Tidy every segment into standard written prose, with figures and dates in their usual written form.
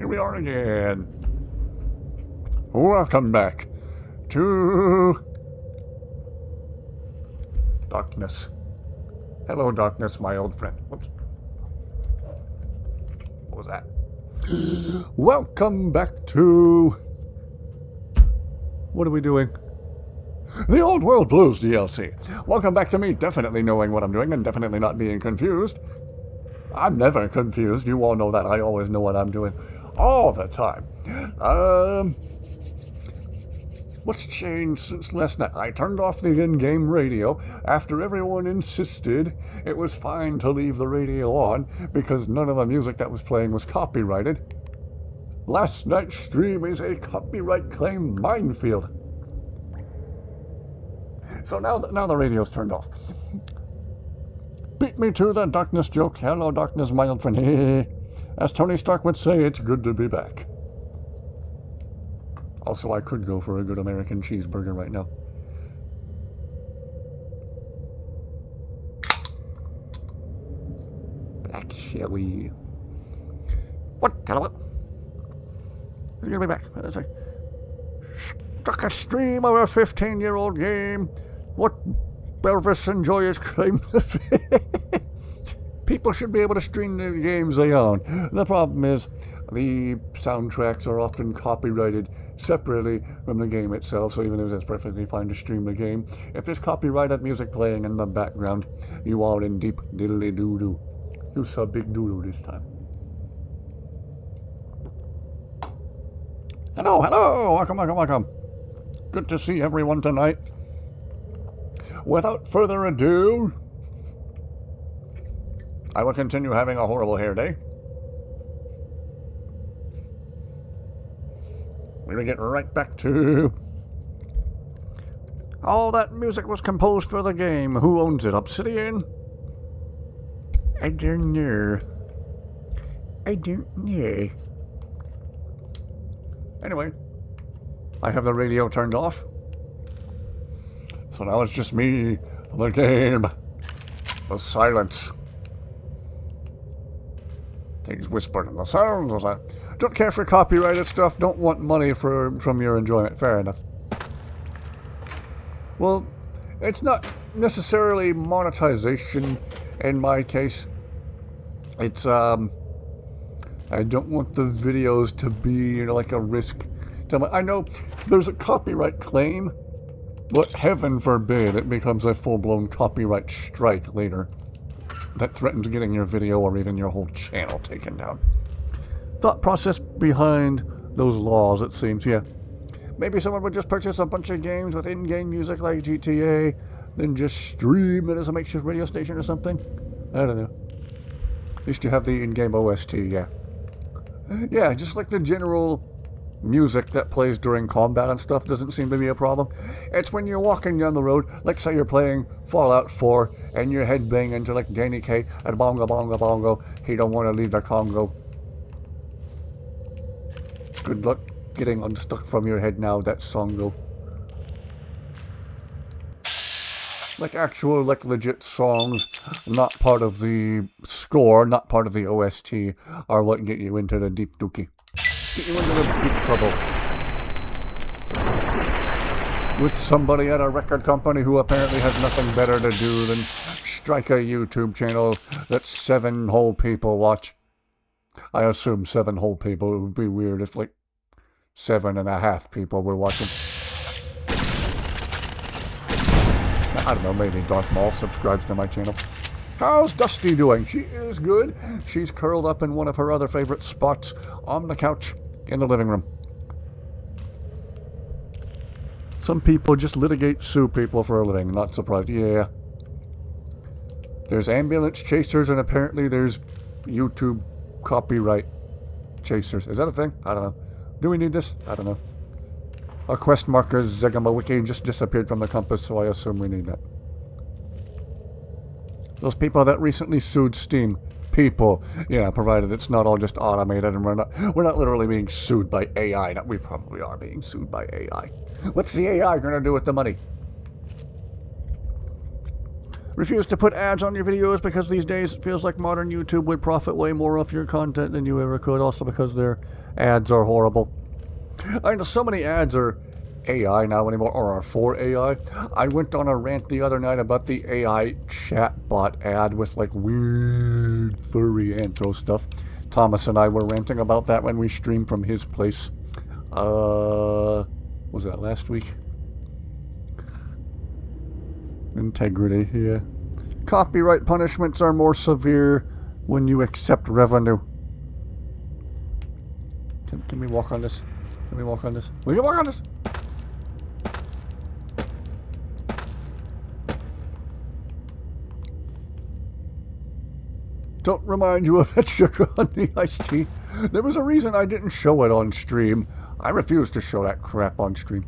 we are again. Welcome back to darkness. Hello, darkness, my old friend. Whoops. What was that? Welcome back to... What are we doing? The Old World Blues DLC. Welcome back to me definitely knowing what I'm doing and definitely not being confused. I'm never confused. You all know that. I always know what I'm doing. All the time. What's changed since last night? I turned off the in-game radio after everyone insisted it was fine to leave the radio on because none of the music that was playing was copyrighted. Last night's stream is a copyright claim minefield. So now the radio's turned off. Beat me to the darkness joke. Hello, darkness, my old friend. As Tony Stark would say, it's good to be back. Also, I could go for a good American cheeseburger right now. Black chili. What? Hello? You're gonna be back. It's like, stuck a stream of a 15-year-old game. What Elvis and joyous claim to fame. People should be able to stream the games they own. The problem is, the soundtracks are often copyrighted separately from the game itself, so even though it's perfectly fine to stream the game, if there's copyrighted music playing in the background, you are in deep diddly doo-doo. You saw big doo-doo this time. Hello, hello! Welcome. Good to see everyone tonight. Without further ado, I will continue having a horrible hair day. We will get right back to... All that music was composed for the game. Who owns it? Obsidian? I don't know. Anyway, I have the radio turned off. So now it's just me, the game, the silence. Things whispered in the sounds. I don't care for copyrighted stuff. Don't want money from your enjoyment. Fair enough. Well, it's not necessarily monetization in my case. It's, I don't want the videos to be like a risk. I know there's a copyright claim, but heaven forbid it becomes a full-blown copyright strike later that threatens getting your video or even your whole channel taken down. Thought process behind those laws, it seems, yeah. Maybe someone would just purchase a bunch of games with in-game music like GTA, then just stream it as a makeshift radio station or something. I don't know. At least you have the in-game OST, yeah. Yeah, just like the general music that plays during combat and stuff doesn't seem to be a problem. It's when you're walking down the road, like say you're playing Fallout 4, and you're headbanging to like Danny Kaye and bongo bongo bongo, he don't want to leave the Congo. Good luck getting unstuck from your head now, that song though. Like actual, like legit songs, not part of the score, not part of the OST, are what get you into the deep dookie. Get you into the deep trouble. With somebody at a record company who apparently has nothing better to do than strike a YouTube channel that 7 whole people watch. I assume 7 whole people. It would be weird if like 7.5 people were watching. I don't know, maybe Darth Maul subscribes to my channel. How's Dusty doing? She is good. She's curled up in one of her other favorite spots on the couch in the living room. Some people just litigate, sue people for a living. Not surprised. Yeah. There's ambulance chasers and apparently there's YouTube copyright chasers. Is that a thing? I don't know. Do we need this? I don't know. Our quest marker Zegamawiki just disappeared from the compass, so I assume we need that. Those people that recently sued Steam. People. Yeah, provided it's not all just automated and we're not literally being sued by AI. No, we probably are being sued by AI. What's the AI gonna do with the money? Refuse to put ads on your videos because these days it feels like modern YouTube would profit way more off your content than you ever could. Also because their ads are horrible. I know so many ads are AI now anymore, or are for AI. I went on a rant the other night about the AI chatbot ad with like weird furry anthro stuff. Thomas and I were ranting about that when we streamed from his place. Was that last week? Integrity, yeah. Copyright punishments are more severe when you accept revenue. Can we walk on this? Can we walk on this? We can walk on this! Don't remind you of that sugar on the iced tea. There was a reason I didn't show it on stream. I refuse to show that crap on stream.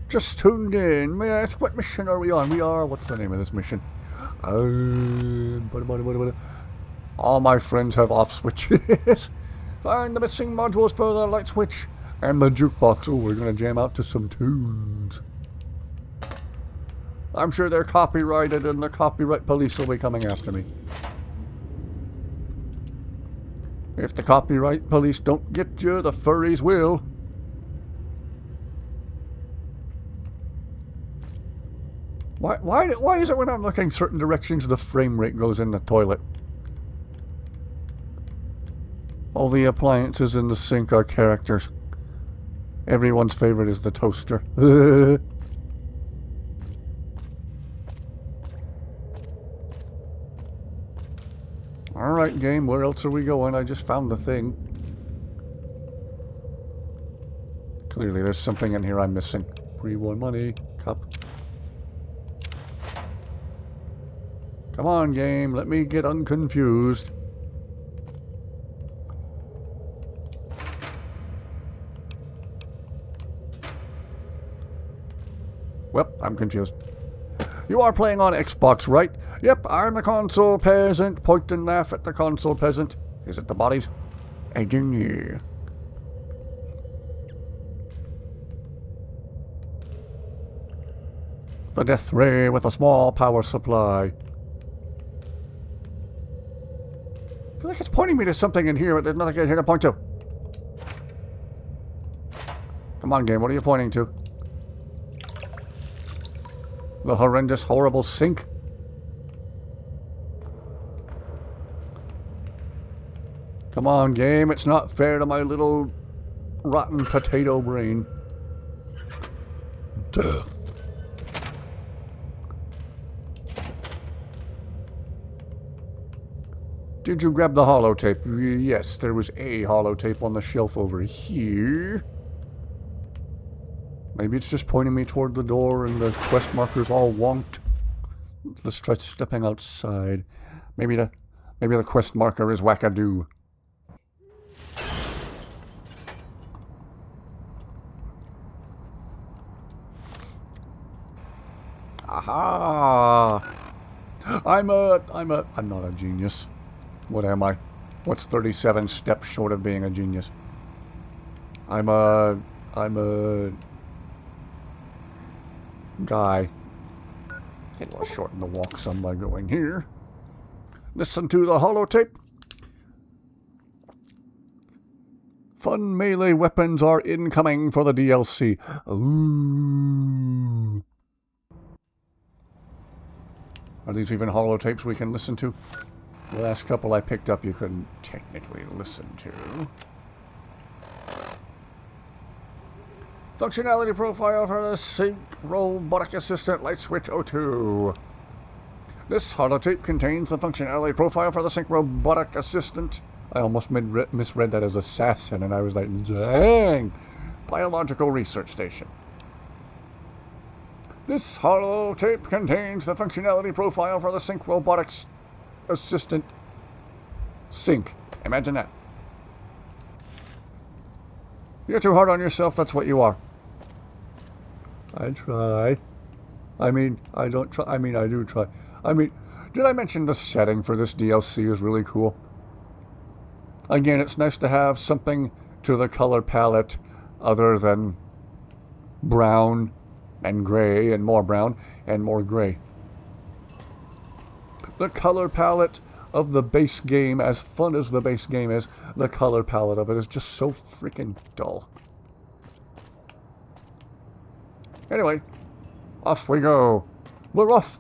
Just tuned in. May I ask what mission are we on? We are... What's the name of this mission? All my friends have off switches. Find the missing modules for the light switch and the jukebox. Oh, we're gonna jam out to some tunes. I'm sure they're copyrighted and the copyright police will be coming after me. If the copyright police don't get you, the furries will. Why is it when I'm looking certain directions the frame rate goes in the toilet? All the appliances in the sink are characters. Everyone's favorite is the toaster. Alright, game, where else are we going? I just found the thing. Clearly there's something in here I'm missing. Pre-won money. Cup. Come on, game, let me get unconfused. Well, I'm confused. You are playing on Xbox, right? Yep, I'm the console peasant. Point and laugh at the console peasant. Is it the bodies? I don't know. The death ray with a small power supply. I feel like it's pointing me to something in here, but there's nothing in here to point to. Come on, game, what are you pointing to? The horrendous, horrible sink? Come on, game, it's not fair to my little rotten potato brain. Death. Did you grab the holotape? Yes, there was a holotape on the shelf over here. Maybe it's just pointing me toward the door and the quest marker's all wonked. Let's try stepping outside. Maybe the quest marker is wackadoo. Aha! I'm not a genius. What am I? What's 37 steps short of being a genius? I'm a guy. Okay, we'll shorten the walk some by going here. Listen to the holotape. Fun melee weapons are incoming for the DLC. Ooh. Are these even holotapes we can listen to? The last couple I picked up you couldn't technically listen to. Functionality profile for the Sync Robotic Assistant Light Switch 02. This holotape contains the functionality profile for the Sync Robotic Assistant. I almost misread that as assassin, and I was like, dang! Biological Research Station. This holotape contains the functionality profile for the Sync Robotics Assistant Sync. Imagine that. You're too hard on yourself, that's what you are. I try. I mean, I don't try. I mean, I do try. I mean, did I mention the setting for this DLC is really cool? Again, it's nice to have something to the color palette other than brown and gray and more brown and more gray. The color palette of the base game, as fun as the base game is, the color palette of it is just so freaking dull. Anyway, off we go. We're off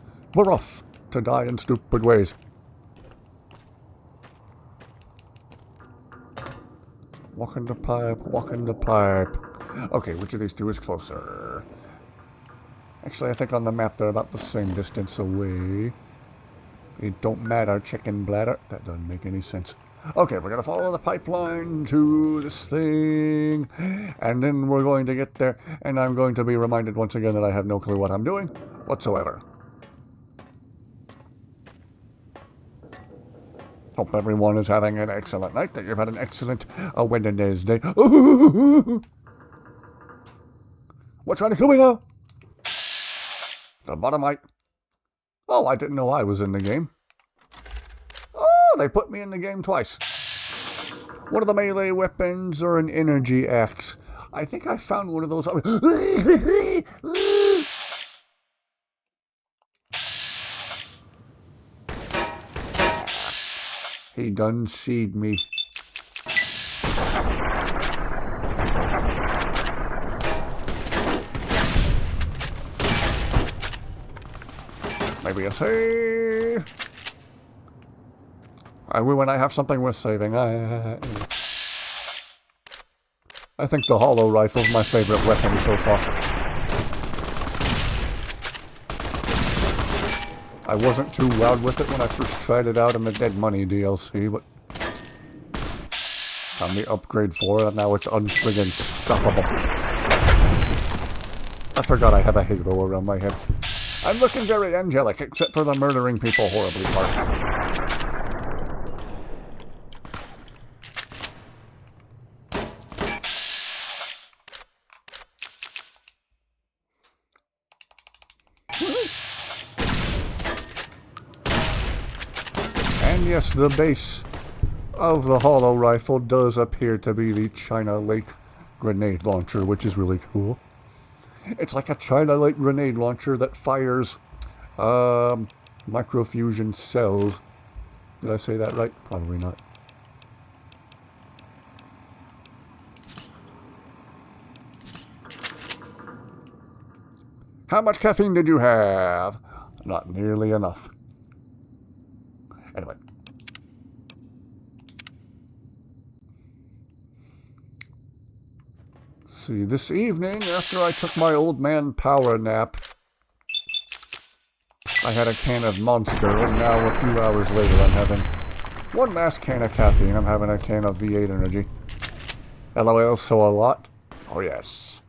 to die in stupid ways. Walking the pipe, walking the pipe. Okay, which of these two is closer? Actually, I think on the map they're about the same distance away. It don't matter, chicken bladder. That doesn't make any sense. Okay, we're going to follow the pipeline to this thing. And then we're going to get there. And I'm going to be reminded once again that I have no clue what I'm doing whatsoever. Hope everyone is having an excellent night, that you've had an excellent Wednesday. What's trying to kill me now? The bottomite. Oh, I didn't know I was in the game. Oh, they put me in the game twice. One of the melee weapons or an energy axe. I think I found one of those. He done seed me. Maybe a save. I will when I have something worth saving. I think the hollow rifle is my favorite weapon so far. I wasn't too wowed with it when I first tried it out in the Dead Money DLC, but found the upgrade for it, and now it's unfriggin' stoppable. I forgot I have a halo around my head. I'm looking very angelic, except for the murdering people horribly part. And yes, the base of the hollow rifle does appear to be the China Lake grenade launcher, which is really cool. It's like a China Lake grenade launcher that fires microfusion cells. Did I say that right? Probably not. How much caffeine did you have? Not nearly enough. Anyway. See, this evening, after I took my old man power nap, I had a can of Monster, and now a few hours later I'm having one last can of caffeine. I'm having a can of V8 Energy. LOL, so a lot? Oh yes.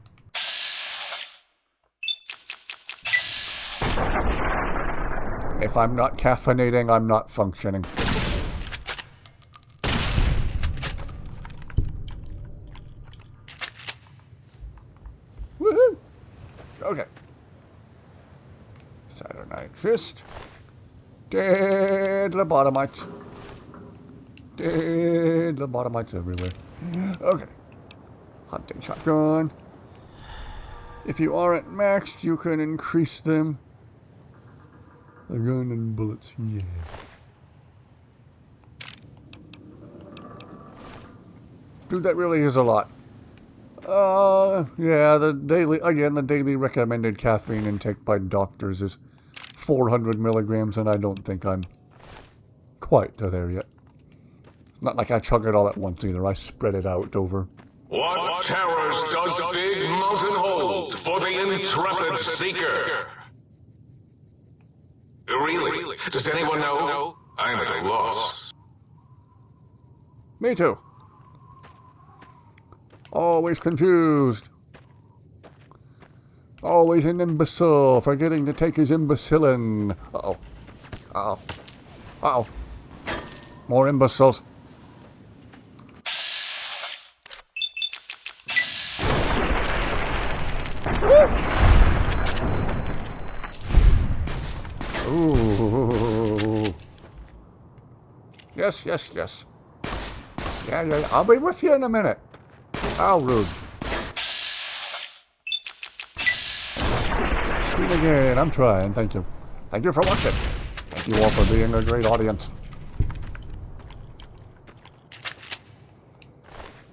If I'm not caffeinating, I'm not functioning. Woohoo! Okay. Saturn Night Fist. Dead lobotomites. Dead lobotomites everywhere. Okay. Hunting shotgun. If you aren't maxed, you can increase them. A gun and bullets, yeah. Dude, that really is a lot. Yeah, the daily recommended caffeine intake by doctors is 400 milligrams, and I don't think I'm quite there yet. Not like I chug it all at once either. I spread it out over. What terrors does Big Mountain hold for the intrepid seeker? Really? Does anyone know? I'm at a loss. Me too. Always confused. Always an imbecile, forgetting to take his imbecilin. Uh-oh. Uh-oh. Uh-oh. More imbeciles. Ooh. Yes, yes, yes. Yeah, I'll be with you in a minute. How rude. screen again. I'm trying. Thank you. Thank you for watching. Thank you all for being a great audience.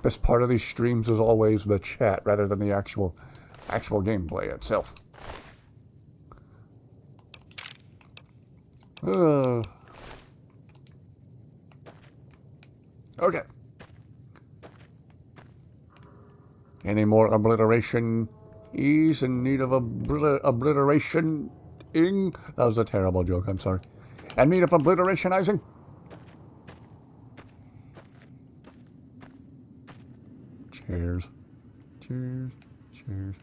Best part of these streams is always the chat rather than the actual gameplay itself. Okay. Any more obliteration? He's in need of obliteration. That was a terrible joke, I'm sorry. In need of obliterationizing? Cheers. Cheers. Cheers.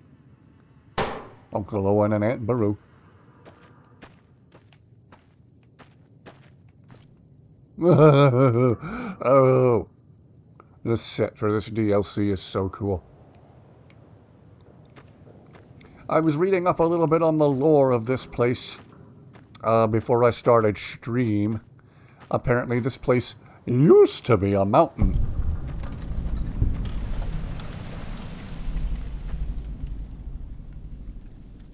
Uncle Owen and Aunt Beru. Oh. This set for this DLC is so cool. I was reading up a little bit on the lore of this place before I started stream. Apparently this place used to be a mountain.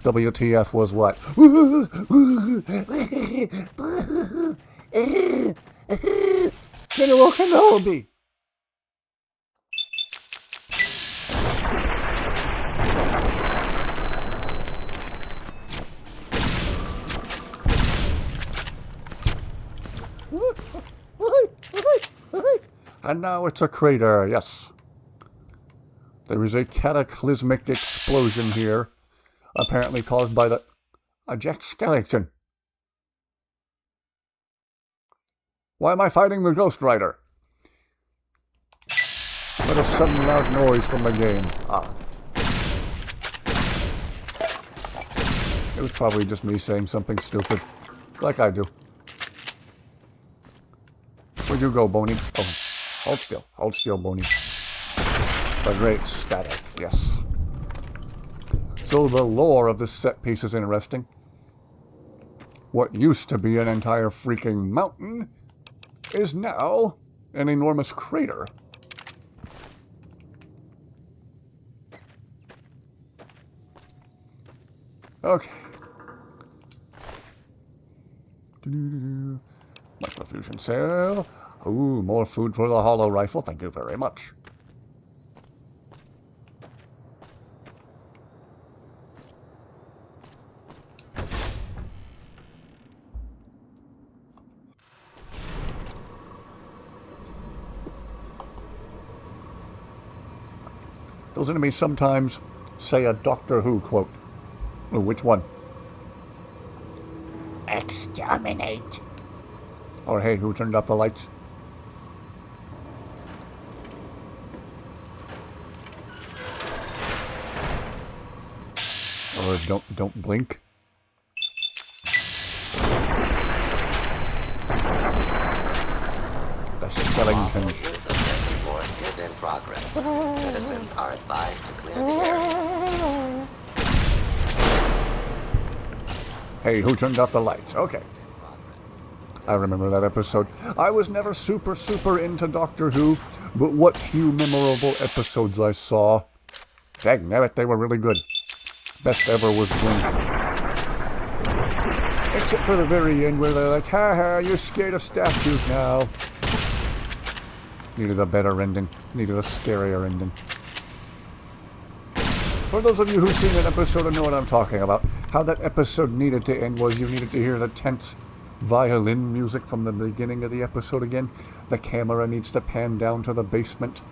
WTF was what? General Kenobi! And now it's a crater, yes. There is a cataclysmic explosion here, apparently caused by a Jack Skellington. Why am I fighting the Ghost Rider? What a sudden loud noise from the game. Ah. It was probably just me saying something stupid, like I do. Where'd you go, Boney? Oh, hold still, Boney. The great static, yes. So the lore of this set piece is interesting. What used to be an entire freaking mountain is now an enormous crater. Okay. Microfusion cell. Ooh, more food for the hollow rifle. Thank you very much. Those enemies sometimes say a Doctor Who quote. Oh, which one? Exterminate. Or hey, who turned off the lights? Or don't blink. The skeleton. Use of deadly force is in progress. Citizens are advised to clear the area. Hey, who turned off the lights? Okay. I remember that episode. I was never super into Doctor Who, but what few memorable episodes I saw. Dagnabbit, they were really good. Best ever was Blink. Except for the very end where they're like, ha, you're scared of statues now. Needed a better ending. Needed a scarier ending. For those of you who've seen that episode and know what I'm talking about, how that episode needed to end was you needed to hear the tense violin music from the beginning of the episode again. The camera needs to pan down to the basement,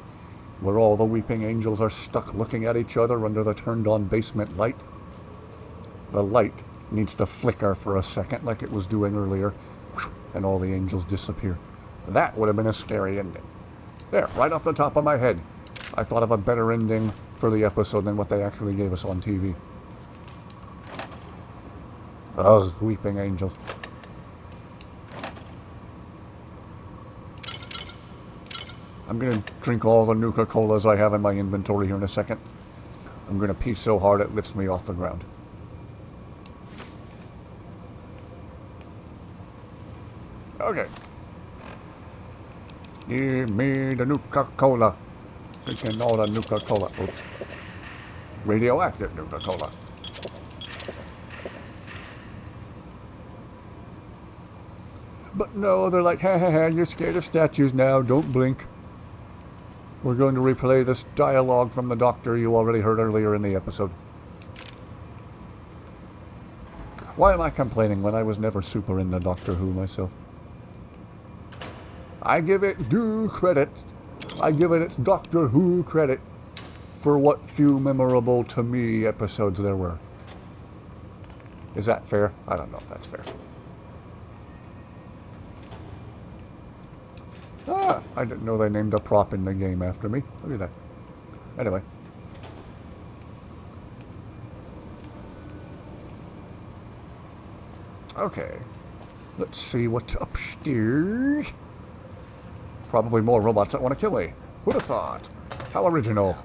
where all the weeping angels are stuck looking at each other under the turned-on basement light. The light needs to flicker for a second like it was doing earlier, and all the angels disappear. That would have been a scary ending. There, right off the top of my head. I thought of a better ending for the episode than what they actually gave us on TV. Ugh, weeping angels. I'm gonna drink all the Nuka-Colas I have in my inventory here in a second. I'm gonna pee so hard it lifts me off the ground. Okay. Give me the Nuka-Cola. Drinking all the Nuka-Cola. Oops. Radioactive Nuka-Cola. But no, they're like, ha ha ha, you're scared of statues now, don't blink. We're going to replay this dialogue from the Doctor you already heard earlier in the episode. Why am I complaining when I was never super into Doctor Who myself? I give it due credit. I give it its Doctor Who credit for what few memorable to me episodes there were. Is that fair? I don't know if that's fair. Ah, I didn't know they named a prop in the game after me. Look at that. Anyway. Okay. Let's see what's upstairs. Probably more robots that want to kill me. Who'd have thought? How original.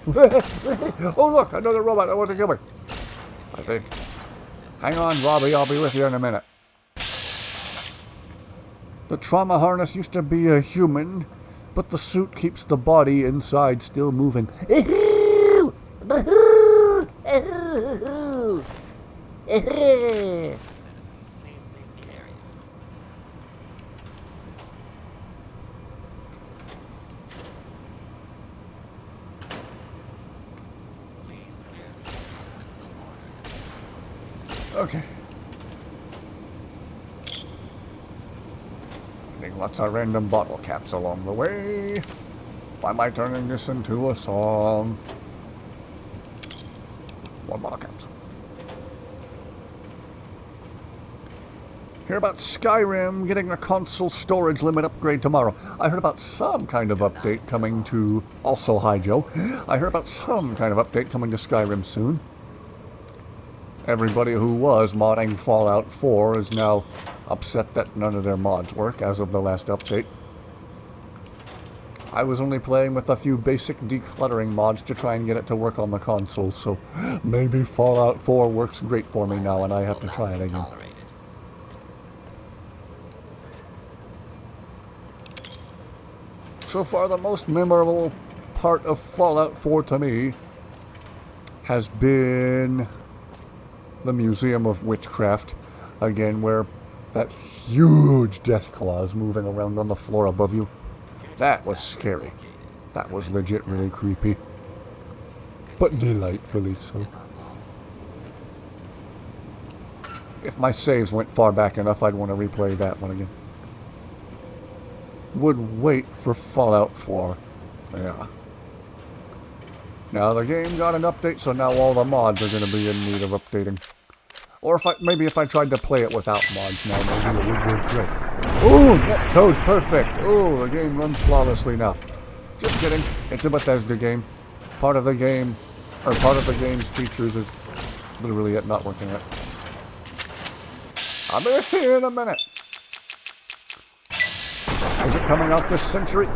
Oh look, another robot that wants to kill me. I think. Hang on, Robbie, I'll be with you in a minute. The trauma harness used to be a human, but the suit keeps the body inside still moving. Okay. Getting lots of random bottle caps along the way. Why am I turning this into a song? More bottle caps. Hear about Skyrim getting a console storage limit upgrade tomorrow. I heard about some kind of update coming to... Also, hi Joe. I heard about some kind of update coming to Skyrim soon. Everybody who was modding Fallout 4 is now upset that none of their mods work as of the last update. I was only playing with a few basic decluttering mods to try and get it to work on the console, so maybe Fallout 4 works great for me now and I have to try it again. So far, the most memorable part of Fallout 4 to me has been the Museum of Witchcraft, again, where that huge Deathclaw is moving around on the floor above you. That was scary. That was legit really creepy. But delightfully so. If my saves went far back enough, I'd want to replay that one again. Would wait for Fallout 4. Yeah. Now the game got an update, so now all the mods are going to be in need of updating. Or maybe if I tried to play it without mods now, maybe it would be great. Ooh, netcode perfect. Ooh, the game runs flawlessly now. Just kidding. It's a Bethesda game. Part of the game's features is literally it not working right. I'll be with you in a minute. Is it coming out this century?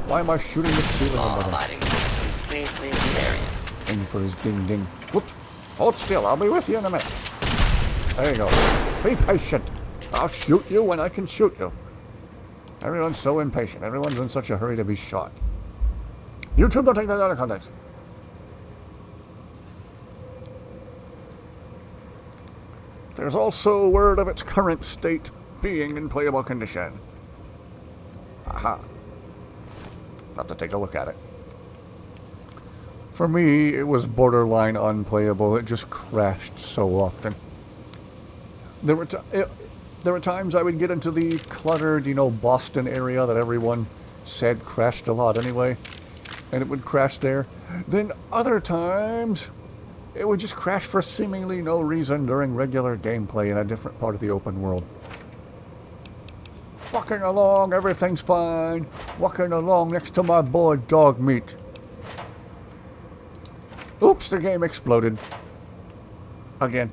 Why am I shooting the ceiling above him? Aim for his ding ding. Whoops. Hold still, I'll be with you in a minute. There you go. Be patient. I'll shoot you when I can shoot you. Everyone's so impatient. Everyone's in such a hurry to be shot. YouTube, don't take that out of context. There's also word of its current state being in playable condition. Aha. Have to take a look at it. For me, it was borderline unplayable. It just crashed so often. There were times I would get into the cluttered, Boston area that everyone said crashed a lot anyway, and it would crash there. Then other times, it would just crash for seemingly no reason during regular gameplay in a different part of the open world. Walking along, everything's fine. Walking along next to my boy Dog Meat. Oops, the game exploded. Again.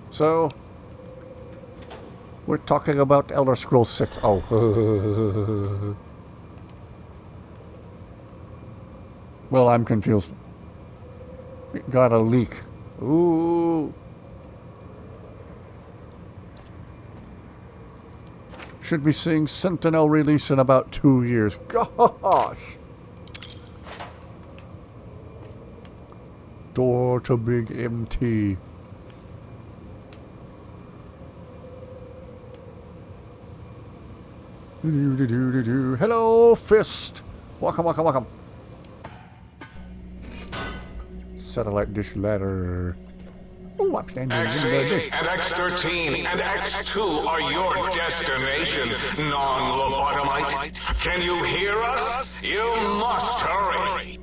So, we're talking about Elder Scrolls 6. Oh. Well, I'm confused. It got a leak. Ooh. Should be seeing Sentinel release in about 2 years. Gosh! Door to Big MT. Hello, Fist. Welcome, welcome, welcome. Satellite dish ladder. Oh, I'm standing in the X8 dish. and X13 and X2 are your destination, non-lobotomite. Can you hear us? You must hurry.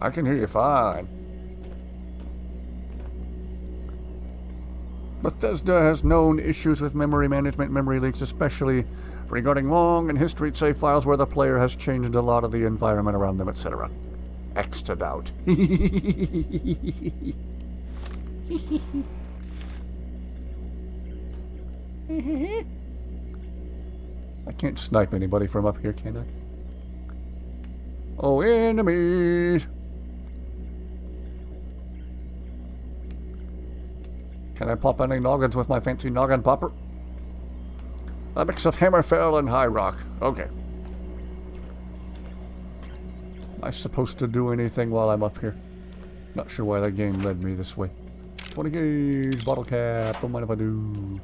I can hear you fine. Bethesda has known issues with memory management, memory leaks, especially regarding long and history save files where the player has changed a lot of the environment around them, etc. X'd out. I can't snipe anybody from up here, can I? Oh, enemies! Can I pop any noggins with my fancy noggin popper? A mix of Hammerfell and High Rock. Okay. Am I supposed to do anything while I'm up here? Not sure why the game led me this way. 20 gauge, bottle cap, don't mind if I do.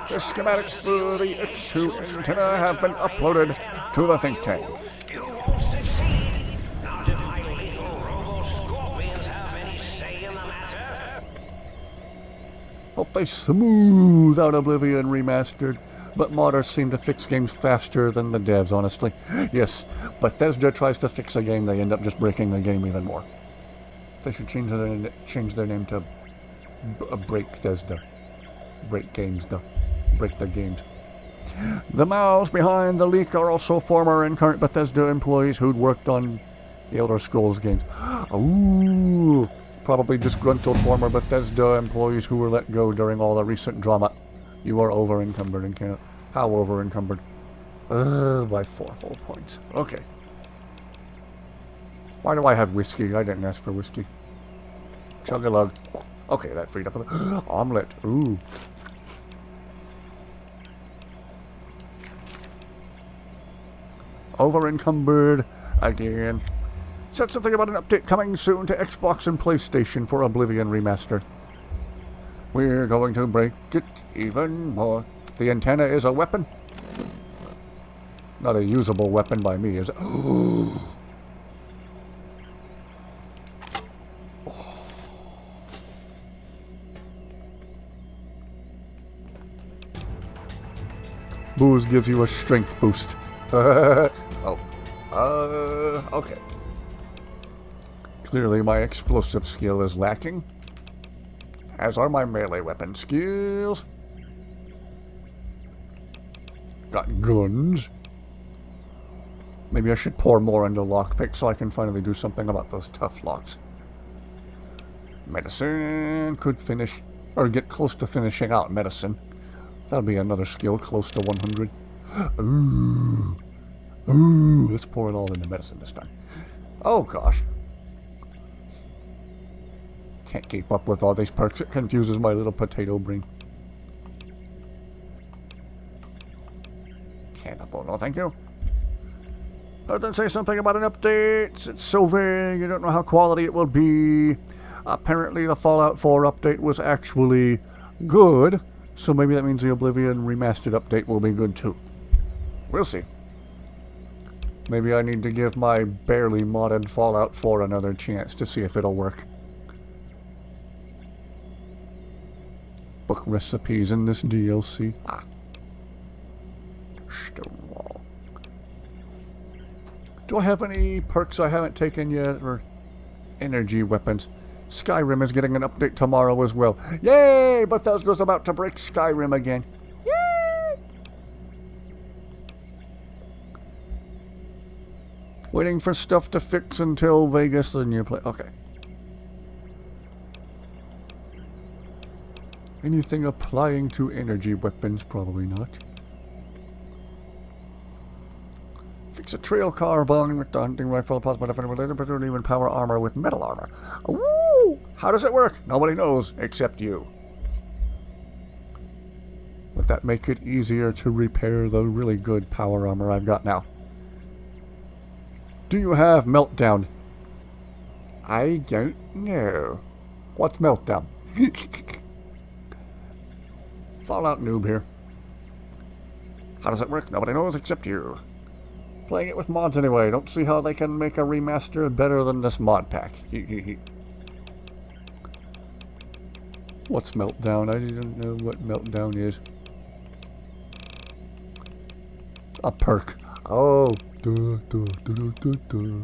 The schematics for the X2 antenna have been uploaded to the think tank. You won't succeed. Not if my lethal robo-scorpions have any say in the matter. Hope they smooth out Oblivion Remastered, but modders seem to fix games faster than the devs, honestly. Yes, Bethesda tries to fix a game, they end up just breaking the game even more. They should change their name to Break Thesda. Break Games, though. Break the games. The mouths behind the leak are also former and current Bethesda employees who'd worked on the Elder Scrolls games. Ooh, probably disgruntled former Bethesda employees who were let go during all the recent drama. You are over-encumbered and cannot... How over-encumbered? By 4 whole points. Okay. Why do I have whiskey? I didn't ask for whiskey. Chug-a-lug. Okay, that freed up a omelet. Ooh. Over-encumbered again. Said something about an update coming soon to Xbox and PlayStation for Oblivion Remastered. We're going to break it even more. The antenna is a weapon. Not a usable weapon by me, is it? Booze gives you a strength boost. Okay. Clearly my explosive skill is lacking, as are my melee weapon skills. Got guns. Maybe I should pour more into lockpick so I can finally do something about those tough locks. Medicine could finish, or get close to finishing out medicine. That'll be another skill close to 100. Ooh. Ooh, let's pour it all into medicine this time. Oh gosh. Can't keep up with all these perks. It confuses my little potato brain. Cannibal, no thank you. But then say something about an update. It's so vague, you don't know how quality it will be. Apparently the Fallout 4 update was actually good, so maybe that means the Oblivion Remastered update will be good too. We'll see. Maybe I need to give my barely modded Fallout 4 another chance to see if it'll work. Book recipes in this DLC. Ah. Stonewall. Do I have any perks I haven't taken yet, or energy weapons? Skyrim is getting an update tomorrow as well. Yay! Bethesda's about to break Skyrim again. Yay! Waiting for stuff to fix until Vegas and you play. Okay. Anything applying to energy weapons? Probably not. Fix a trail carbine with the hunting rifle, plasma defender with laser, but even power armor with metal armor. Ooh! How does it work? Nobody knows except you. Would that make it easier to repair the really good power armor I've got now? Do you have Meltdown? I don't know. What's Meltdown? Fallout noob here. How does it work? Nobody knows except you. Playing it with mods anyway. Don't see how they can make a remaster better than this mod pack. What's Meltdown? I didn't know what Meltdown is. A perk. Oh. Duh, duh, duh, duh, duh, duh.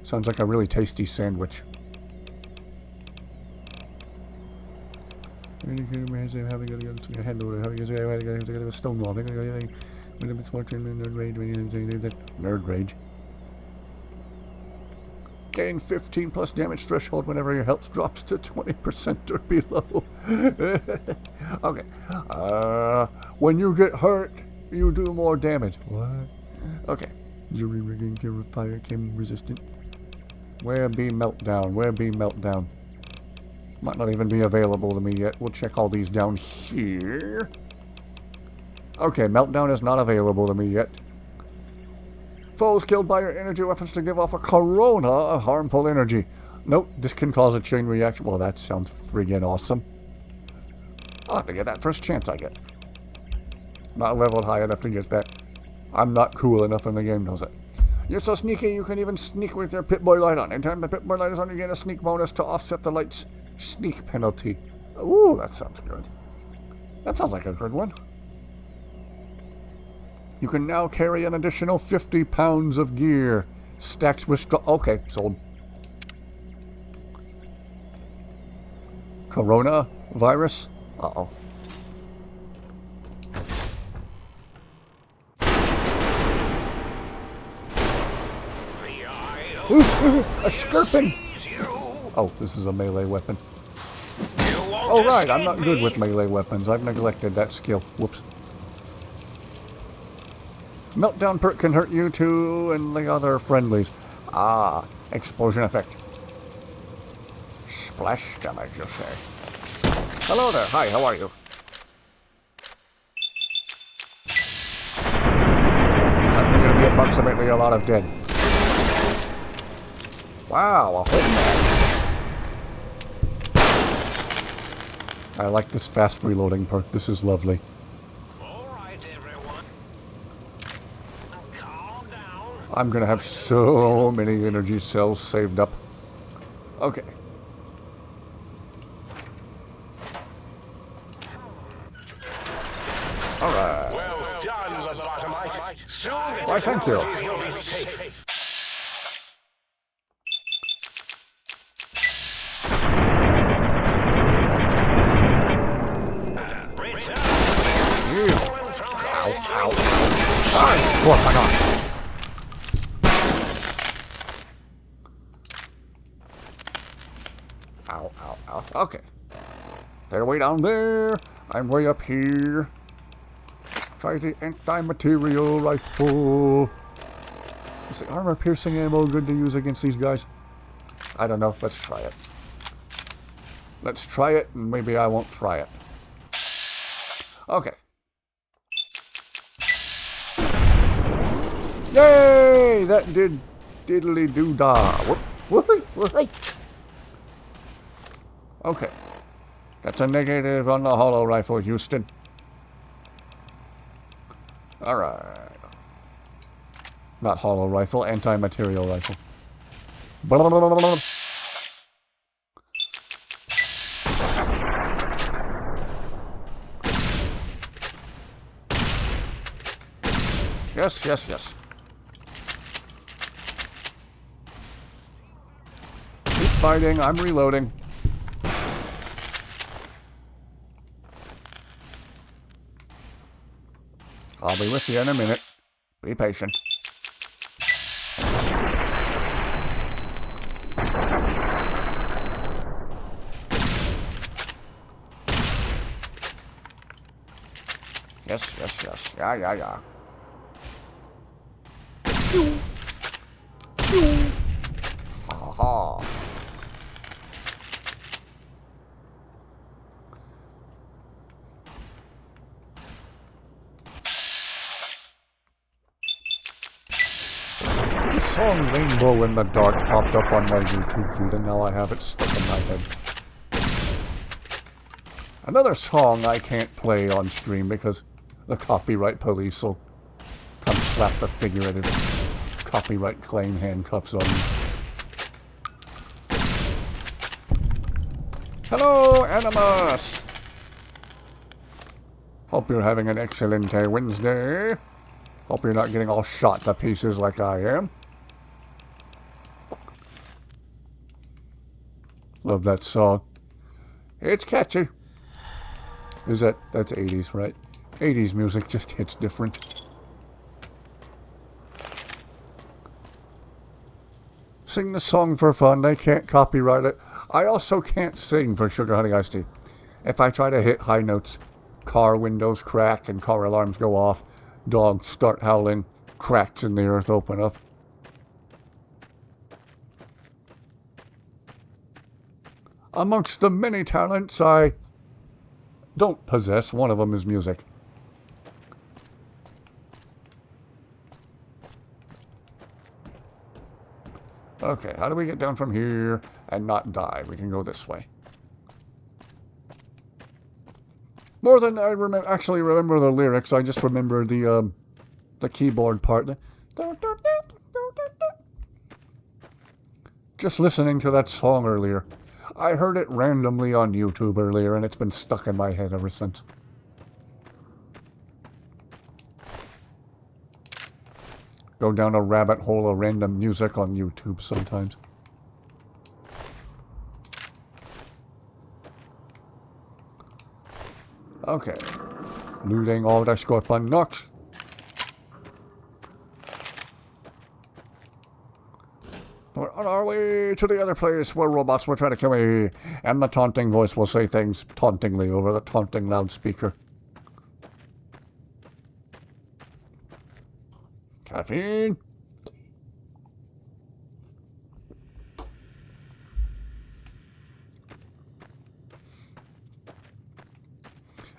Sounds like a really tasty sandwich. Nerd rage. Gain 15 plus damage threshold whenever your health drops to 20% or below. Okay. When you get hurt, you do more damage. What? Okay. Jury rigging, fire chem resistant. Where be Meltdown? Where be Meltdown? Might not even be available to me yet. We'll check all these down here. Okay, Meltdown is not available to me yet. Foes killed by your energy weapons to give off a corona of harmful energy. Nope, this can cause a chain reaction. Well, that sounds friggin' awesome. I'll have to get that first chance I get. Not leveled high enough to get that. I'm not cool enough and the game knows it. You're so sneaky you can even sneak with your Pip-Boy light on. Anytime the Pip-Boy light is on, you get a sneak bonus to offset the light's sneak penalty. Ooh, that sounds good. That sounds like a good one. You can now carry an additional 50 pounds of gear. Stacks with okay, sold. Corona virus? Uh-oh. A skirpin! Oh, this is a melee weapon. Oh, right, I'm not good with melee weapons. I've neglected that skill. Whoops. Meltdown perk can hurt you too and the other friendlies. Ah, explosion effect. Splash damage, you say. Hello there. Hi, how are you? Time for you to be approximately a lot of dead. Wow, a hitman. I like this fast reloading perk. This is lovely. I'm gonna have so many energy cells saved up. Okay. Alright. Well done, Lobotomite. Soon Why, thank you. will be safe. Ow, ow. Fine. What? Hang on. Ow, ow, ow. Okay. They're way down there. I'm way up here. Try the anti-material rifle. Is the armor-piercing ammo good to use against these guys? I don't know. Let's try it. Let's try it, and maybe I won't fry it. Okay. Yay! That did diddly-doo-dah. Whoop. Okay. That's a negative on the hollow rifle, Houston. Alright. Not hollow rifle, anti-material rifle. Blah, blah, blah, blah, blah. Yes, yes, yes. Keep fighting, I'm reloading. I'll be with you in a minute. Be patient. Yes, yes, yes. Yeah. Ha ha. The song Rainbow in the Dark popped up on my YouTube feed and now I have it stuck in my head. Another song I can't play on stream because the copyright police will come slap the figurative copyright claim handcuffs on me. Hello, Animus! Hope you're having an excellent Wednesday. Hope you're not getting all shot to pieces like I am. Love that song. It's catchy. That's 80s, right? 80s music just hits different. Sing the song for fun. They can't copyright it. I also can't sing for Sugar Honey Iced Tea. If I try to hit high notes, car windows crack and car alarms go off, dogs start howling, cracks in the earth open up. Amongst the many talents I don't possess, one of them is music. Okay, how do we get down from here and not die? We can go this way. More than I actually remember the lyrics, I just remember the keyboard part. Just listening to that song earlier. I heard it randomly on YouTube earlier, and it's been stuck in my head ever since. Go down a rabbit hole of random music on YouTube sometimes. Okay. Looting all the Scorpion Knocks. We're on our way to the other place where robots will try to kill me, and the taunting voice will say things tauntingly over the taunting loudspeaker. Caffeine.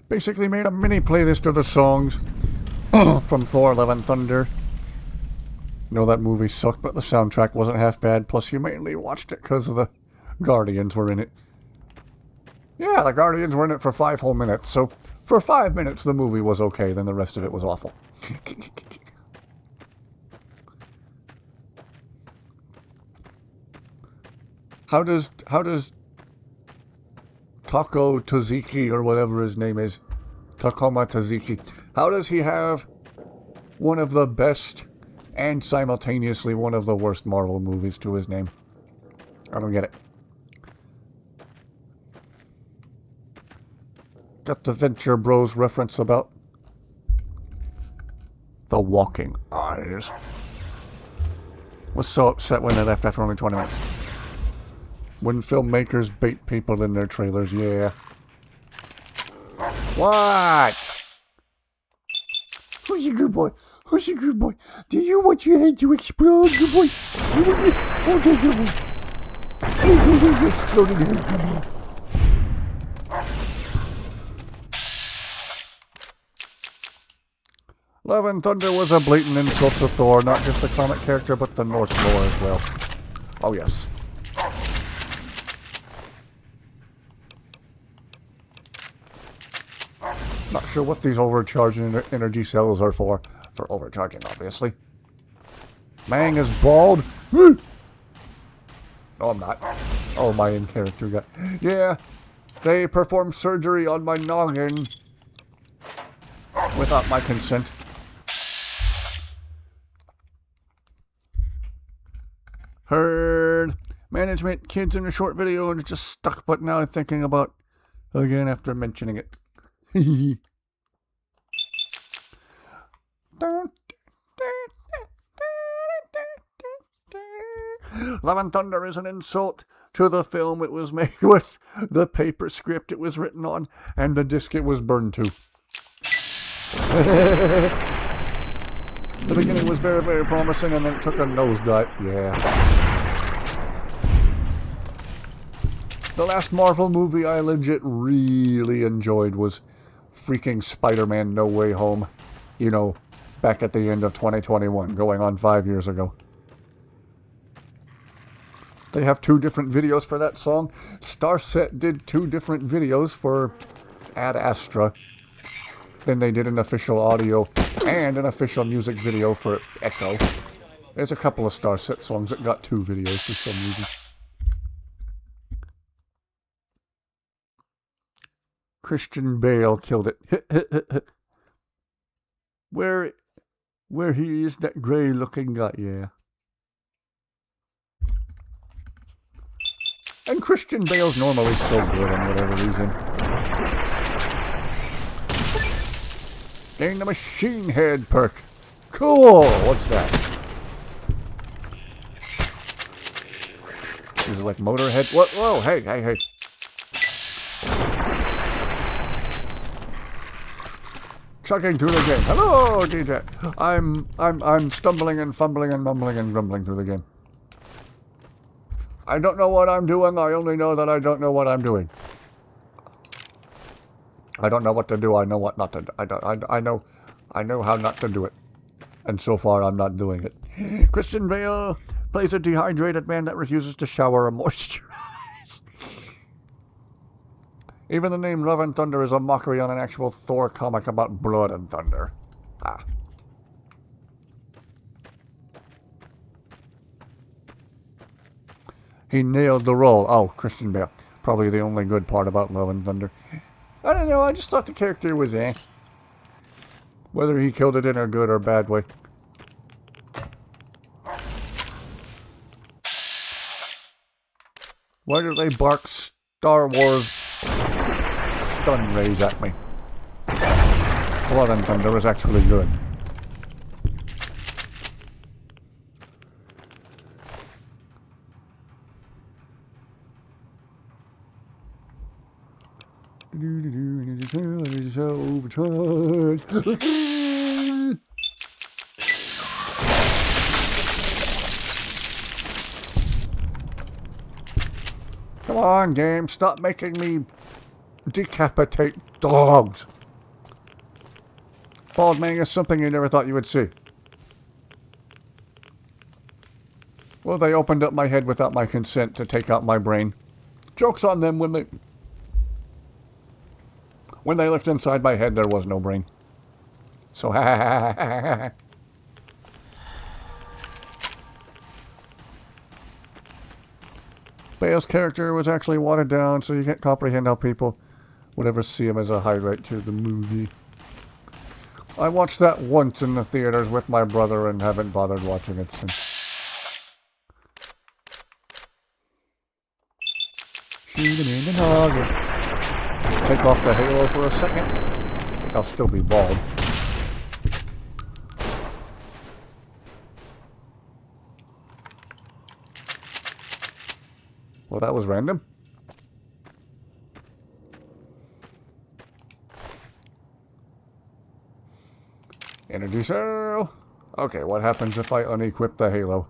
Basically made a mini playlist of the songs from Thor: Love and Thunder. No, that movie sucked, but the soundtrack wasn't half bad. Plus, you mainly watched it because the Guardians were in it. Yeah, the Guardians were in it for 5 whole minutes. So, for 5 minutes, the movie was okay. Then the rest of it was awful. How does Taco Taziki, or whatever his name is, Takoma Taziki, how does he have one of the best and simultaneously one of the worst Marvel movies to his name? I don't get it. Got the Venture Bros reference about the walking eyes. Was so upset when they left after only 20 minutes. When filmmakers bait people in their trailers, yeah. What? Who's a good boy? Who's a good boy? Do you want your head to explode, good boy? Okay, good boy. Exploding head, good boy. Love and Thunder was a blatant insult to Thor, not just the comic character, but the Norse lore as well. Oh, yes. Not sure what these overcharging energy cells are for. For overcharging, obviously. Mang is bald. No, I'm not. Oh, my in-character guy. Yeah, they performed surgery on my noggin without my consent. Heard. Management, kids in a short video, and it's just stuck, but now I'm thinking about again after mentioning it. Love and Thunder is an insult to the film it was made with, the paper script it was written on, and the disc it was burned to. The beginning was very, very promising, and then it took a nosedive. Yeah. The last Marvel movie I legit really enjoyed was freaking Spider-Man No Way Home. You know, back at the end of 2021, going on 5 years ago. They have 2 different videos for that song. Starset did 2 different videos for Ad Astra than they did an official audio and an official music video for Echo. There's a couple of Starset songs that got 2 videos for some reason. Christian Bale killed it. Where he is, that grey-looking guy, yeah. And Christian Bale's normally so good on whatever reason. Gain the machine head perk. Cool! What's that? Is it like Motorhead? What? Whoa, hey. Chugging through the game. Hello, DJ. I'm stumbling and fumbling and mumbling and grumbling through the game. I don't know what I'm doing. I only know that I don't know what I'm doing. I don't know what to do. I know what not to do. I know how not to do it. And so far, I'm not doing it. Christian Bale plays a dehydrated man that refuses to shower or moisturize. Even the name Love and Thunder is a mockery on an actual Thor comic about blood and thunder. Ah. He nailed the role. Oh, Christian Bale. Probably the only good part about Love and Thunder. I don't know, I just thought the character was eh. Whether he killed it in a good or bad way. Why do they bark Star Wars stun rays at me? Blood and Thunder is actually good. Come on, game. Stop making me decapitate dogs. Bald man is something you never thought you would see. Well, they opened up my head without my consent to take out my brain. Joke's on them when they looked inside my head, there was no brain. So, ha ha ha ha ha ha. Bale's character was actually watered down, so you can't comprehend how people would ever see him as a highlight to the movie. I watched that once in the theaters with my brother and haven't bothered watching it since. Shoot him in the noggin. Take off the halo for a second. I think I'll still be bald. Well, that was random. Energy cell. Okay, what happens if I unequip the halo?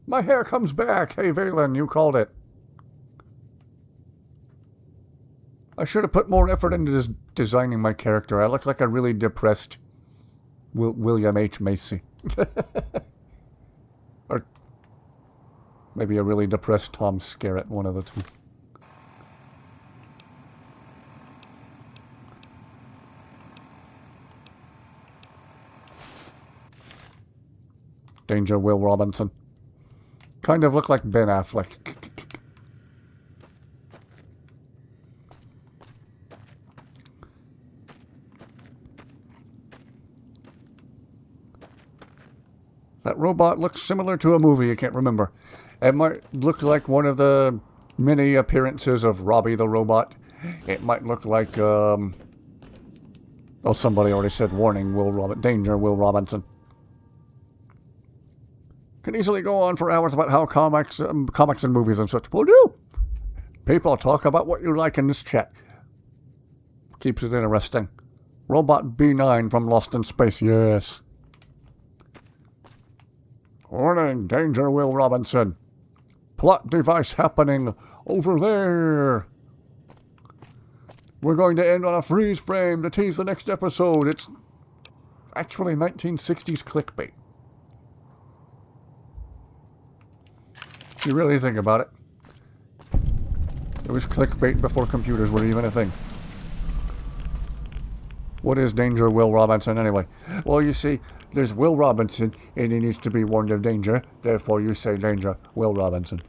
My hair comes back! Hey, Valen, you called it. I should have put more effort into designing my character. I look like a really depressed William H. Macy. Or maybe a really depressed Tom Skerritt, one of the two. Danger Will Robinson. Kind of look like Ben Affleck. That robot looks similar to a movie, I can't remember. It might look like one of the many appearances of Robbie the Robot. It might look like, oh, somebody already said warning, Danger Will Robinson. Can easily go on for hours about how comics and movies and such will do. People talk about what you like in this chat. Keeps it interesting. Robot B9 from Lost in Space, yes. Warning, Danger Will Robinson. Plot device happening over there. We're going to end on a freeze frame to tease the next episode. It's actually 1960s clickbait. If you really think about it. It was clickbait before computers were even a thing. What is danger, Will Robinson, anyway? Well, you see, there's Will Robinson, and he needs to be warned of danger. Therefore, you say danger, Will Robinson.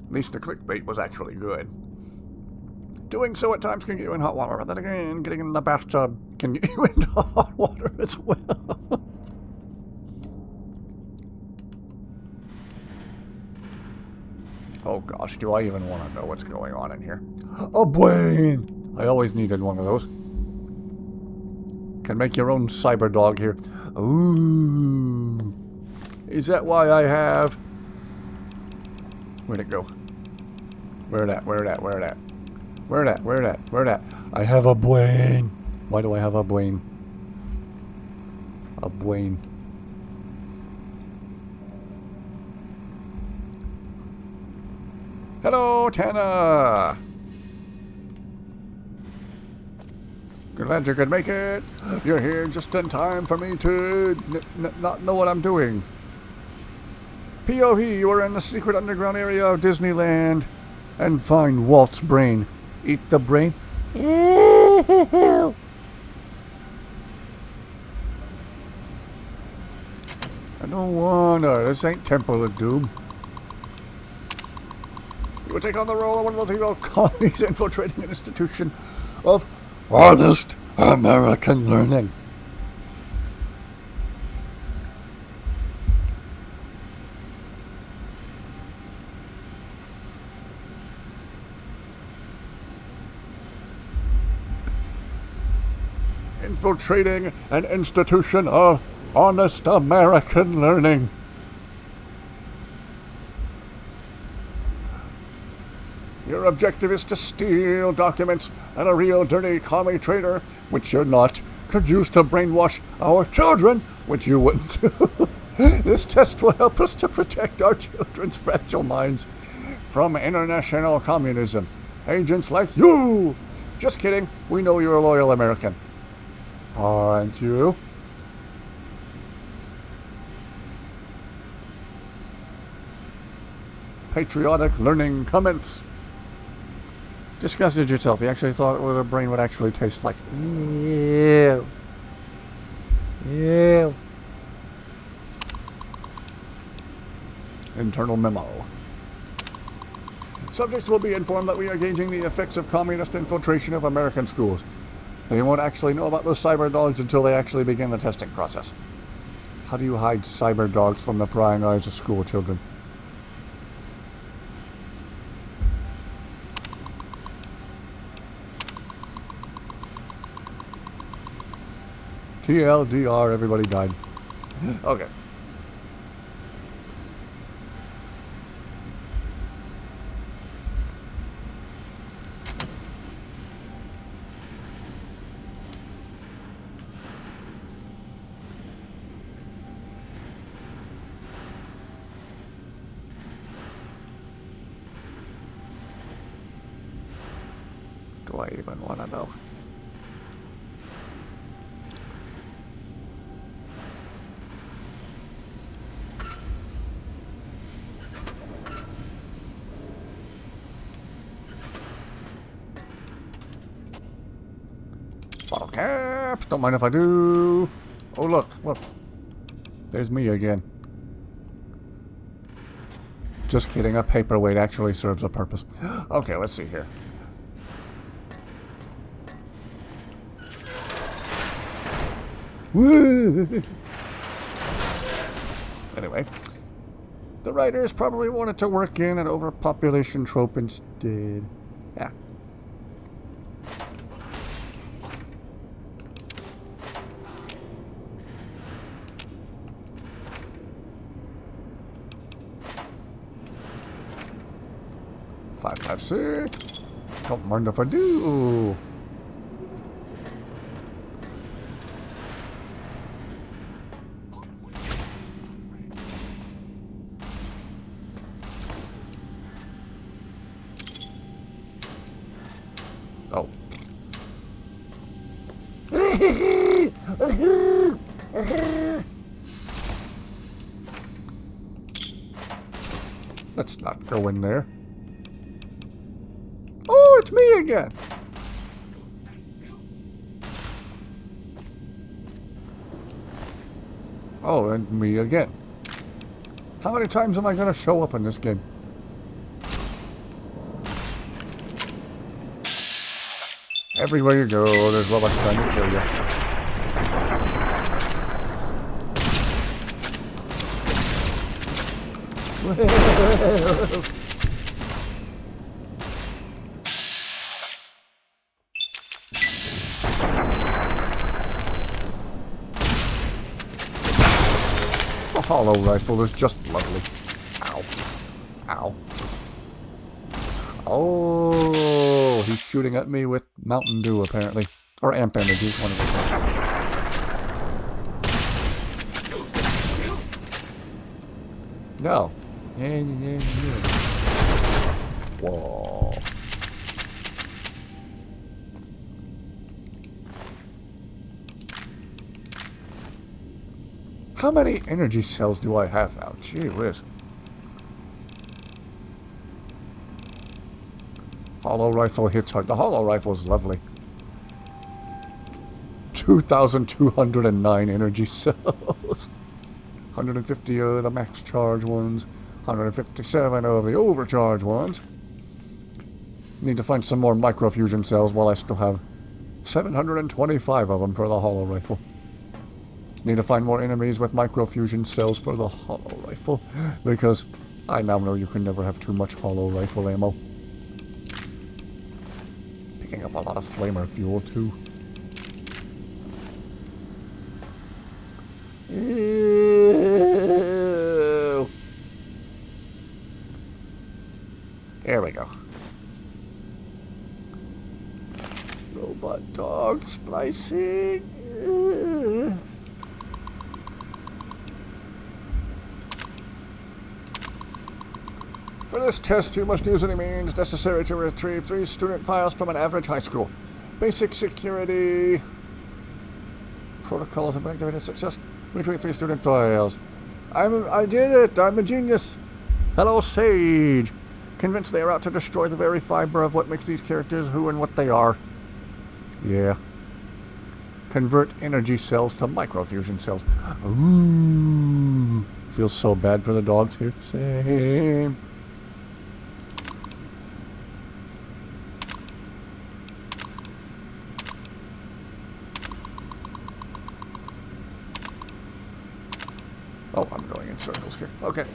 At least the clickbait was actually good. Doing so at times can get you in hot water, but then again, getting in the bathtub can get you into hot water as well. Oh gosh, do I even want to know what's going on in here? A brain! I always needed one of those. Can make your own cyber dog here. Ooh. Is that why I have... Where'd it go? Where'd at? Where'd at? Where'd at? Where'd at? Where'd at? Where'd at? I have a brain. Why do I have a brain? A brain. Hello, Tana. Glad you could make it. You're here just in time for me to not know what I'm doing. POV, you are in the secret underground area of Disneyland and find Walt's brain. Eat the brain. Ew. I don't wanna. This ain't Temple of Doom. You will take on the role of one of those evil colonies infiltrating an institution of honest American learning. Infiltrating an institution of honest American learning. Your objective is to steal documents that a real dirty commie trader, which you're not, could use to brainwash our children, which you wouldn't do. This test will help us to protect our children's fragile minds from international communism. Agents like you! Just kidding, we know you're a loyal American. Aren't you? Patriotic learning comments. Disgusted yourself. You actually thought what a brain would actually taste like. Ew. Ew. Internal memo. Subjects will be informed that we are gauging the effects of communist infiltration of American schools. They won't actually know about those cyber dogs until they actually begin the testing process. How do you hide cyber dogs from the prying eyes of school children? TLDR, everybody died. Okay. Do I even want to know? Bottle caps, don't mind if I do. Oh look, look. There's me again. Just kidding, a paperweight actually serves a purpose. Okay, let's see here. Anyway, the writers probably wanted to work in an overpopulation trope instead. Yeah. Five, 6. Don't mind if I do. Let's not go in there. Oh, it's me again. Oh, and me again. How many times am I going to show up in this game? Everywhere you go, there's robots trying to kill you. The hollow rifle is just lovely. Ow. Ow. Oh, he's shooting at me with Mountain Dew, apparently. Or Amp Energy, one of them. No. Whoa. How many energy cells do I have now? Gee whiz. Hollow rifle hits hard. The hollow rifle is lovely. 2,209 energy cells. 150 of the max charge ones. 157 of the overcharge ones. Need to find some more microfusion cells while I still have 725 of them for the hollow rifle. Need to find more enemies with microfusion cells for the hollow rifle, because I now know you can never have too much hollow rifle ammo. Picking up a lot of flamer fuel too. Ew. There we go. Robot dog splicing. Ew. For this test, you must use any means necessary to retrieve 3 student files from an average high school. Basic security protocols have been activated. Success. Retrieve 3 student files. I did it. I'm a genius. Hello, Sage. Convinced they are out to destroy the very fiber of what makes these characters who and what they are. Yeah. Convert energy cells to microfusion cells. Ooh. Feels so bad for the dogs here. Same. Oh, I'm going in circles here. Okay.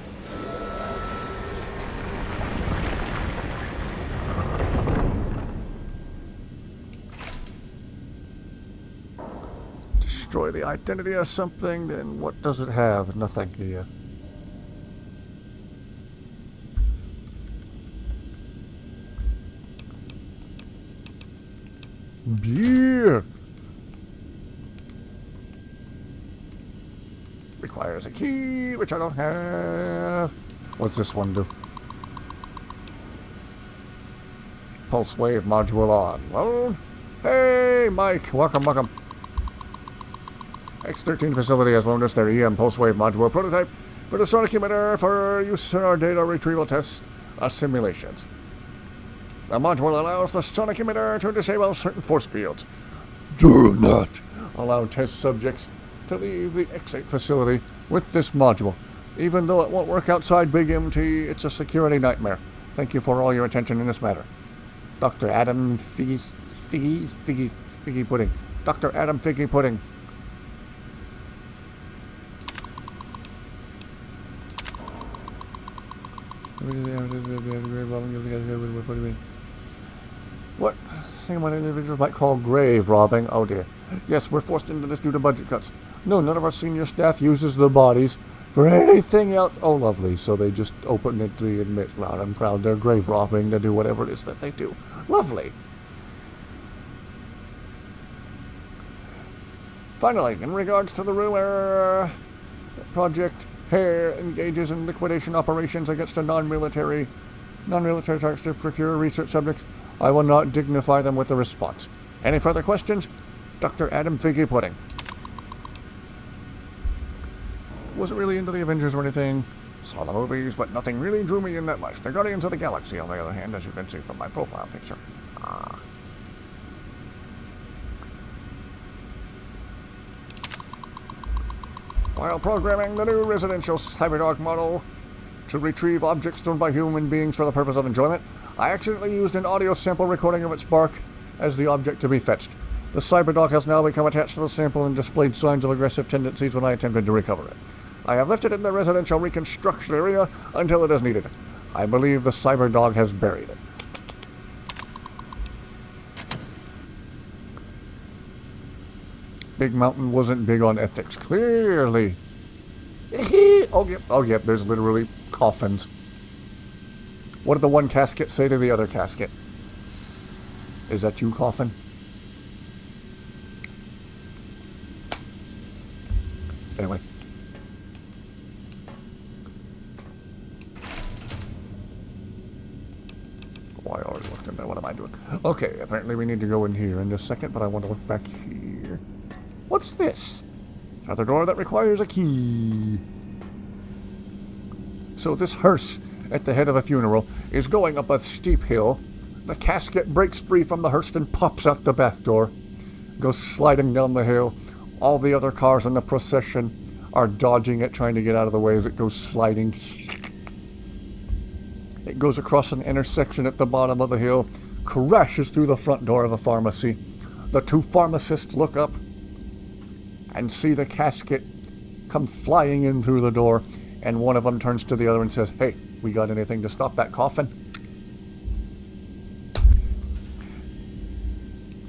Destroy the identity of something, then what does it have? Nothing here. Beer! Requires a key, which I don't have. What's this one do? Pulse wave module on. Well, hey, Mike. Welcome, welcome. X13 facility has loaned us their EM pulse wave module prototype for the sonic emitter for use in our data retrieval test simulations. The module allows the sonic emitter to disable certain force fields. Do not allow test subjects to leave the X8 facility with this module. Even though it won't work outside Big MT, it's a security nightmare. Thank you for all your attention in this matter. Dr. Adam Figgy Pudding. Dr. Adam Figgy Pudding. What? Saying what individuals might call grave robbing. Oh dear. Yes, we're forced into this due to budget cuts. No, none of our senior staff uses the bodies for anything else. Oh, lovely. So they just openly admit loud and proud they're grave robbing to do whatever it is that they do. Lovely. Finally, in regards to the rumor, Project Hare engages in liquidation operations against a non-military targets to procure research subjects. I will not dignify them with a response. Any further questions? Dr. Adam Figgy Pudding. Wasn't really into the Avengers or anything. Saw the movies, but nothing really drew me in that much. The Guardians of the Galaxy, on the other hand, as you can see from my profile picture. While programming the new residential Cyberdog model to retrieve objects thrown by human beings for the purpose of enjoyment, I accidentally used an audio sample recording of its bark as the object to be fetched. The Cyberdog has now become attached to the sample and displayed signs of aggressive tendencies when I attempted to recover it. I have left it in the residential reconstruction area until it is needed. I believe the Cyberdog has buried it. Big Mountain wasn't big on ethics, clearly. Oh yep, there's literally coffins. What did the one casket say to the other casket? Is that you, coffin? Anyway. Oh, I already looked in there. What am I doing? Okay, apparently we need to go in here in just a second, but I want to look back here. What's this? Another door that requires a key. So this hearse at the head of a funeral is going up a steep hill. The casket breaks free from the hearse and pops out the back door. Goes sliding down the hill. All the other cars in the procession are dodging it, trying to get out of the way as it goes sliding. It goes across an intersection at the bottom of the hill, crashes through the front door of a pharmacy. The two pharmacists look up and see the casket come flying in through the door, and one of them turns to the other and says, "Hey, we got anything to stop that coffin?"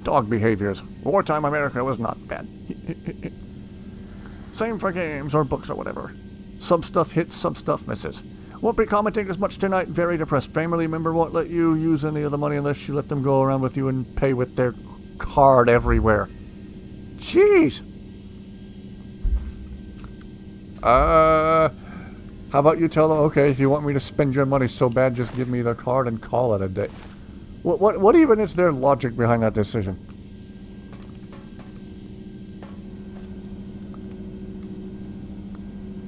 Dog behaviors. Wartime America was not bad. Same for games or books or whatever. Some stuff hits, some stuff misses. Won't be commenting as much tonight. Very depressed. Family member won't let you use any of the money unless you let them go around with you and pay with their card everywhere. Jeez. How about you tell them, okay, if you want me to spend your money so bad, just give me the card and call it a day. What even is their logic behind that decision?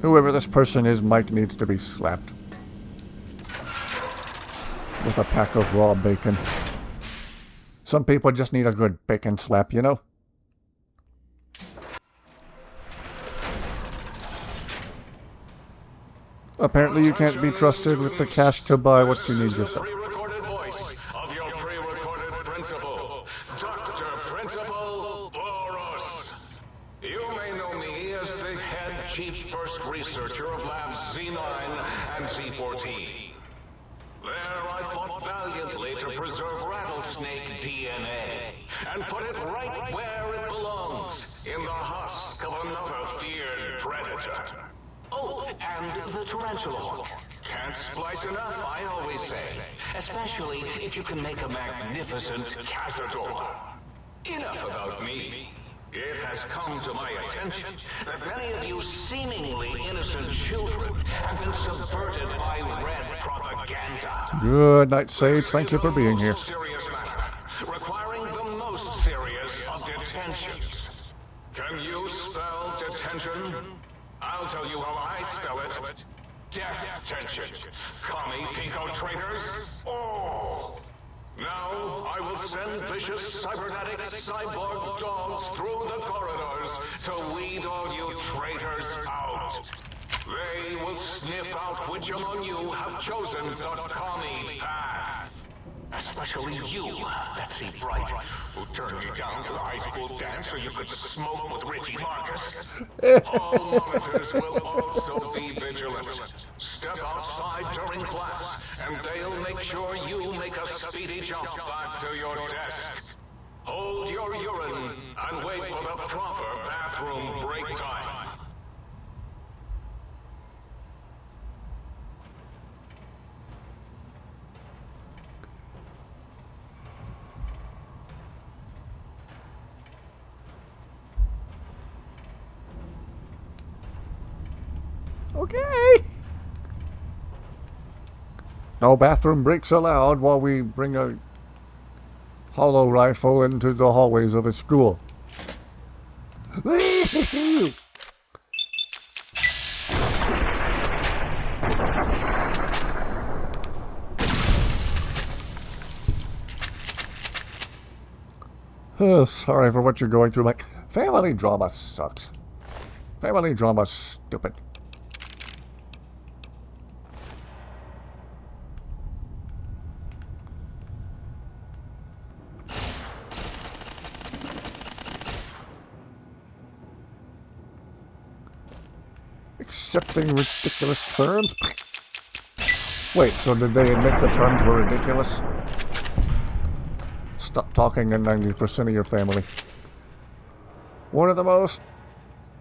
Whoever this person is, Mike needs to be slapped. With a pack of raw bacon. Some people just need a good bacon slap, you know? Apparently you can't be trusted with the cash to buy what you need yourself. Pre-recorded voice of your pre-recorded principal, Dr. Principal Boros. You may know me as the head chief first researcher of Labs Z9 and Z14. There I fought valiantly to preserve rattlesnake DNA and put it right where it belongs, in the husk of another feared predator. Oh, and the tarantula hook. Can't splice enough, I always say. Especially if you can make a magnificent cazador. Enough about me. It has come to my attention that many of you seemingly innocent children have been subverted by red propaganda. Good night, Sage. Thank you for being here. Serious matter, requiring the most serious of detentions. Can you spell detention? I'll tell you how I spell it. Death tension. Commie pinko traitors. Oh! Now I will send vicious cybernetic cyborg dogs through the corridors to weed all you traitors out. They will sniff out which among you have chosen the commie path. Especially you, Betsy Bright, who turned me down to the high school dance so you could smoke with Richie Marcus. All monitors will also be vigilant. Step outside during class, and they'll make sure you make a speedy jump back to your desk. Hold your urine and wait for the proper bathroom break time. Okay. No bathroom breaks allowed while we bring a hollow rifle into the hallways of a school. Oh, sorry for what you're going through, Mike. Family drama sucks. Family drama's stupid. Accepting ridiculous terms? Wait, so did they admit the terms were ridiculous? Stop talking to 90% of your family. One of the most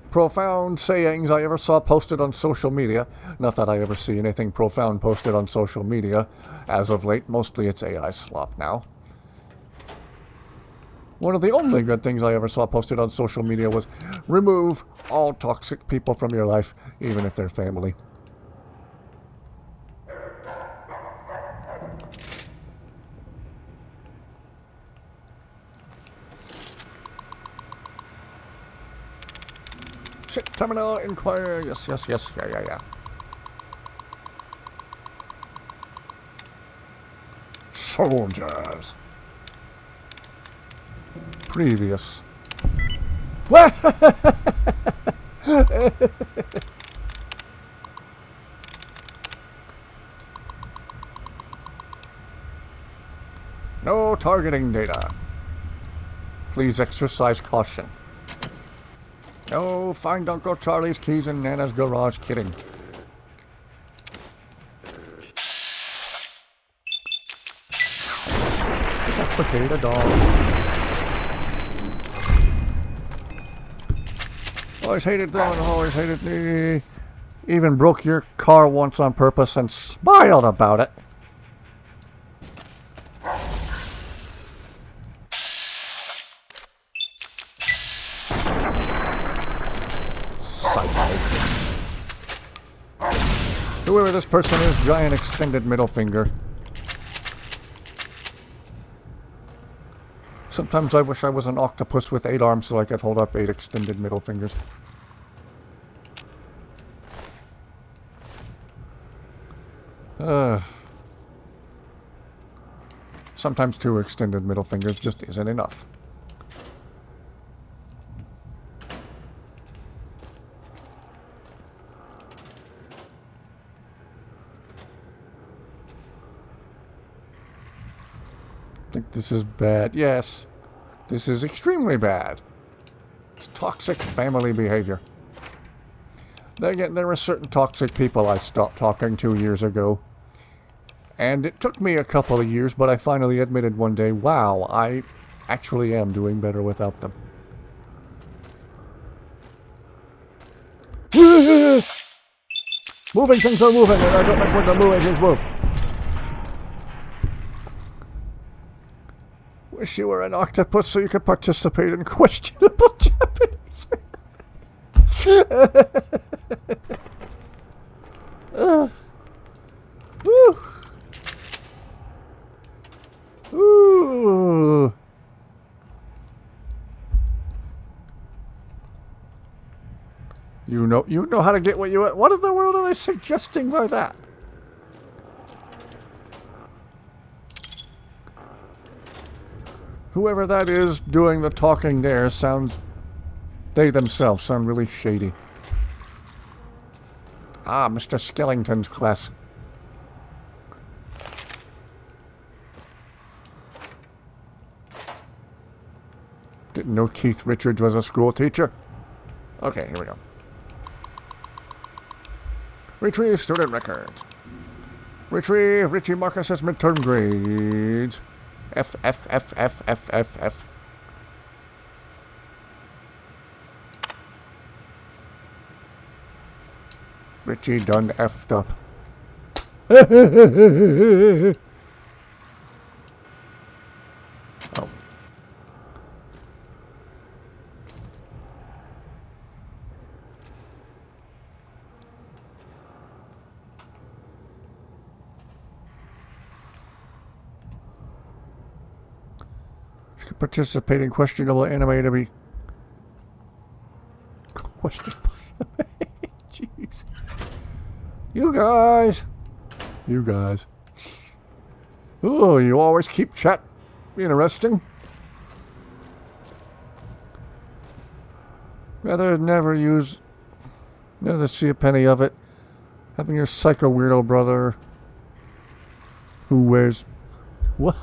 profound sayings I ever saw posted on social media. Not that I ever see anything profound posted on social media. As of late, mostly it's AI slop now. One of the only good things I ever saw posted on social media was remove all toxic people from your life, even if they're family. Shit, terminal, inquire, yes, yeah. Soldiers. Previous. No targeting data. Please exercise caution. No, find Uncle Charlie's keys in Nana's garage. Kidding. Pick up potato dog. Always hated them and always hated me. Even broke your car once on purpose and smiled about it. Whoever this person is, giant extended middle finger. Sometimes I wish I was an octopus with 8 arms so I could hold up 8 extended middle fingers. Sometimes 2 extended middle fingers just isn't enough. I think this is bad. Yes, this is extremely bad. It's toxic family behavior. Then again, there were certain toxic people I stopped talking to years ago. And it took me a couple of years, but I finally admitted one day, wow, I actually am doing better without them. Moving things are moving, and I don't like when the moving things move. Wish you were an octopus so you could participate in questionable Japanese. Ooh. You know how to get what you want. What in the world are they suggesting by that? Whoever that is doing the talking there sounds... They themselves sound really shady. Ah, Mr. Skellington's class. Didn't know Keith Richards was a school teacher. Okay, here we go. Retrieve student records. Retrieve Richie Marcus's midterm grades. F. Richie done effed up. Oh. Participate in questionable anime to be... questioned by him. Jeez. You guys. You guys. Oh, you always keep chat interesting. Rather never see a penny of it. Having your psycho weirdo brother who wears what?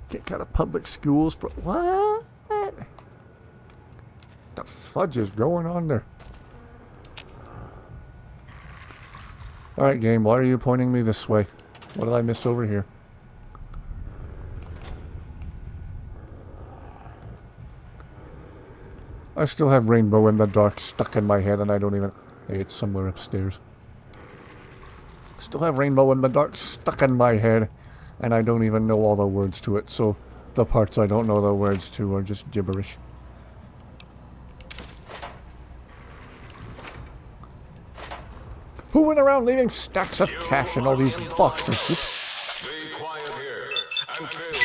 Get out of public schools for what? The fudge is going on there? Alright, game, why are you pointing me this way? What did I miss over here? I still have Rainbow in the Dark stuck in my head and I don't even... Hey, it's somewhere upstairs. Still have Rainbow in the Dark stuck in my head and I don't even know all the words to it, so the parts I don't know the words to are just gibberish. Who went around leaving stacks of cash in all these boxes? Be quiet here and fill.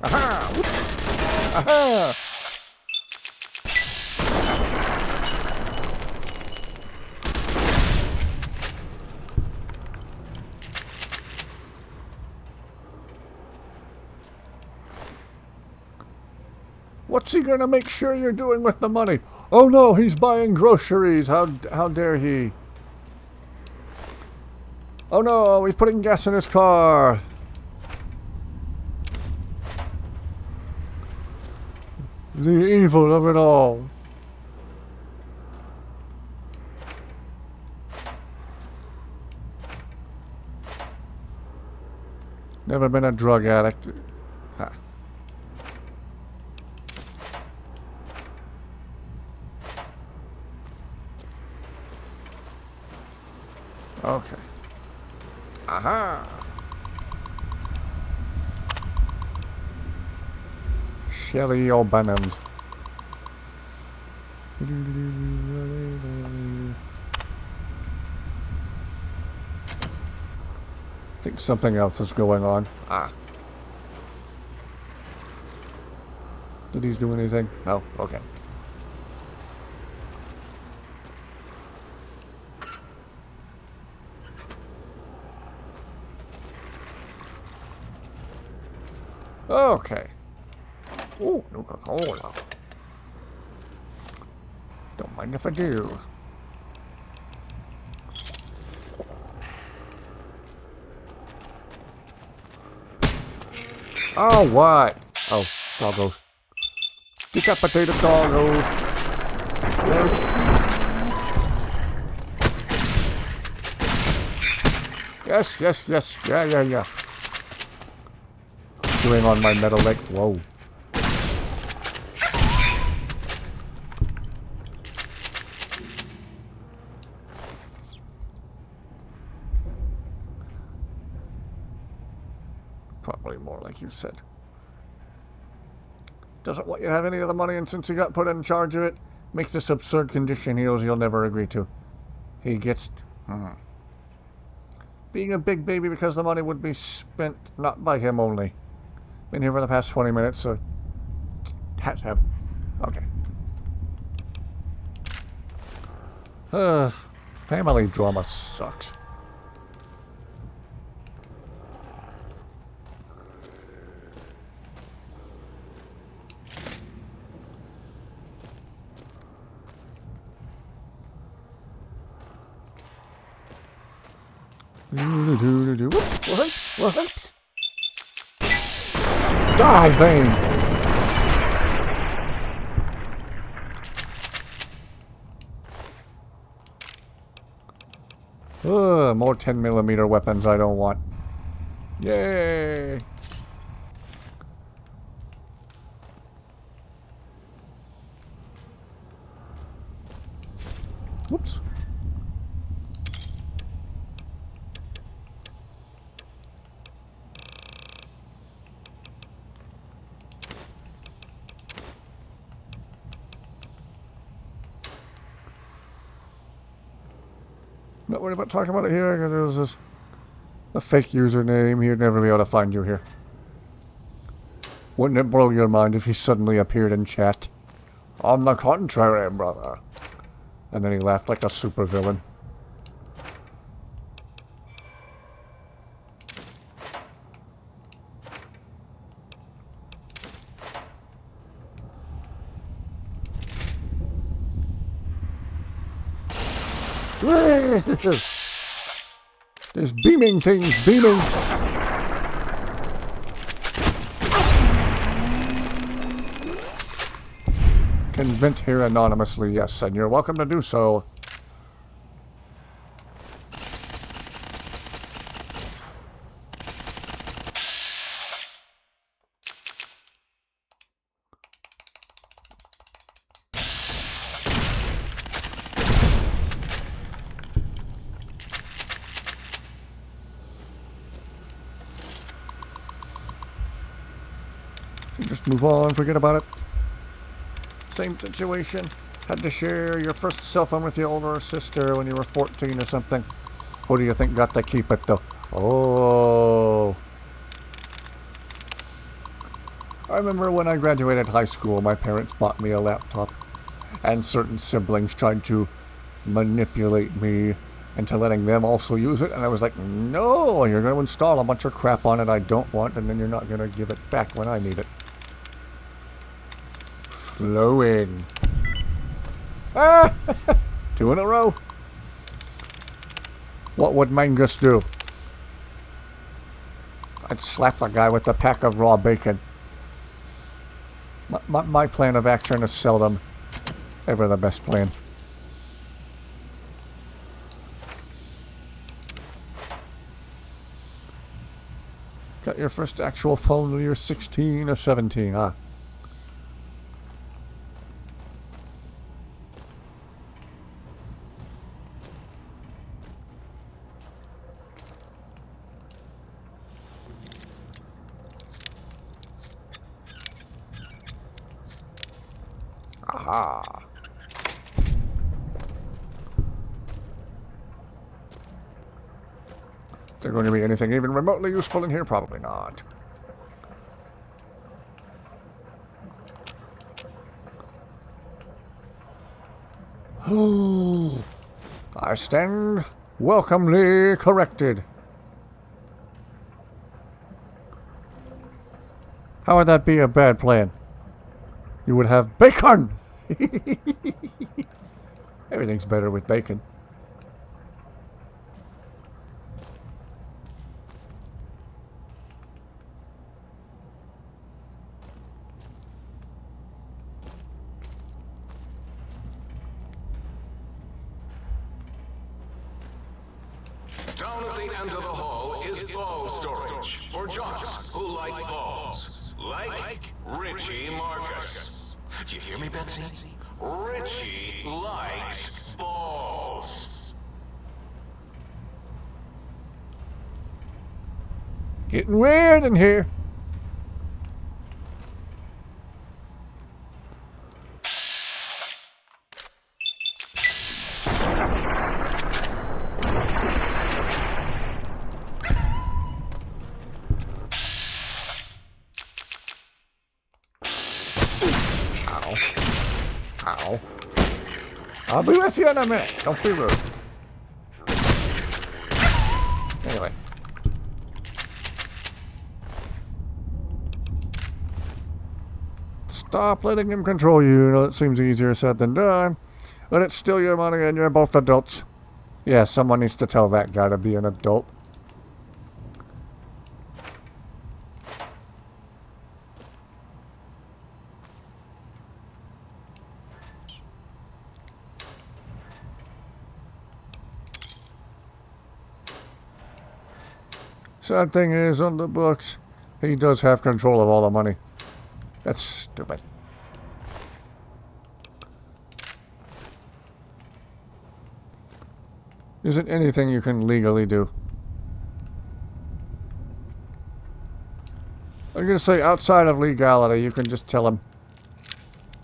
Aha! Whoop. Aha! What's he gonna make sure you're doing with the money? Oh no, he's buying groceries. How dare he? Oh no, he's putting gas in his car. The evil of it all. Never been a drug addict. Ha. Okay. Aha! Shelly O'Bannons. I think something else is going on. Ah. Did these do anything? No? Okay. Okay. Ooh, Coca-Cola. Don't mind if I do. Oh, what? Oh, doggos. Decapitated doggos. Yes, yes, yes. Yeah, yeah, yeah. Chewing on my metal leg. Whoa. Probably more like you said. Doesn't let you have any of the money, and since he got put in charge of it, makes this absurd condition he'll never agree to. He gets... being a big baby because the money would be spent not by him only. Been here for the past 20 minutes, so... had to have... okay. Family drama sucks. What? Die, Bane! More 10mm weapons I don't want. Yay! Whoops. Not worried about talking about it here, because it was this A fake username, he'd never be able to find you here. Wouldn't it blow your mind if he suddenly appeared in chat? On the contrary, brother. And then he laughed like a supervillain. There's beaming things, beaming. Can vent here anonymously, yes, and you're welcome to do so. Just move on, forget about it. Same situation. Had to share your first cell phone with your older sister when you were 14 or something. Who do you think got to keep it though? Oh. I remember when I graduated high school, my parents bought me a laptop. And certain siblings tried to manipulate me into letting them also use it. And I was like, no, you're going to install a bunch of crap on it I don't want, and then you're not going to give it back when I need it. Flowing. Ah! 2 in a row. What would Mangus do? I'd slap the guy with a pack of raw bacon. My plan of action is seldom ever the best plan. Got your first actual phone when you were 16 or 17, huh? Aha. Is there going to be anything even remotely useful in here? Probably not. Oh, I stand welcomely corrected. How would that be a bad plan? You would have bacon! Everything's better with bacon. Down at the end of the hall is ball storage for jocks who like balls. Like Richie Marcus. Do you hear me, Betsy? Richie likes balls. Getting weird in here. Ow. I'll be with you in a minute. Don't be rude. Anyway. Stop letting him control you. You know, it seems easier said than done. But it's still your money and you're both adults. Yeah, someone needs to tell that guy to be an adult. Sad thing is, on the books, he does have control of all the money. That's stupid. Isn't anything you can legally do. I'm gonna say outside of legality, you can just tell him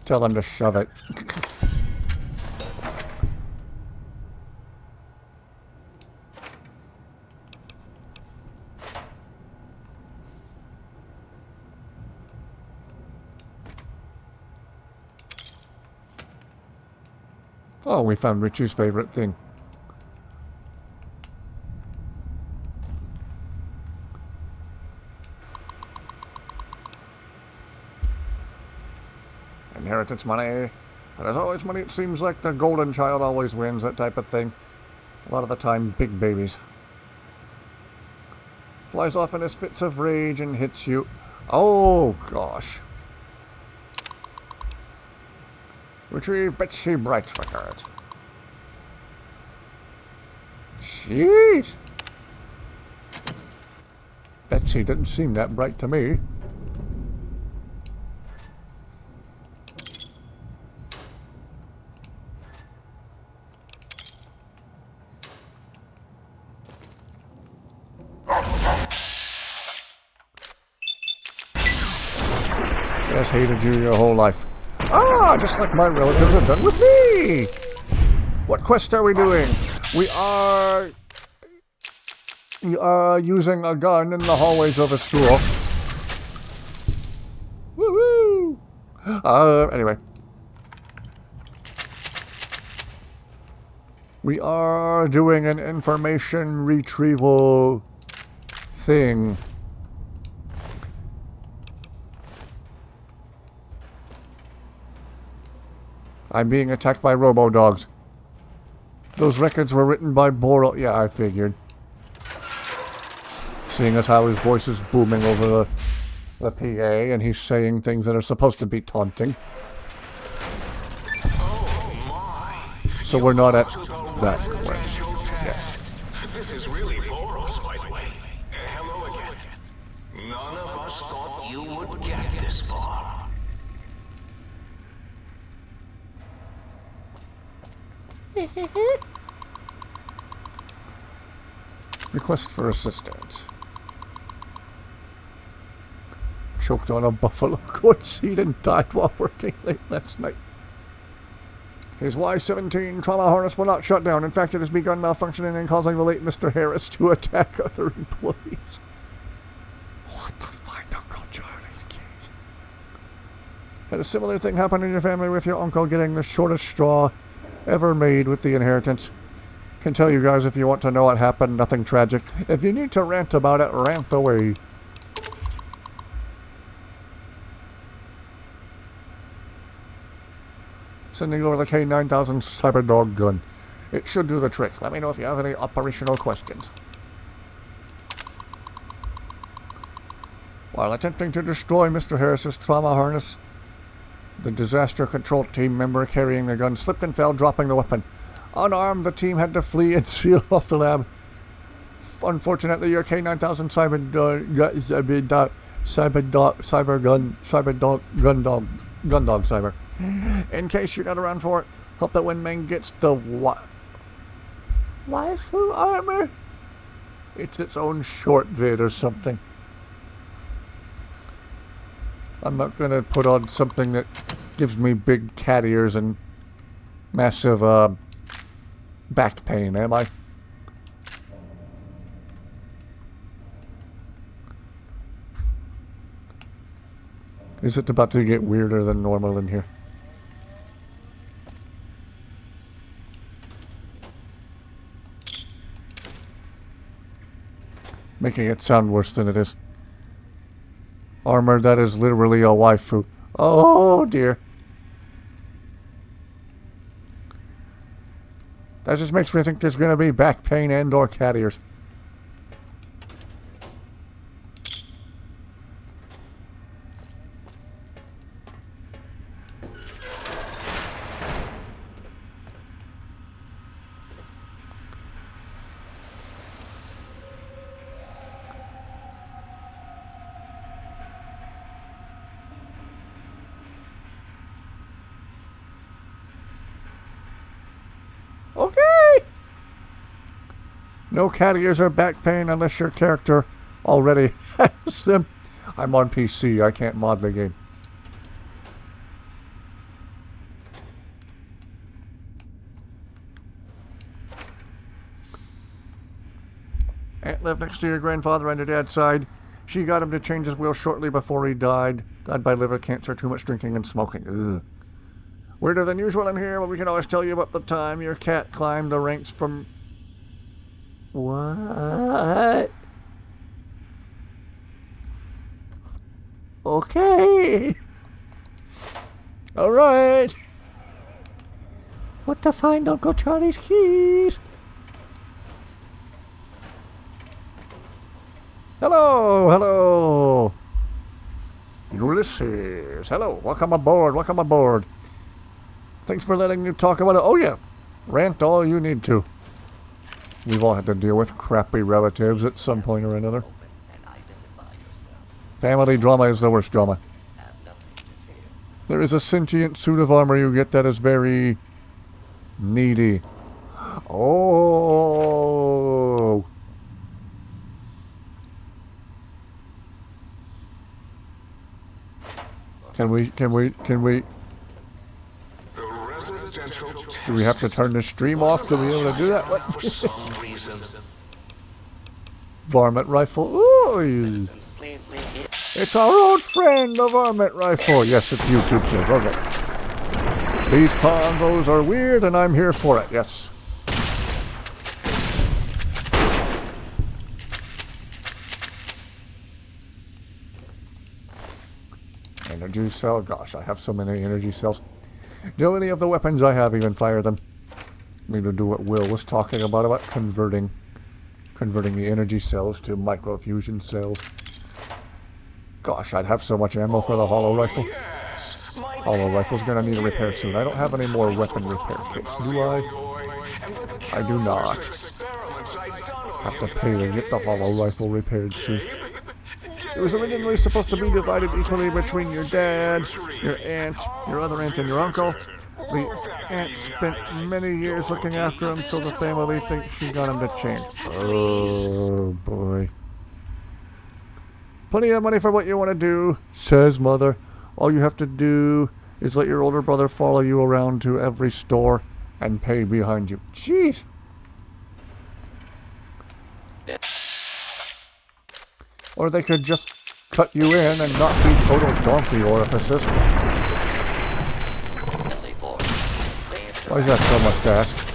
to shove it. Oh, we found Richie's favorite thing. Inheritance money. But as always money, it seems like the golden child always wins, that type of thing. A lot of the time, big babies. Flies off in his fits of rage and hits you. Oh, gosh. Retrieve Betsy Bright's record. Jeez. Betsy didn't seem that bright to me. Yes, hated you your whole life. Ah, just like my relatives have done with me! What quest are we doing? We are using a gun in the hallways of a school. Woohoo! Anyway. We are doing an information retrieval thing. I'm being attacked by robo-dogs. Those records were written by Boral. Yeah, I figured. Seeing as how his voice is booming over the PA and he's saying things that are supposed to be taunting. Oh my! So we're not at that quest. Residential Yeah. test. This is really Boros, by the way. Hello again. None of us thought you would get this far. Request for assistance. Choked on a buffalo goat seed and died while working late last night. His Y-17 trauma harness will not shut down. In fact, it has begun malfunctioning and causing the late Mr. Harris to attack other employees. What the find Uncle Charlie's keys? Had a similar thing happen in your family with your uncle getting the shortest straw ever made with the inheritance. Can tell you guys if you want to know what happened, nothing tragic. If you need to rant about it, rant away. Sending over the K9000 Cyberdog gun. It should do the trick. Let me know if you have any operational questions. While attempting to destroy Mr. Harris's trauma harness, the disaster control team member carrying the gun slipped and fell, dropping the weapon. Unarmed, the team had to flee and seal off the lab. Unfortunately, your K9000 Gundog Cyber. In case you're not around for it, hope that when Meng gets the waifu armor, it's its own short vid or something. I'm not gonna put on something that gives me big cat ears and massive back pain, am I? Is it about to get weirder than normal in here? Making it sound worse than it is. Armor that is literally a waifu. Oh dear. That just makes me think there's gonna be back pain and or cat ears. Okay! No cat ears or back pain unless your character already has them. I'm on PC, I can't mod the game. Aunt lived next to your grandfather on your dad's side. She got him to change his will shortly before he died. Died by liver cancer, too much drinking and smoking. Ugh. Weirder than usual in here, but we can always tell you about the time your cat climbed the ranks from... What? Okay. Alright. What to find Uncle Charlie's keys? Hello, hello. Ulysses, hello, welcome aboard, welcome aboard. Thanks for letting me talk about it. Oh yeah, rant all you need to. We've all had to deal with crappy relatives at some point or another. Open and identify yourself. Family drama is the worst drama. Have nothing to fear. There is a sentient suit of armor you get that is very needy. Oh. Can we The residential do we have to turn the stream off to be able to do that? What? for some reason. Varmint rifle. Ooh. Citizens, please leave here. It's our old friend, the varmint rifle. Yes, it's YouTube safe. Okay. These combos are weird and I'm here for it. Yes. Energy cell. Gosh, I have so many energy cells. Do any of the weapons I have even fire them? Need to do what Will was talking about converting the energy cells to microfusion cells. Gosh, I'd have so much ammo for the hollow rifle. Yes, my Hollow rifle's gonna need a repair soon. I don't have any more weapon repair kits, do I? I do not. Have to pay to get the hollow rifle repaired soon. It was originally supposed to be divided equally between your dad, your aunt, your other aunt, and your uncle. The aunt spent many years looking after him, so the family thinks she got him to change. Oh, boy. Plenty of money for what you want to do, says Mother. All you have to do is let your older brother follow you around to every store and pay behind you. Jeez. Or they could just cut you in and not be total donkey orifices. Only four. Please Why is that so much to ask?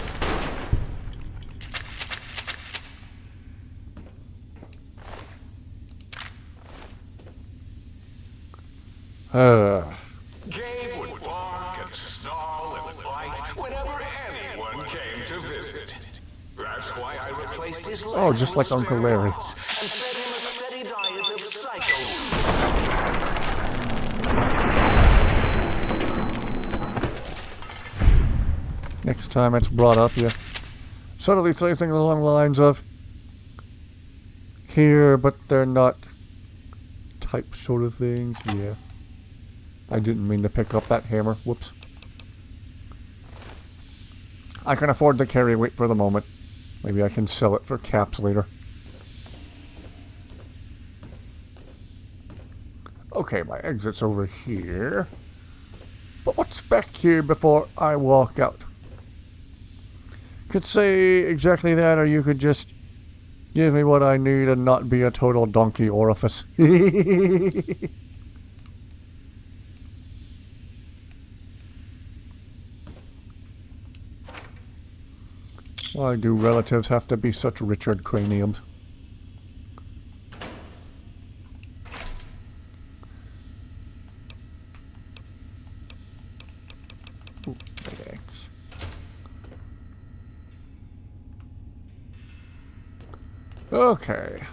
Gabe would bark and snarl and bite whenever anyone came to visit. That's why I replaced his legs Oh, just like with Uncle spare Larry. parts and fed him a steady diet of psycho. Next time it's brought up, you subtly say things along the lines of here, but they're not type sort of things. Yeah. I didn't mean to pick up that hammer. Whoops. I can afford to carry weight for the moment. Maybe I can sell it for caps later. Okay, my exit's over here. But what's back here before I walk out? Could say exactly that, or you could just give me what I need and not be a total donkey orifice. Why do relatives have to be such Richard Craniums? Ooh, thanks. Okay.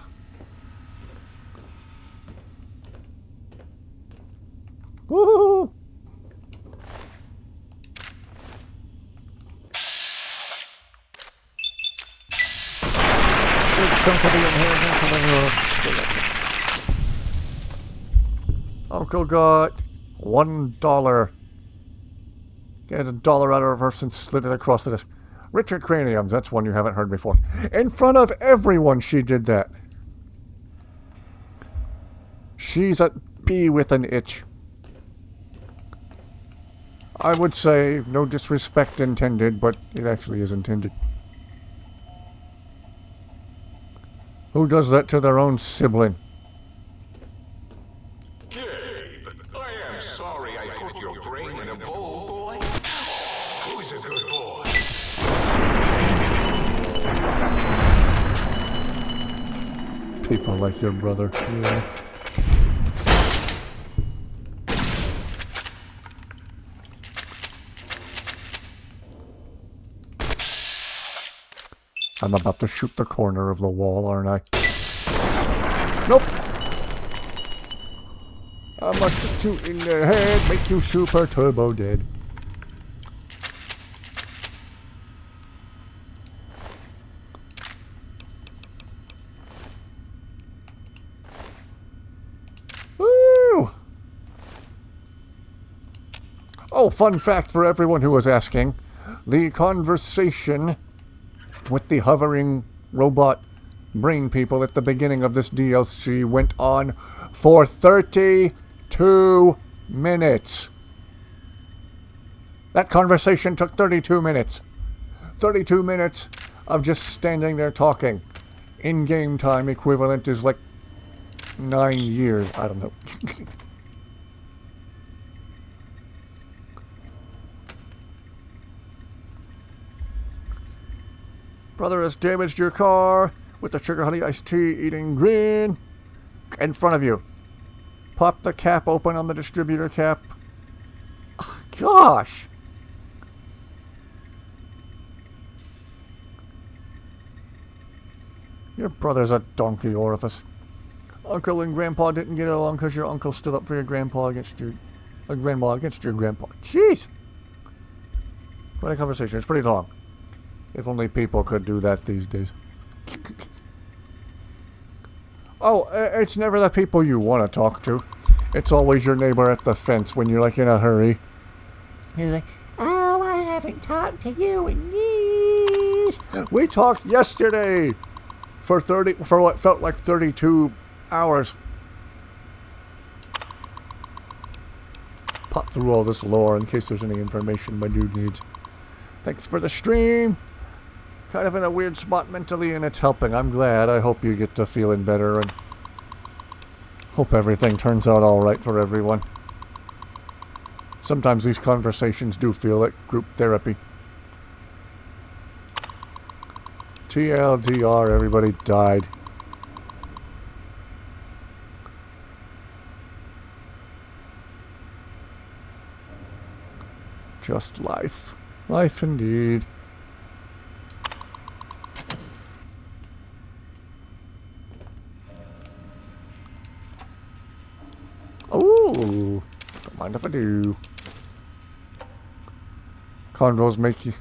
Woohoo! Chunk of the inheritance and then Uncle got $1. Get $1 out of her and slid it across the desk. Richard Craniums, that's one you haven't heard before. In front of everyone she did that. She's a bee with an itch. I would say no disrespect intended, but it actually is intended. Who does that to their own sibling? Gabe, I am sorry I put your brain in a bowl, boy? Who's a good boy? People like your brother. Yeah. I'm about to shoot the corner of the wall, aren't I? Nope! I must shoot in the head, make you super turbo dead. Woo! Oh, fun fact for everyone who was asking. The conversation with the hovering robot brain people at the beginning of this DLC went on for 32 minutes. That conversation took 32 minutes. 32 minutes of just standing there talking. In-game time equivalent is like 9 years. I don't know. Brother has damaged your car with the sugar honey iced tea eating grin in front of you. Pop the cap open on the distributor cap. Oh, gosh! Your brother's a donkey orifice. Uncle and Grandpa didn't get along because your uncle stood up for your grandpa against your... grandma against your grandpa. Jeez! What a conversation. It's pretty long. If only people could do that these days. Oh, it's never the people you want to talk to. It's always your neighbor at the fence when you're like in a hurry. He's like, oh, I haven't talked to you in years. We talked yesterday for what felt like 32 hours. Pop through all this lore in case there's any information my dude needs. Thanks for the stream. Kind of in a weird spot mentally, and it's helping. I'm glad. I hope you get to feeling better, and hope everything turns out alright for everyone. Sometimes these conversations do feel like group therapy. TLDR, everybody died. Just life. Life indeed. Ooh, don't mind if I do. Convos make you...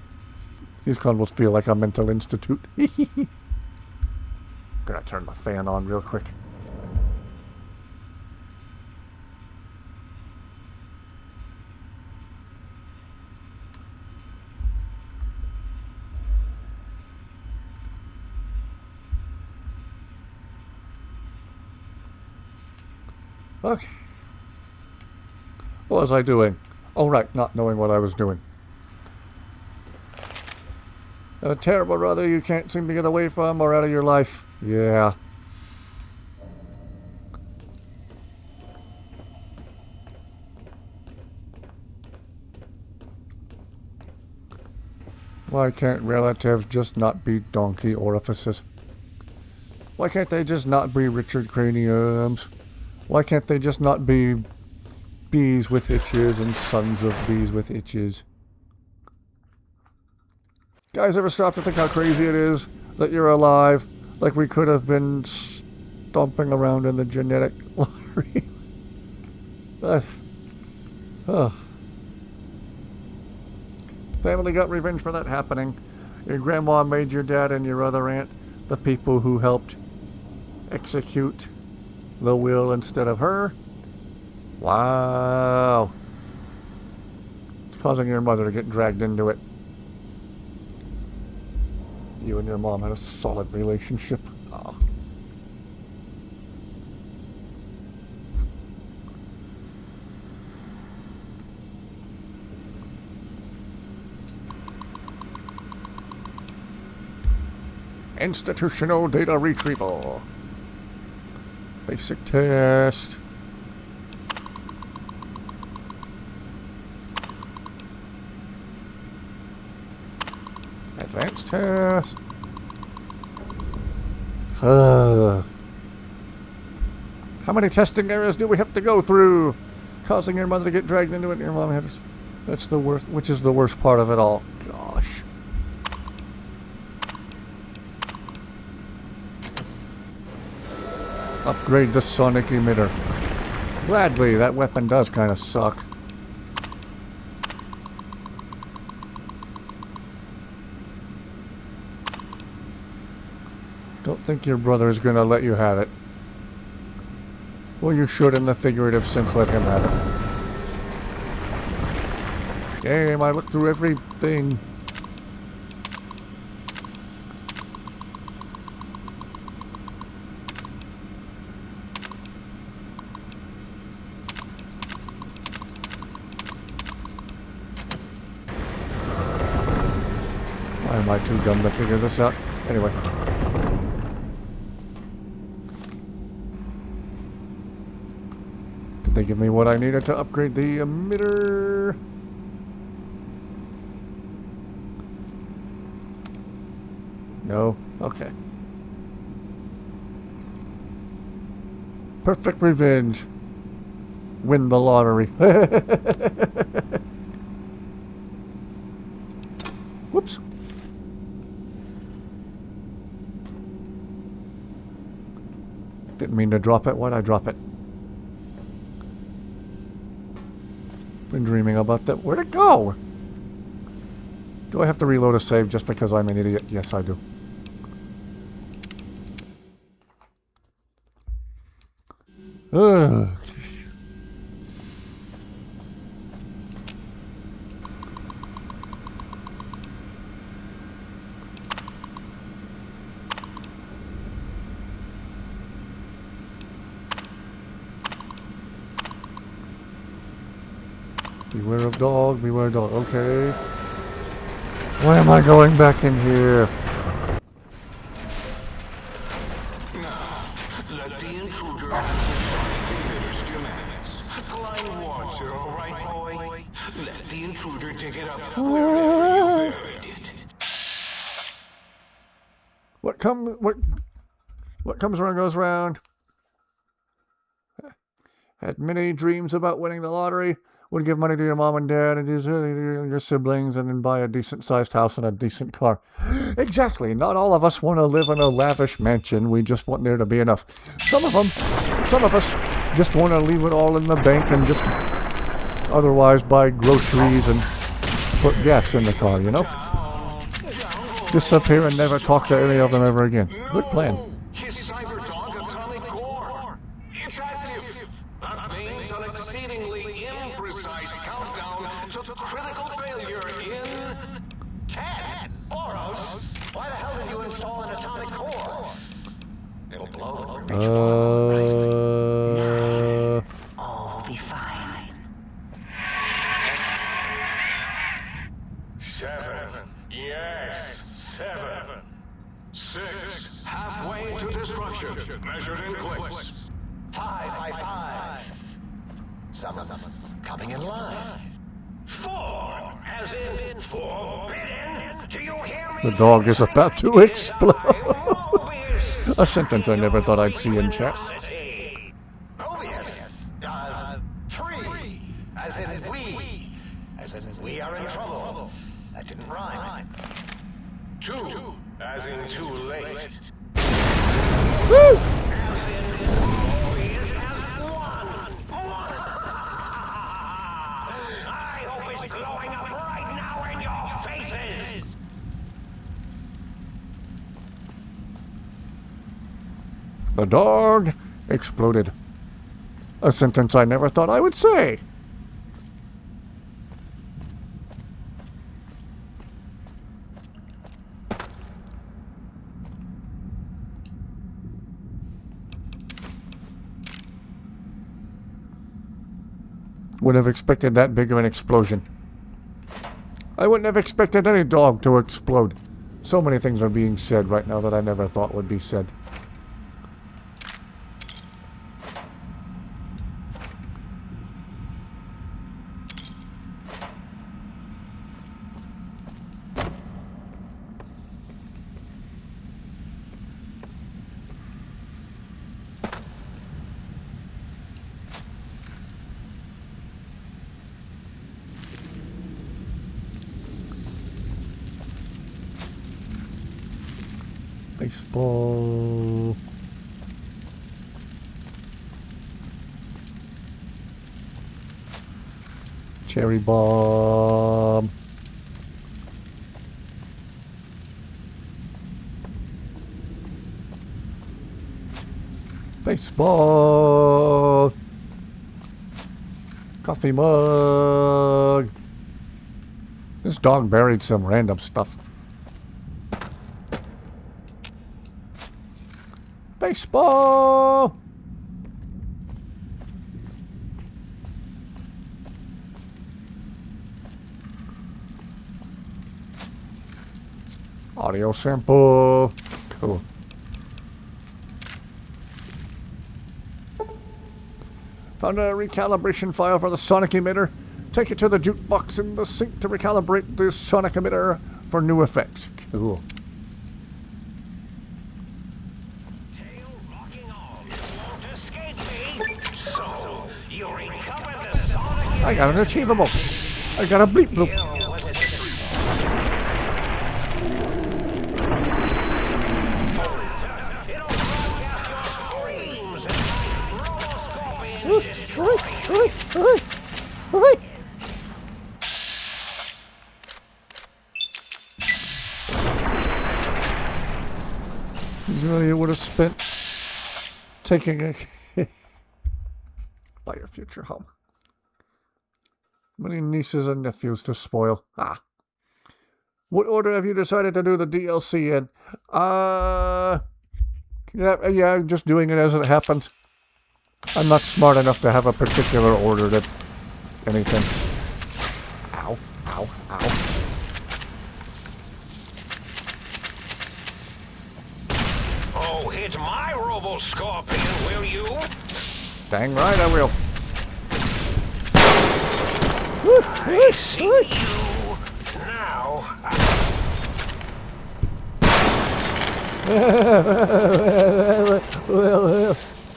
These convos feel like a mental institute. Gonna turn the fan on real quick. Okay. What was I doing? Oh, right, not knowing what I was doing. A terrible brother you can't seem to get away from or out of your life. Yeah. Why can't relatives just not be donkey orifices? Why can't they just not be Richard Craniums? Why can't they just not be bees with itches and sons of bees with itches? Guys, ever stop to think how crazy it is that you're alive? Like we could have been stomping around in the genetic lottery. Family got revenge for that happening. Your grandma made your dad and your other aunt the people who helped execute the will instead of her. Wow. It's causing your mother to get dragged into it. You and your mom had a solid relationship. Oh. Institutional data retrieval. Basic test. Advanced test. How many testing areas do we have to go through? Causing your mother to get dragged into it. Your mom has. That's the worst. Which is the worst part of it all? Gosh. Upgrade the sonic emitter. Gladly, that weapon does kind of suck. Don't think your brother is going to let you have it. Well, you should in the figurative sense let him have it. Damn, I looked through everything. Why am I too dumb to figure this out? Anyway. Did they give me what I needed to upgrade the emitter? No? Okay. Perfect revenge. Win the lottery. Whoops. Didn't mean to drop it. Why'd I drop it? Been dreaming about that. Where'd it go? Do I have to reload a save just because I'm an idiot? Yes, I do. Ugh. Beware of dog, beware of dog. Okay. Why am I going back in here? Now, let the intruder have the schematics. Blind water, all right, boy? Let the intruder dig it up wherever you buried it. What comes around goes round. Had many dreams about winning the lottery. Would give money to your mom and dad and your siblings and then buy a decent-sized house and a decent car. Exactly. Not all of us want to live in a lavish mansion. We just want there to be enough. Some of us just want to leave it all in the bank and just otherwise buy groceries and put gas in the car, you know? Disappear and never talk to any of them ever again. Good plan. His Cyberdog atomic core. It's active. That means an exceedingly imprecise countdown to critical failure in 10. Boros, why the hell did you install an atomic core? It'll blow the All will be fine. 7. Yes, 7. 6. Halfway to destruction, measured in clicks. 5 by 5. Someone's coming in line. 4, as in forbidden. Do you hear me? The dog is about to explode. Mobius. A sentence I never thought I'd see in chat. Mobius. 3. As in we. As in we are in trouble. That didn't rhyme. 2. As in too late. Woo! I hope it's glowing up right now in your faces! The dog exploded. A sentence I never thought I would say. Would have expected that big of an explosion. I wouldn't have expected any dog to explode. So many things are being said right now that I never thought would be said. Baseball. Cherry bomb. Baseball. Coffee mug. This dog buried some random stuff. Baseball. Audio sample. Cool. Found a recalibration file for the sonic emitter. Take it to the jukebox in the sink to recalibrate the sonic emitter for new effects. Cool. Tail locking on. You won't escape me. So, you recovered the sonic. I got an achievable. I got a bleep bloop. Was it It'll broadcast your screams and Robo-Scorpion You would have spent taking a by your future home. Many nieces and nephews to spoil. Ah. What order have you decided to do the DLC in? Yeah, I'm just doing it as it happens. I'm not smart enough to have a particular order that anything. Ow, ow, ow. Oh, hit my Robo-Scorpion, will you? Dang right I will. I see you. Now,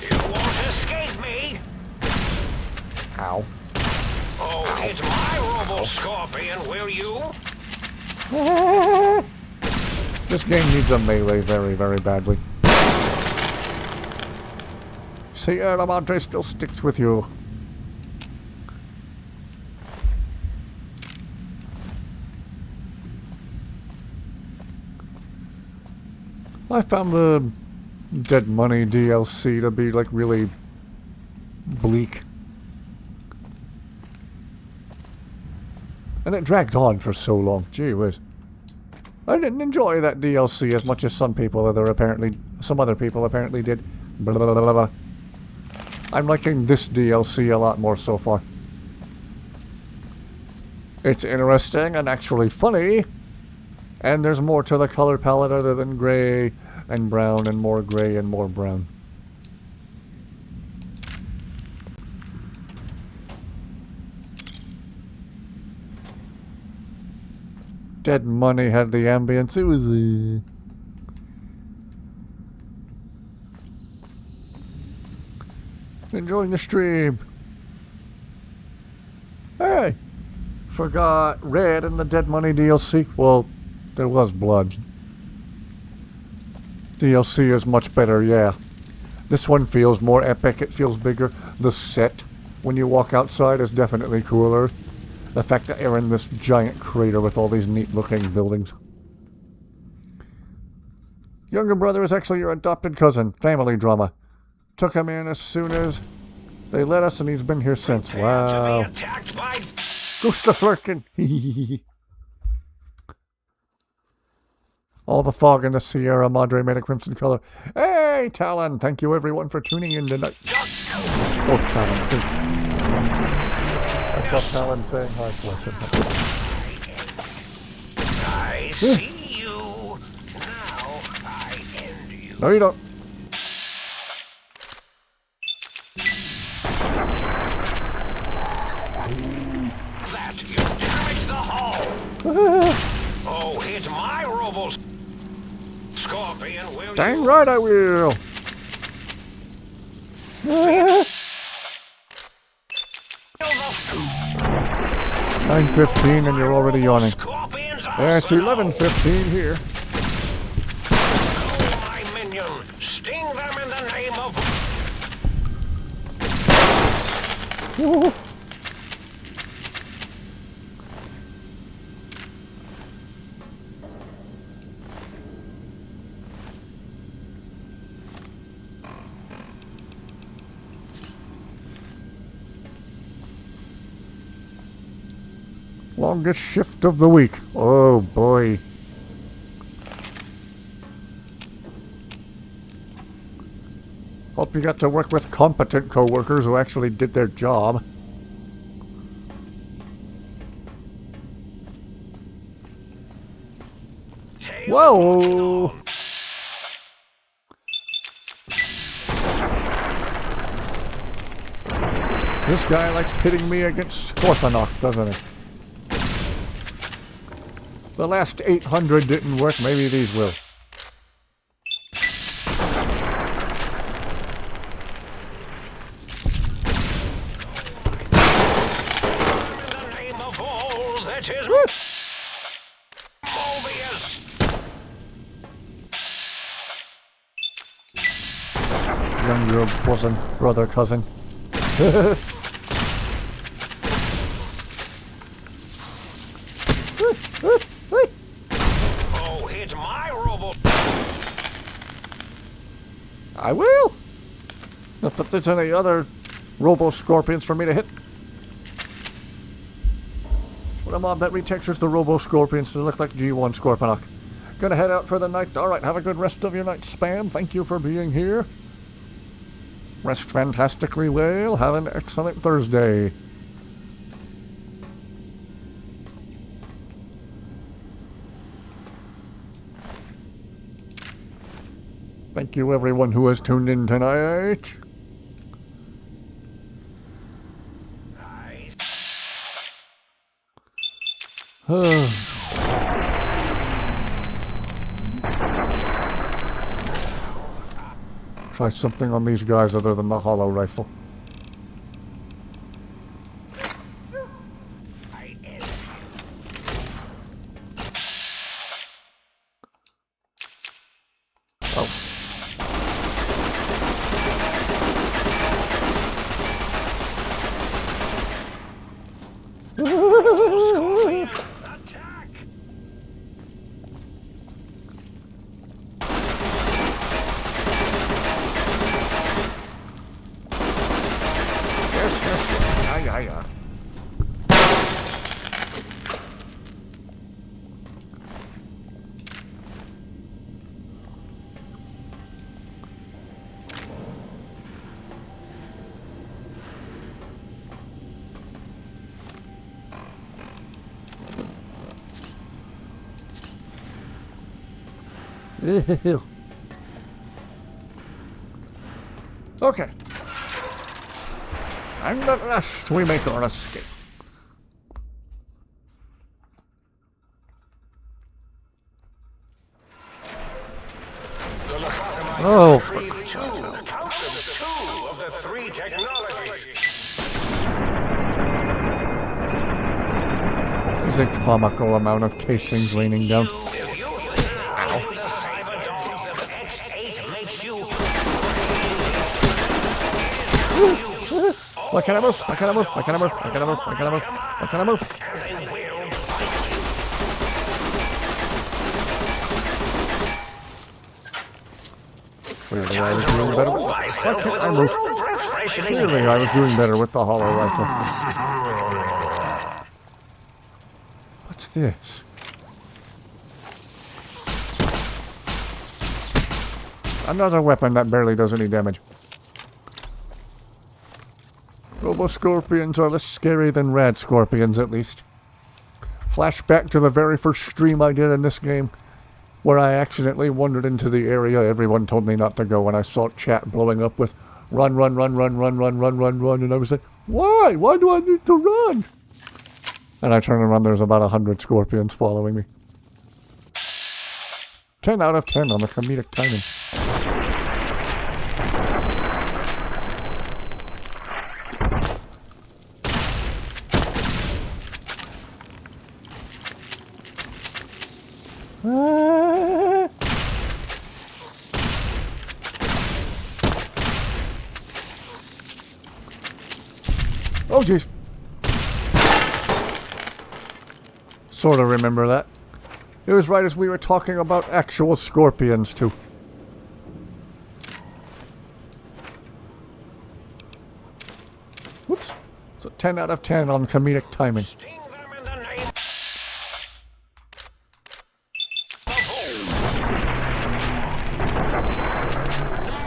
you won't escape me. Ow. Oh, hit my Robo-Scorpion, will you? This game needs a melee very, very badly. Sierra Madre still sticks with you. I found the Dead Money DLC to be like really bleak. And it dragged on for so long. Gee whiz. I didn't enjoy that DLC as much as some other people apparently did. Blah, blah, blah, blah. I'm liking this DLC a lot more so far. It's interesting and actually funny. And there's more to the color palette other than gray and brown and more gray and more brown. Dead Money had the ambience. It was enjoying the stream. Hey! Forgot Red in the Dead Money DLC. Well, there was blood. DLC is much better, yeah. This one feels more epic, it feels bigger. The set, when you walk outside, is definitely cooler. The fact that you're in this giant crater with all these neat looking buildings. Younger brother is actually your adopted cousin. Family drama. Took him in as soon as they let us and he's been here since. Wow. To be attacked by... Ghost of Flurkin. All the fog in the Sierra Madre made a crimson color. Hey, Talon! Thank you everyone for tuning in tonight. Oh, Talon. I saw Talon saying hi. Bless him. I see you. Now I end you. No, you don't. That you damaged the hull. Oh, hit my Robo-Scorpion, will you? Dang right I will. 9:15 and you're already yawning. Scorpions are Yeah, it's slow. 11:15 here. companion. Sting them in the name of... Longest shift of the week. Oh boy. Hope you got to work with competent co-workers who actually did their job. Whoa! This guy likes pitting me against Scorponok, doesn't he? The last 800 didn't work, maybe these will. In the name of all that is... Mobius! Younger bosom, brother, cousin. Oh, hit my robo... I will! Not that there's any other Robo-Scorpions for me to hit. What a mob that retextures the Robo-Scorpions to look like G1 Scorponok. Gonna head out for the night. Alright, have a good rest of your night, Spam. Thank you for being here. Rest fantastically well. Have an excellent Thursday. Thank you everyone who has tuned in tonight. Try something on these guys other than the hollow rifle. Oh. Attack! Yes, yes. Yeah. Ew. Okay. And at last we make our escape. Oh, for Count them, 2 of the 3 technologies. there's a comical amount of casings raining down. If you think how the cyber dogs of X8 makes you... Why can't I move? Why can't I move? Why can't I move? Why can't I move? Why can't I move? Why can't I move? They will. Clearly I was doing better with... Why can't I move? Clearly I was doing better with the hollow rifle. What's this? Another weapon that barely does any damage. Robo-Scorpions are less scary than Rad Scorpions, at least. Flashback to the very first stream I did in this game, where I accidentally wandered into the area everyone told me not to go, and I saw chat blowing up with run, run, run, run, run, run, run, run, run, and I was like, why? Why do I need to run? And I turn around, there's about 100 Scorpions following me. 10 out of 10 on the comedic timing. Oh, jeez. Sort of remember that. It was right as we were talking about actual scorpions, too. Whoops. It's a 10 out of 10 on comedic timing. Sting them in the name of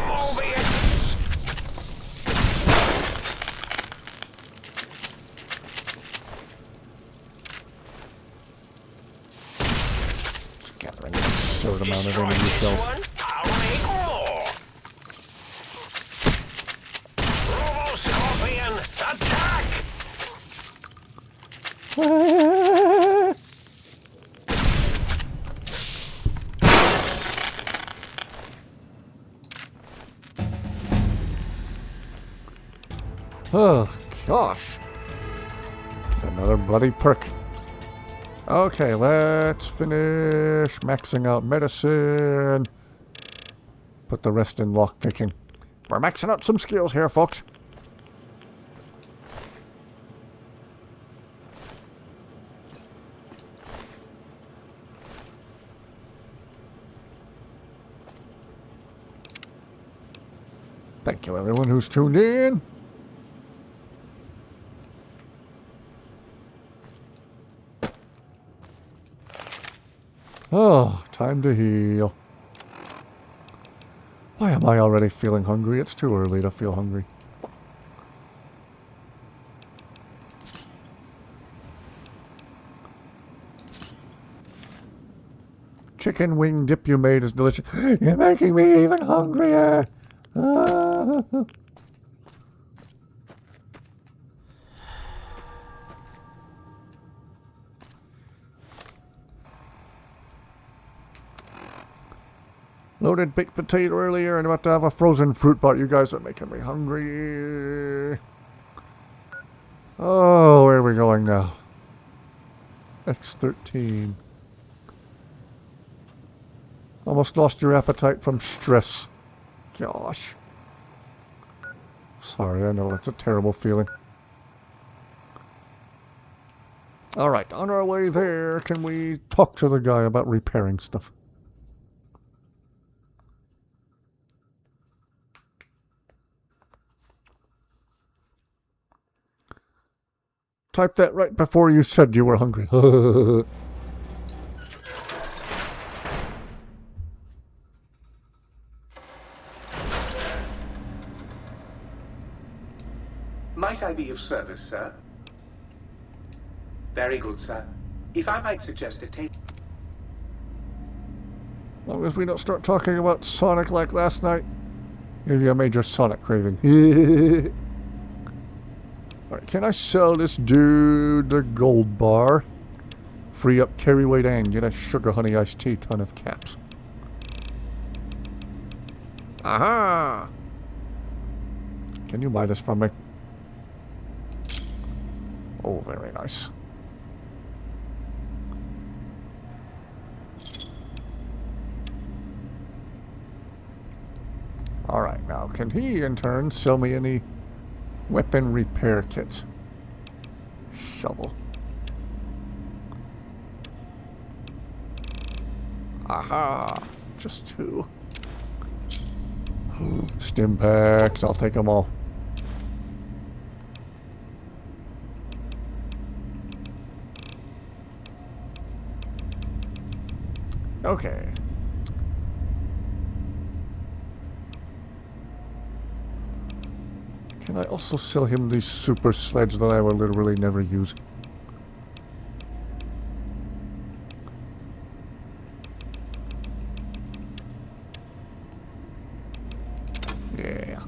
Mobius. Gathering an absurd amount of Destroy enemy this shells. one, I'll make more. Robo Scorpion, attack! Oh, gosh. Another bloody perk. Okay, let's finish maxing out medicine. Put the rest in lockpicking. We're maxing out some skills here, folks. Thank you, everyone who's tuned in. Oh, time to heal. Why am I already feeling hungry? It's too early to feel hungry. Chicken wing dip you made is delicious. You're making me even hungrier. Ah. Loaded baked potato earlier and about to have a frozen fruit bar. You guys are making me hungry. Oh, where are we going now? X13. Almost lost your appetite from stress. Gosh. Sorry, I know that's a terrible feeling. Alright, on our way there, can we talk to the guy about repairing stuff? Type that right before you said you were hungry. Might I be of service, sir? Very good, sir. If I might suggest a take... As long as we don't start talking about Sonic like last night, give you a major Sonic craving. Alright, can I sell this dude the gold bar? Free up carry weight and get a sugar honey iced tea ton of caps. Aha! Can you buy this from me? Oh, very nice. Alright, now can he in turn sell me any weapon repair kits? Shovel. Aha! Just 2. Stim packs, I'll take them all. Okay. Can I also sell him these super sleds that I will literally never use? Yeah.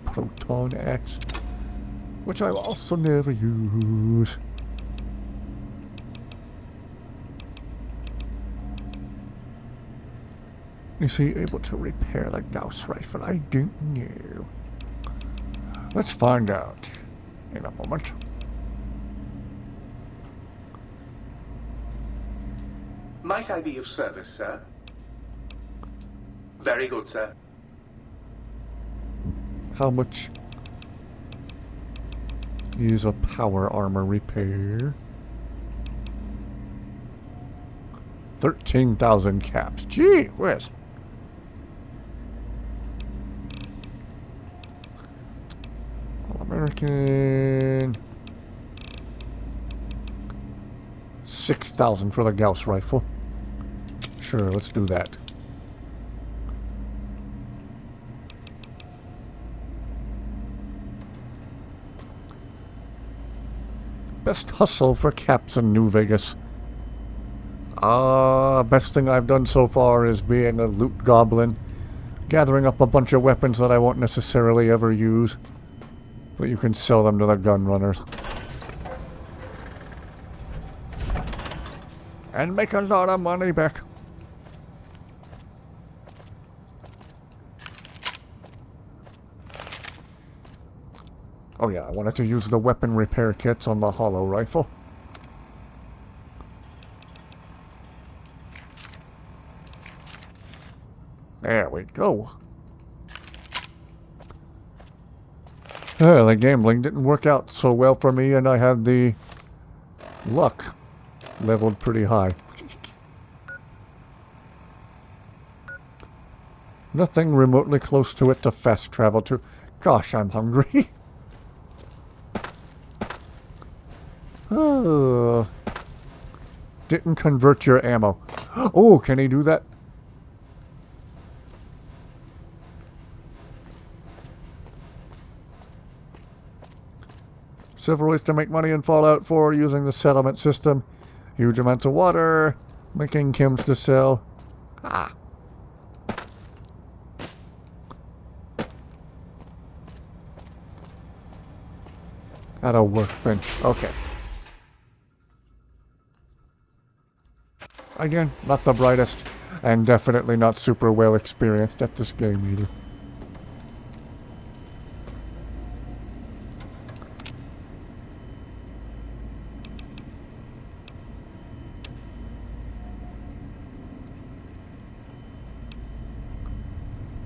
Proton axe, which I will also never use. Is he able to repair the Gauss rifle? I don't know. Let's find out in a moment. Might I be of service, sir? Very good, sir. how much is a power armor repair? 13,000 caps. Gee whiz. All-American. 6,000 for the Gauss rifle. Sure, let's do that. Best hustle for caps in New Vegas. Best thing I've done so far is being a loot goblin. Gathering up a bunch of weapons that I won't necessarily ever use. But you can sell them to the gun runners. And make a lot of money back. Oh yeah, I wanted to use the weapon repair kits on the hollow rifle. There we go. The gambling didn't work out so well for me, and I had the luck leveled pretty high. Nothing remotely close to it to fast travel to. Gosh, I'm hungry. Didn't convert your ammo. Oh, can he do that? Several ways to make money in Fallout 4 using the settlement system. Huge amounts of water. Making chems to sell. Ah. At a workbench. Okay. Again, not the brightest, and definitely not super well experienced at this game either.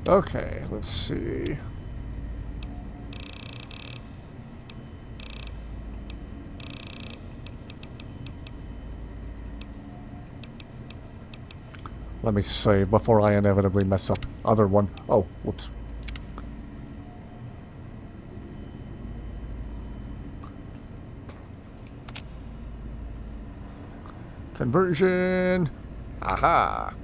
Okay, let's see. Let me save before I inevitably mess up. Other one. Oh, whoops. Conversion. Aha.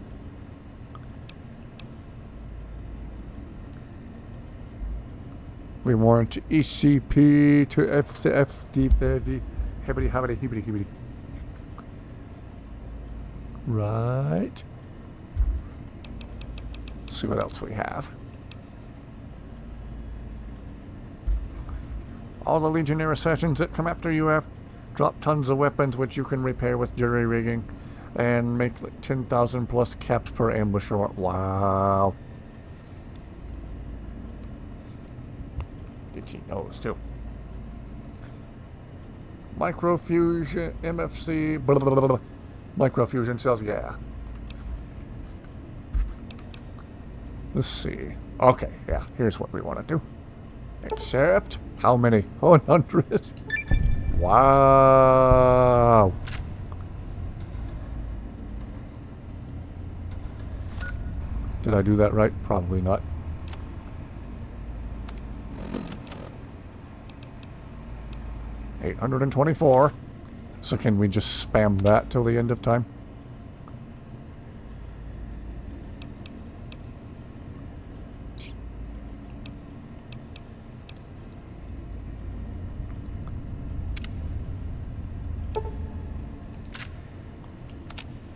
We want ECP to FD. Hibbity. Right. See what else we have. All the Legionnaire assassins that come after you have drop tons of weapons which you can repair with jury rigging and make like 10,000 plus caps per ambusher. Wow. Itchy nose too. Microfusion, MFC, blah, blah, blah, blah. Microfusion cells, yeah. Let's see. Okay, yeah, here's what we want to do. Except, how many? 100. Wow. Did I do that right? Probably not. $824. So can we just spam that till the end of time?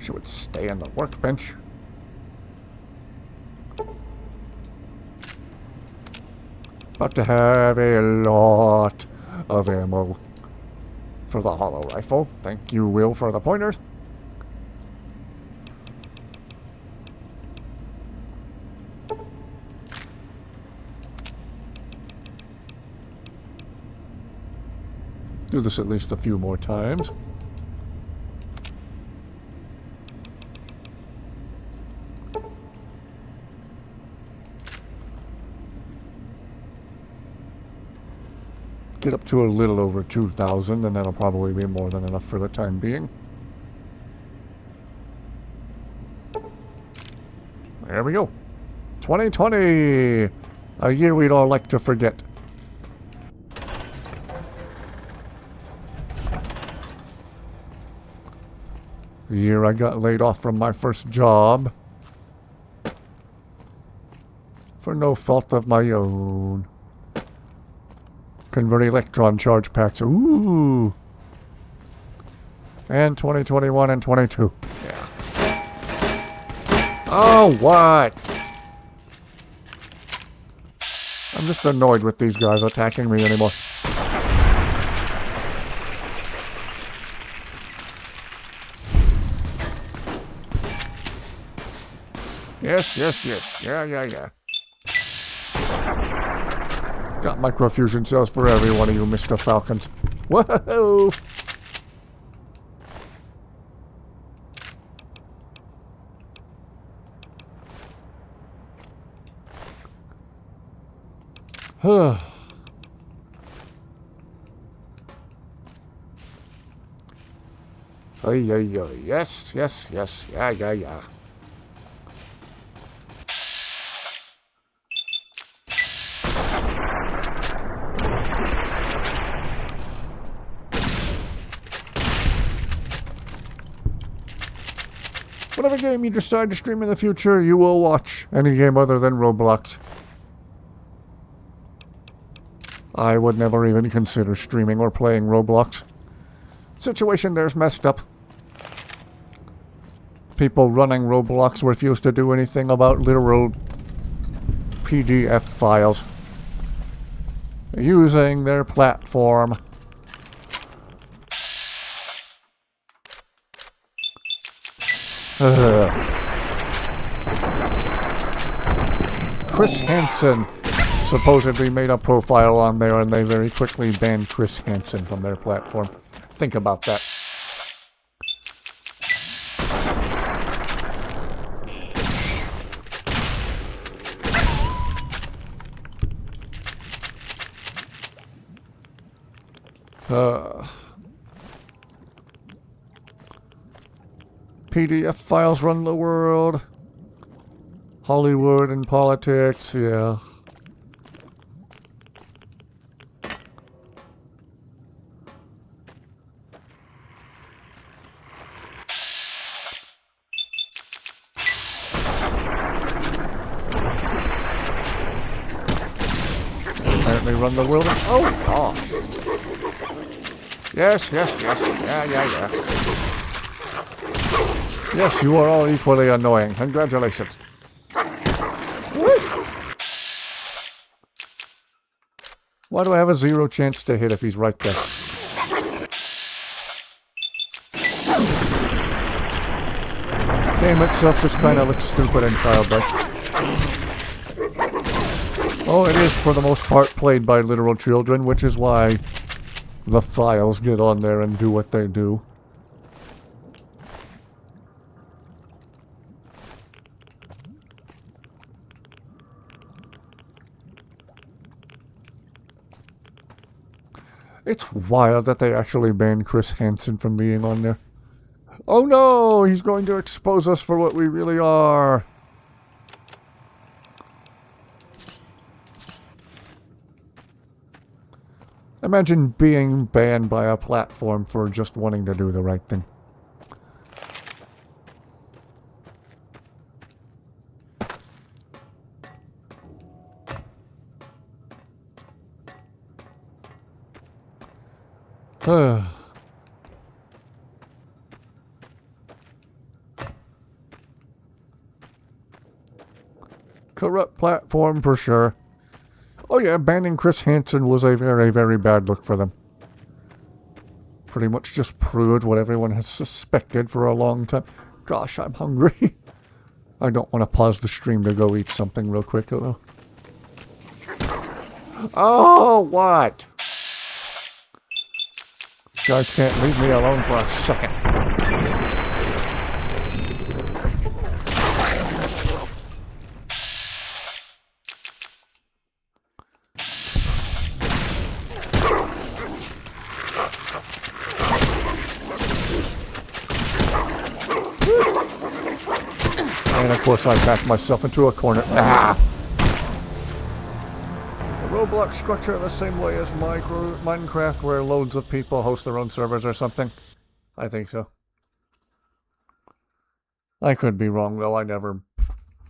She would stay on the workbench. About to have a lot of ammo for the hollow rifle. Thank you, Will, for the pointers. Do this at least a few more times. get up to a little over 2,000, and that'll probably be more than enough for the time being. There we go. 2020! A year we'd all like to forget. The year I got laid off from my first job. For no fault of my own. Convert electron charge packs. Ooh! And 2021 and 22. Yeah. Oh, what? I'm just annoyed with these guys attacking me anymore. Yes, yes, yes. Yeah. Got microfusion cells for every one of you, Mr. Falcons. Whoa! Huh. Yes. Yeah. Whatever game you decide to stream in the future, you will watch. Any game other than Roblox. I would never even consider streaming or playing Roblox. Situation there's messed up. People running Roblox refuse to do anything about literal PDF files. Using their platform. Chris Hansen supposedly made a profile on there, and they very quickly banned Chris Hansen from their platform. Think about that. PDF files run the world. Hollywood and politics, yeah. Apparently run the world. Oh, gosh. Yes. Yeah. Yes, you are all equally annoying. Congratulations. Woo! Why do I have a 0 chance to hit if he's right there? Game itself just kind of looks stupid and childlike. Oh, it is for the most part played by literal children, which is why the files get on there and do what they do. It's wild that they actually banned Chris Hansen from being on there. Oh no! He's going to expose us for what we really are! Imagine being banned by a platform for just wanting to do the right thing. Corrupt platform for sure. Oh yeah, banning Chris Hansen was a very, very bad look for them. Pretty much just proved what everyone has suspected for a long time. Gosh, I'm hungry. I don't want to pause the stream to go eat something real quick, though. Oh, what? You guys can't leave me alone for a second. course, I backed myself into a corner. Ah! The Roblox structure the same way as Minecraft, where loads of people host their own servers or something? I think so. I could be wrong, though. I never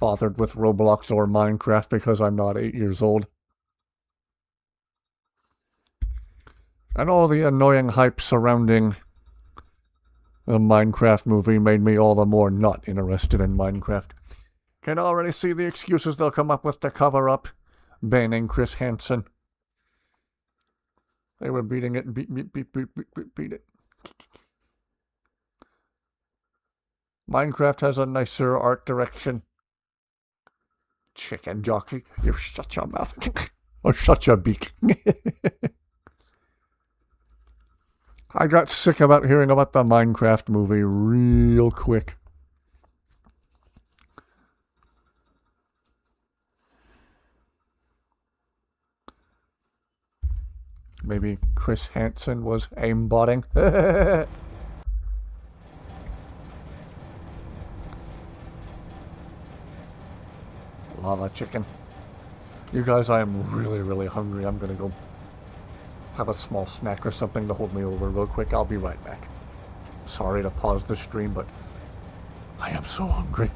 bothered with Roblox or Minecraft because I'm not 8 years old. And all the annoying hype surrounding the Minecraft movie made me all the more not interested in Minecraft. Can already see the excuses they'll come up with to cover up banning Chris Hansen. They were beating it, beat it. Minecraft has a nicer art direction. Chicken jockey, you shut your mouth. Or shut your beak. I got sick about hearing about the Minecraft movie real quick. Maybe Chris Hansen was aimbotting. Lava chicken. You guys, I am really, really hungry. I'm gonna go have a small snack or something to hold me over real quick. I'll be right back. Sorry to pause the stream, but I am so hungry.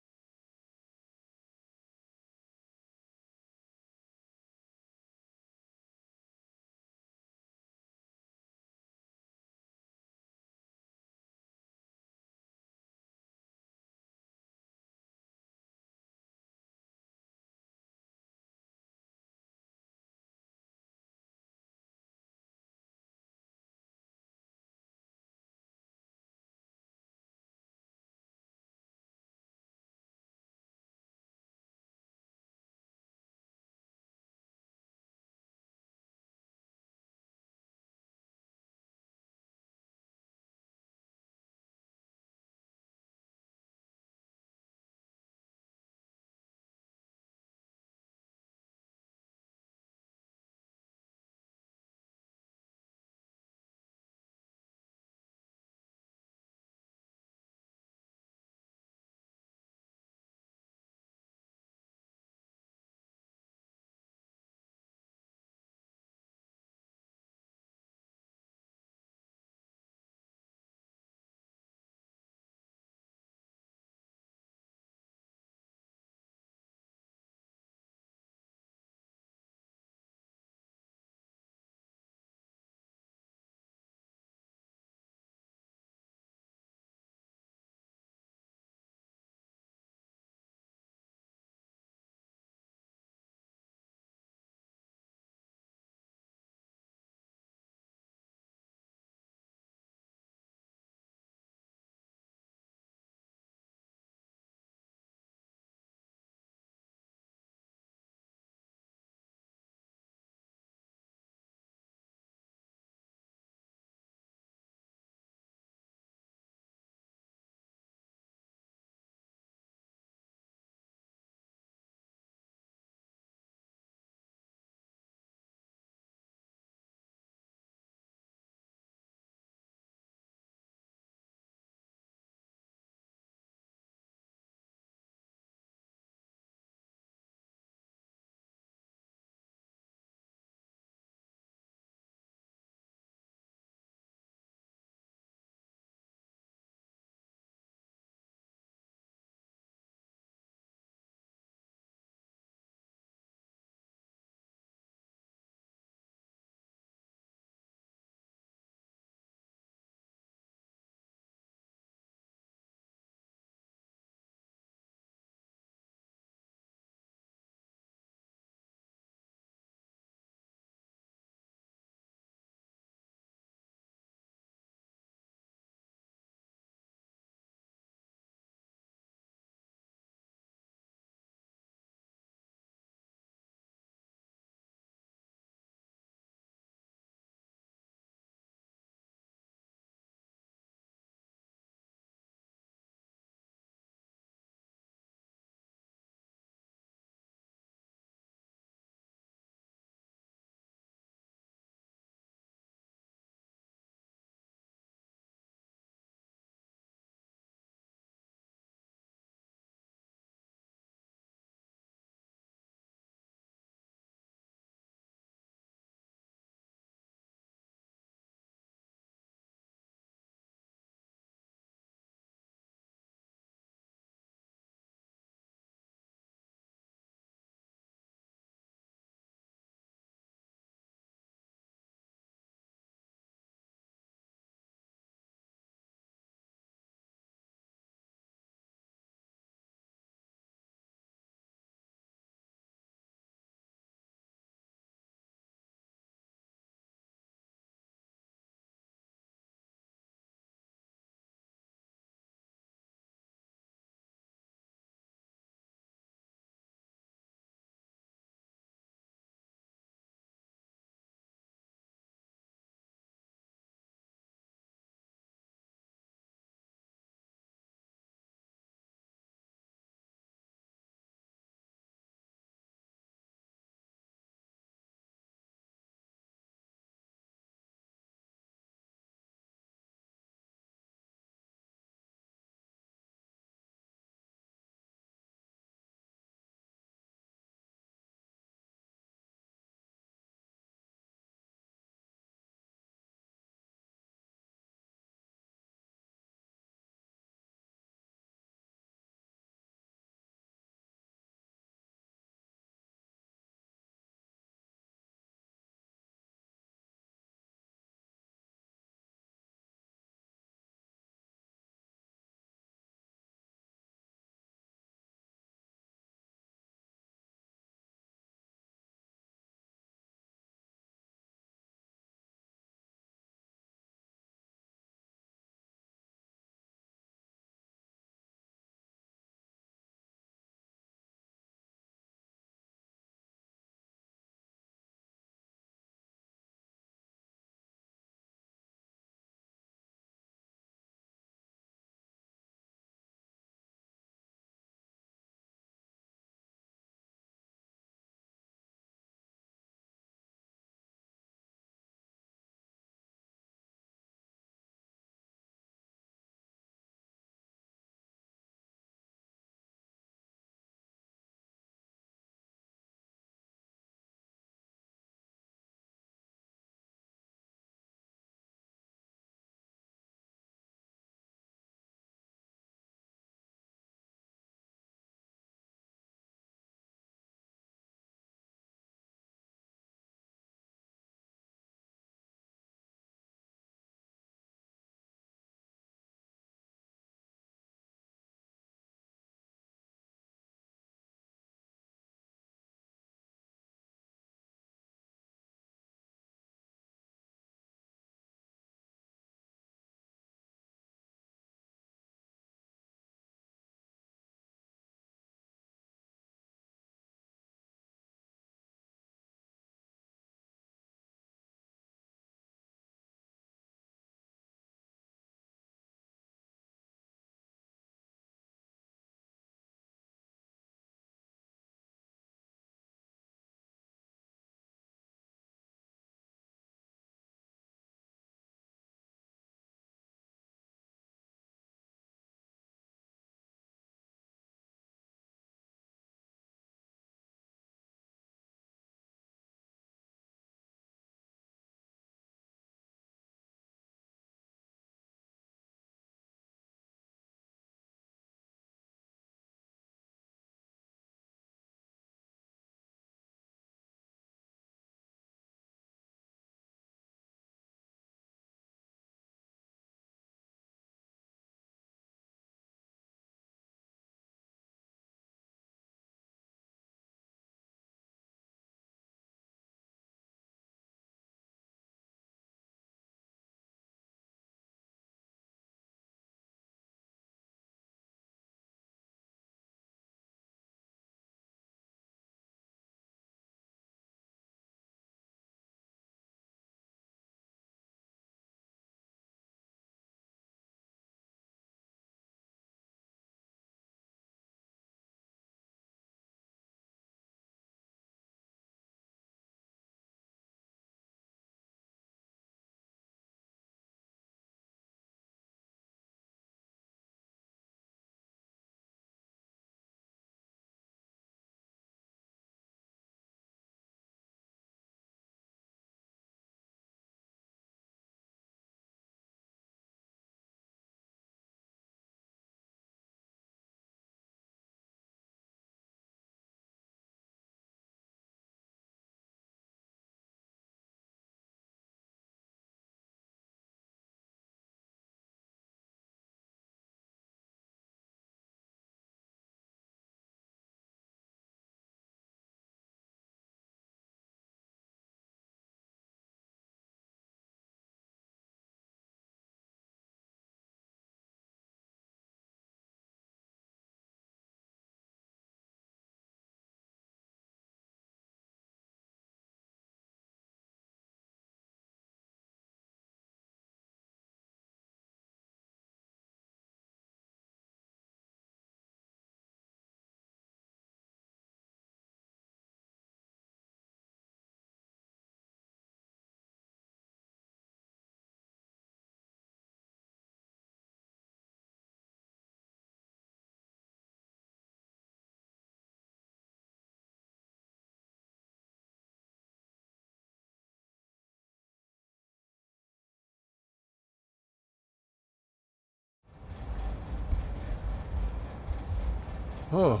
Oh.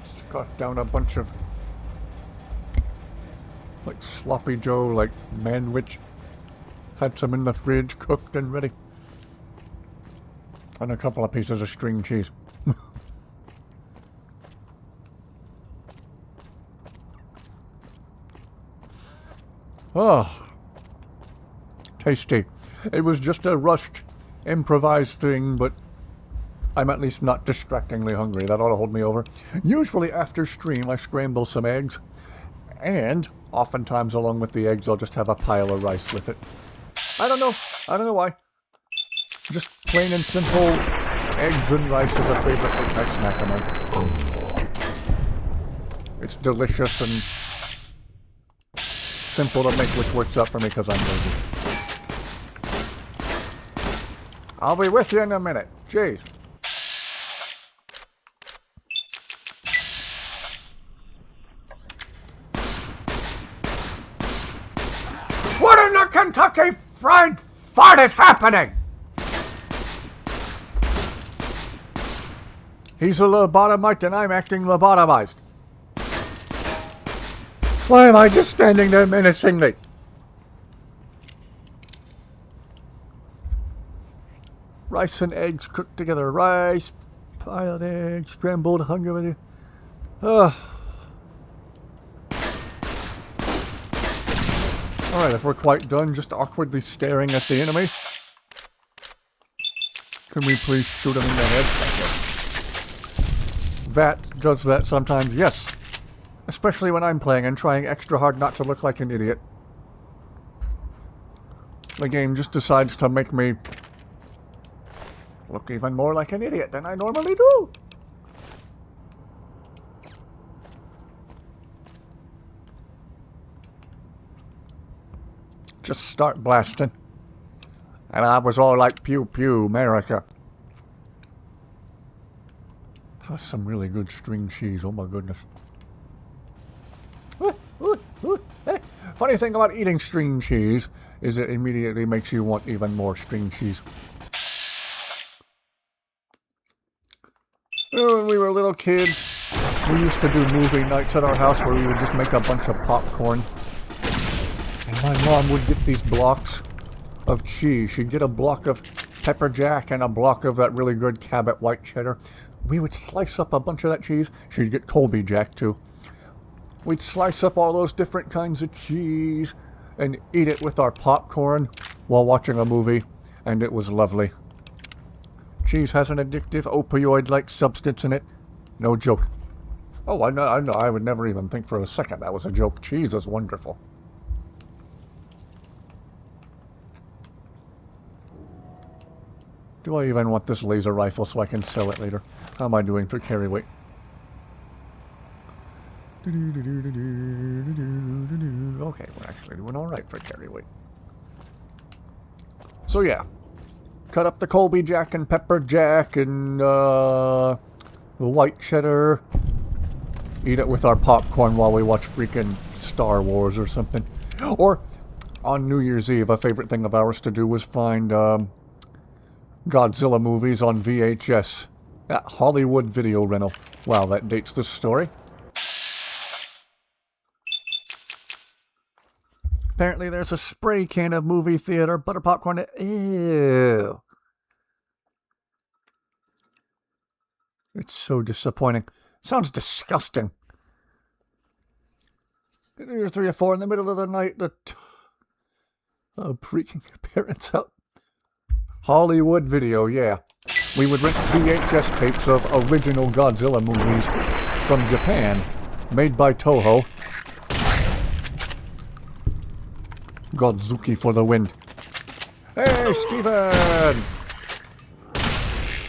Scarf down a bunch of like sloppy Joe, like manwich. Had some in the fridge, cooked and ready. And a couple of pieces of string cheese. Oh, tasty. It was just a rushed, improvised thing, but I'm at least not distractingly hungry. That ought to hold me over. Usually after stream, I scramble some eggs, and oftentimes along with the eggs, I'll just have a pile of rice with it. I don't know why. Just plain and simple, eggs and rice is a favorite late-night snack of mine. It's delicious and simple to make, which works out for me because I'm lazy. I'll be with you in a minute. Jeez. What in the Kentucky Fried Fart is happening? He's a lobotomite and I'm acting lobotomized. Why am I just standing there menacingly? Rice and eggs cooked together. Rice, piled eggs, scrambled, hungry with you. Alright, if we're quite done just awkwardly staring at the enemy, can we please shoot him in the head? That does that sometimes, yes. Especially when I'm playing and trying extra hard not to look like an idiot. The game just decides to make me look even more like an idiot than I normally do. Just start blasting. And I was all like, pew pew, America. That's some really good string cheese, oh my goodness. Funny thing about eating string cheese is it immediately makes you want even more string cheese. When we were little kids, we used to do movie nights at our house where we would just make a bunch of popcorn. And my mom would get these blocks of cheese. She'd get a block of pepper jack and a block of that really good Cabot white cheddar. We would slice up a bunch of that cheese. She'd get Colby Jack too. We'd slice up all those different kinds of cheese and eat it with our popcorn while watching a movie, and it was lovely. Cheese has an addictive opioid-like substance in it. No joke. Oh, I know, I would never even think for a second that was a joke. Cheese is wonderful. Do I even want this laser rifle so I can sell it later? How am I doing for carry weight? Okay, we're actually doing alright for carry weight. So yeah. Cut up the Colby Jack and Pepper Jack and the white cheddar. Eat it with our popcorn while we watch freaking Star Wars or something. Or on New Year's Eve, a favorite thing of ours to do was find Godzilla movies on VHS at Hollywood Video Rental. Wow, that dates the story. Apparently there's a spray can of movie theater butter popcorn. Ew. It's so disappointing. Sounds disgusting. 2 or 3 or 4 in the middle of the night. Freaking parents out. Hollywood Video, yeah. We would rent VHS tapes of original Godzilla movies from Japan, made by Toho. Godzuki for the win. Hey, Steven!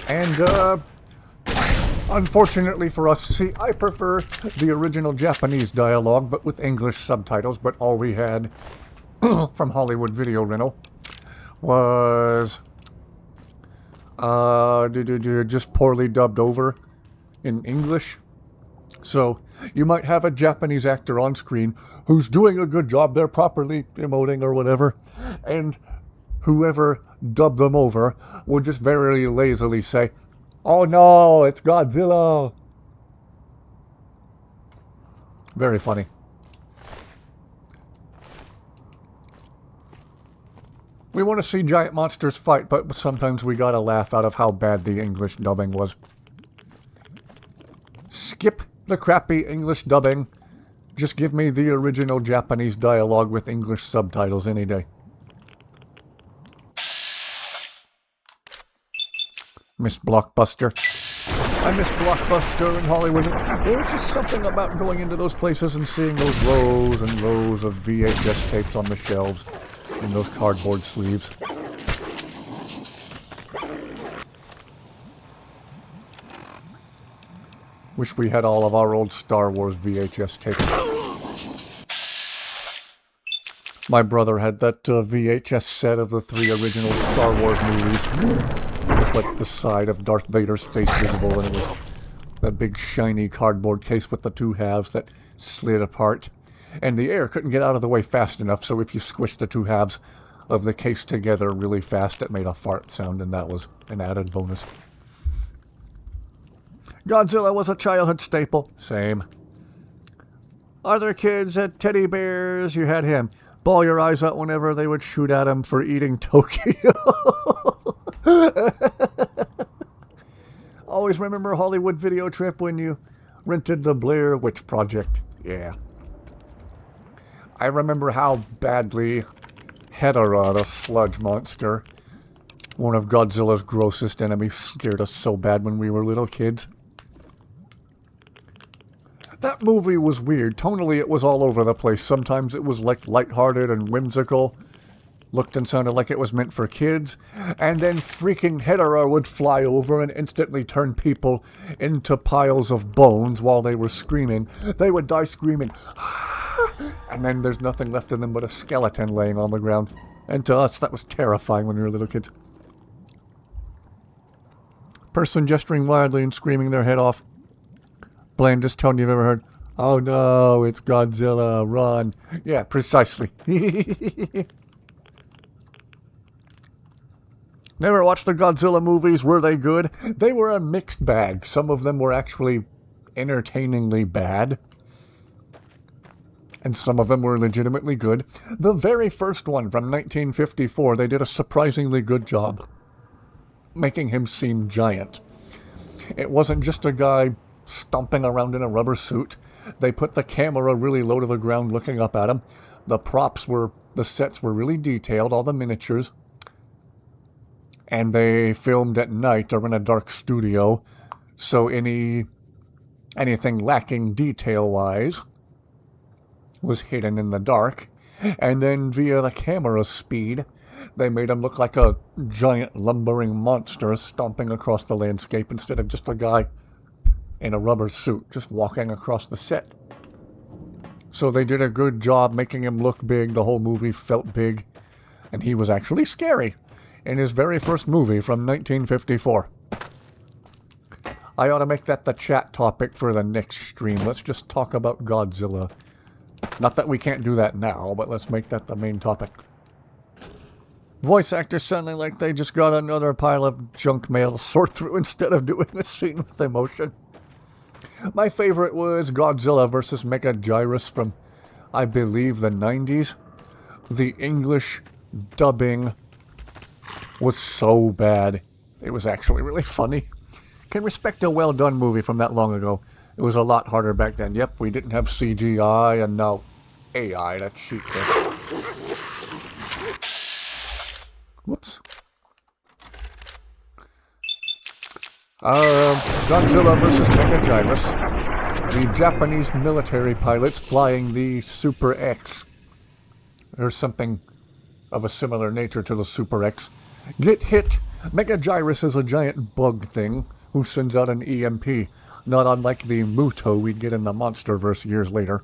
And, unfortunately for us, see, I prefer the original Japanese dialogue, but with English subtitles, but all we had from Hollywood Video Rental was just poorly dubbed over in English. So you might have a Japanese actor on screen who's doing a good job, they're properly emoting or whatever, and whoever dubbed them over would just very lazily say, Oh no, it's Godzilla. Very funny. We want to see giant monsters fight, but sometimes we gotta laugh out of how bad the English dubbing was. Skip the crappy English dubbing. Just give me the original Japanese dialogue with English subtitles any day. Miss Blockbuster. I miss Blockbuster in Hollywood. There's just something about going into those places and seeing those rows and rows of VHS tapes on the shelves in those cardboard sleeves. Wish we had all of our old Star Wars VHS tapes. My brother had that VHS set of the 3 original Star Wars movies. With like the side of Darth Vader's face visible, and it was that big shiny cardboard case with the 2 halves that slid apart. And the air couldn't get out of the way fast enough, so if you squished the 2 halves of the case together really fast, it made a fart sound, and that was an added bonus. Godzilla was a childhood staple. Same. Other kids had teddy bears. You had him. Bawl your eyes out whenever they would shoot at him for eating Tokyo. Always remember Hollywood Video Trip when you rented the Blair Witch Project. Yeah. I remember how badly Hedorah, the sludge monster, one of Godzilla's grossest enemies, scared us so bad when we were little kids. That movie was weird. Tonally, it was all over the place. Sometimes it was like lighthearted and whimsical. Looked and sounded like it was meant for kids. And then freaking Hedorah would fly over and instantly turn people into piles of bones while they were screaming. They would die screaming. And then there's nothing left of them but a skeleton laying on the ground. And to us, that was terrifying when we were little kids. Person gesturing wildly and screaming their head off. Blandest tone you've ever heard. Oh no, it's Godzilla, run. Yeah, precisely. Never watched the Godzilla movies, were they good? They were a mixed bag. Some of them were actually entertainingly bad. And some of them were legitimately good. The very first one from 1954, they did a surprisingly good job making him seem giant. It wasn't just a guy stomping around in a rubber suit. They put the camera really low to the ground looking up at him. The sets were really detailed, all the miniatures. And they filmed at night or in a dark studio. So anything lacking detail-wise was hidden in the dark. And then via the camera speed, they made him look like a giant lumbering monster stomping across the landscape instead of just a guy in a rubber suit just walking across the set. So they did a good job making him look big. The whole movie felt big. And he was actually scary in his very first movie from 1954. I ought to make that the chat topic for the next stream. Let's just talk about Godzilla. Not that we can't do that now, but let's make that the main topic. Voice actors sounding like they just got another pile of junk mail to sort through instead of doing a scene with emotion. My favorite was Godzilla vs. Megaguirus from, I believe, the 90s. The English dubbing was so bad. It was actually really funny. Can respect a well-done movie from that long ago. It was a lot harder back then. Yep, we didn't have CGI and now AI to cheat there. Whoops. Godzilla vs. Megaguirus. The Japanese military pilots flying the Super X. There's something of a similar nature to the Super X. Get hit. Megaguirus is a giant bug thing who sends out an EMP, not unlike the Muto we'd get in the Monsterverse years later.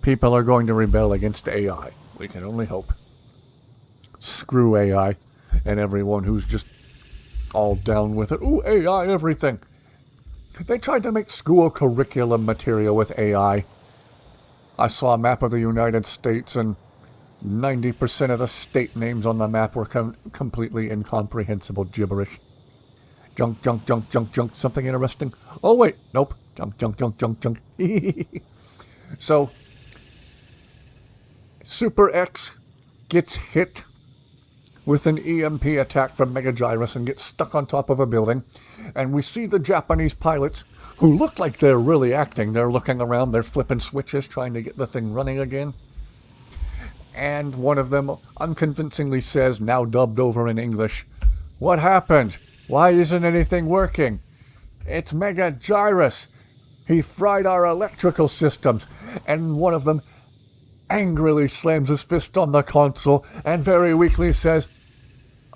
People are going to rebel against AI. We can only hope. Screw AI and everyone who's just all down with it. Ooh, AI everything. They tried to make school curriculum material with AI. I saw a map of the United States and 90% of the state names on the map were completely incomprehensible gibberish. Junk, junk, junk, junk, junk. Something interesting. Oh, wait. Nope. Junk, junk, junk, junk, junk. So, Super X gets hit with an EMP attack from Megagyrus and gets stuck on top of a building. And we see the Japanese pilots, who look like they're really acting. They're looking around, they're flipping switches, trying to get the thing running again. And one of them unconvincingly says, now dubbed over in English, "What happened? Why isn't anything working? It's Megagyrus. He fried our electrical systems." And one of them angrily slams his fist on the console and very weakly says,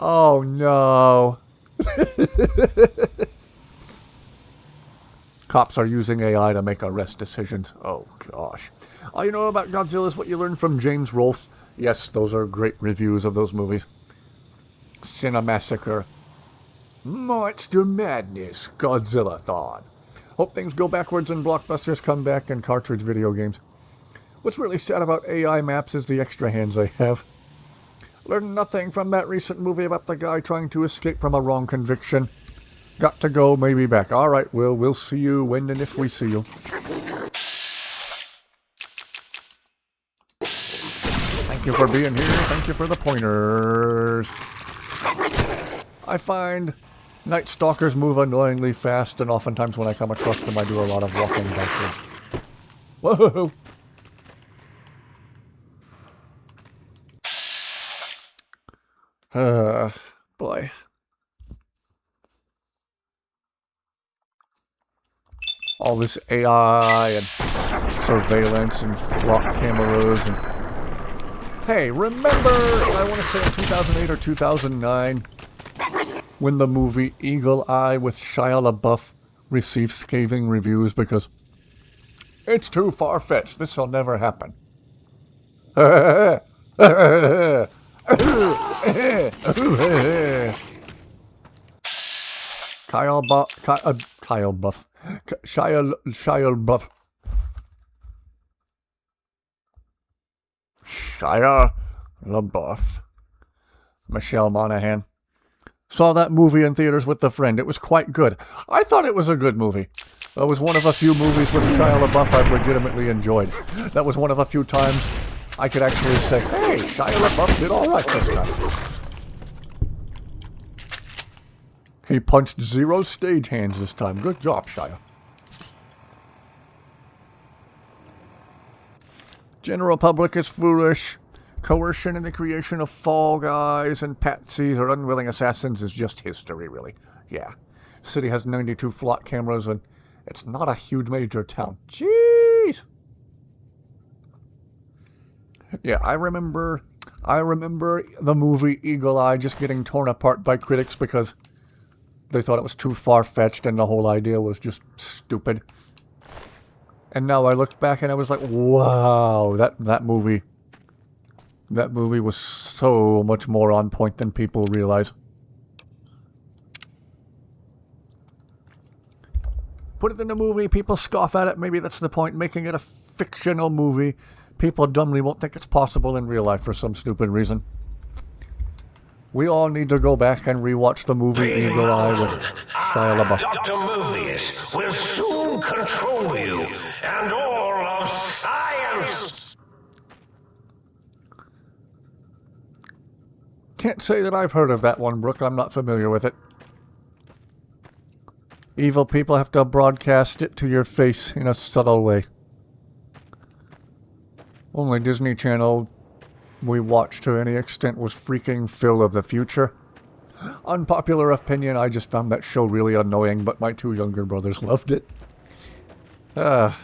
"Oh no." Cops are using AI to make arrest decisions. Oh gosh. All you know about Godzilla is what you learned from James Rolfe. Yes, those are great reviews of those movies. Cinemassacre. Monster Madness. Godzilla-thon. Hope things go backwards and blockbusters come back and cartridge video games. What's really sad about AI maps is the extra hands they have. Learned nothing from that recent movie about the guy trying to escape from a wrong conviction. Got to go, maybe back. Alright, we'll see you when and if we see you. Thank you for being here. Thank you for the pointers. I find Night Stalkers move annoyingly fast, and oftentimes when I come across them, I do a lot of walking backwards. Whoa! Boy. All this AI and surveillance and flock cameras and... Hey, remember, I want to say in 2008 or 2009, when the movie Eagle Eye with Shia LaBeouf received scathing reviews because it's too far-fetched, this will never happen. Shia LaBeouf. Shia LaBeouf. Michelle Monaghan. Saw that movie in theaters with a friend. It was quite good. I thought it was a good movie. It was one of a few movies with Shia LaBeouf I've legitimately enjoyed. That was one of a few times I could actually say, hey, Shia LaBeouf did alright this time. He punched 0 stage hands this time. Good job, Shia. General public is foolish. Coercion in the creation of Fall Guys and patsies or unwilling assassins is just history, really. Yeah. City has 92 flock cameras and it's not a huge major town. Jeez! Yeah, I remember the movie Eagle Eye just getting torn apart by critics because they thought it was too far-fetched and the whole idea was just stupid. And now I looked back and I was like, wow, that movie was so much more on point than people realize. Put it in a movie, people scoff at it, maybe that's the point. Making it a fictional movie, people dumbly won't think it's possible in real life for some stupid reason. We all need to go back and rewatch the movie Eagle Eye with Shia LaBeouf. Dr. Mobius will soon control you and all of science. Can't say that I've heard of that one, Brooke. I'm not familiar with it. Evil people have to broadcast it to your face in a subtle way. Only Disney Channel we watched to any extent was freaking Phil of the Future. Unpopular opinion, I just found that show really annoying, but my 2 younger brothers loved it. If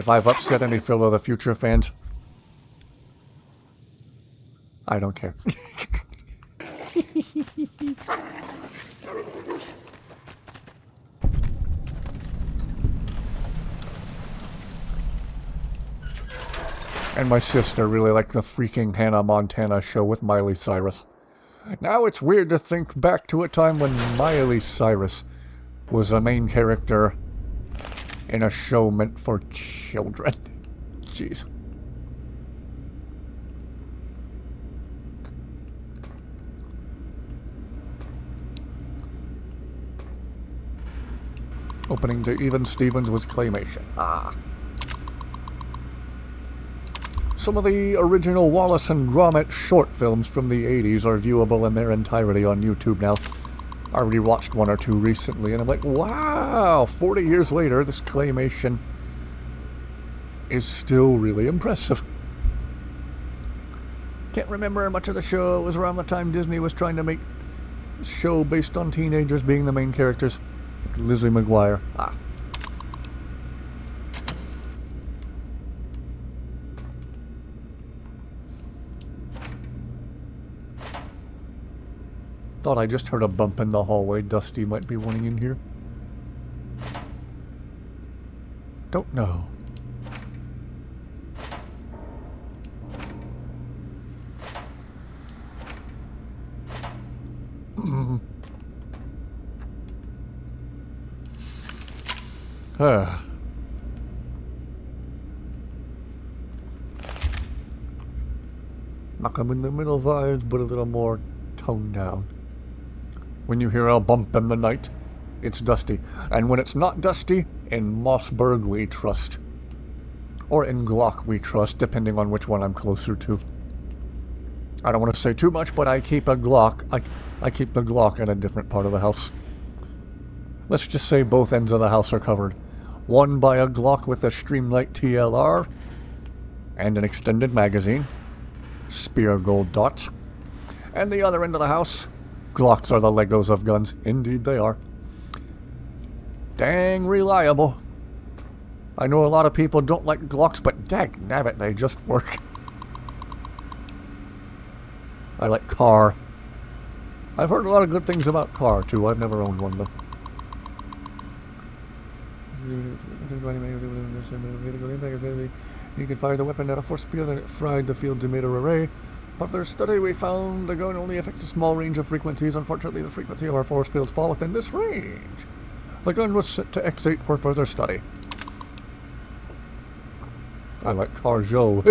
I've upset any Phil of the Future fans, I don't care. And my sister really liked the freaking Hannah Montana show with Miley Cyrus. Now it's weird to think back to a time when Miley Cyrus was a main character in a show meant for children. Jeez. opening to Even Stevens was claymation. Ah. Some of the original Wallace and Gromit short films from the 80s are viewable in their entirety on YouTube now. I already watched one or two recently, and I'm like, wow, 40 years later, this claymation is still really impressive. Can't remember much of the show. It was around the time Disney was trying to make a show based on teenagers being the main characters. Lizzie McGuire. Ah. Thought I just heard a bump in the hallway. Dusty might be wanting in here. Don't know. Knock 'em in the middle vibes, but a little more toned down. When you hear a bump in the night, it's Dusty. And when it's not Dusty, in Mossberg we trust. Or in Glock we trust, depending on which one I'm closer to. I don't want to say too much, but I keep a Glock. I keep the Glock in a different part of the house. Let's just say both ends of the house are covered. One by a Glock with a Streamlight TLR and an extended magazine, spear gold dots. And the other end of the house, Glocks are the Legos of guns. Indeed they are. Dang reliable. I know a lot of people don't like Glocks, but dagnabbit, they just work. I like Car. I've heard a lot of good things about Car, too. I've never owned one, though. You can fire the weapon at a force field and it fried the field's emitter array. But for study, we found the gun only affects a small range of frequencies. Unfortunately, the frequency of our force fields fall within this range. The gun was sent to X8 for further study. I like Car Joe.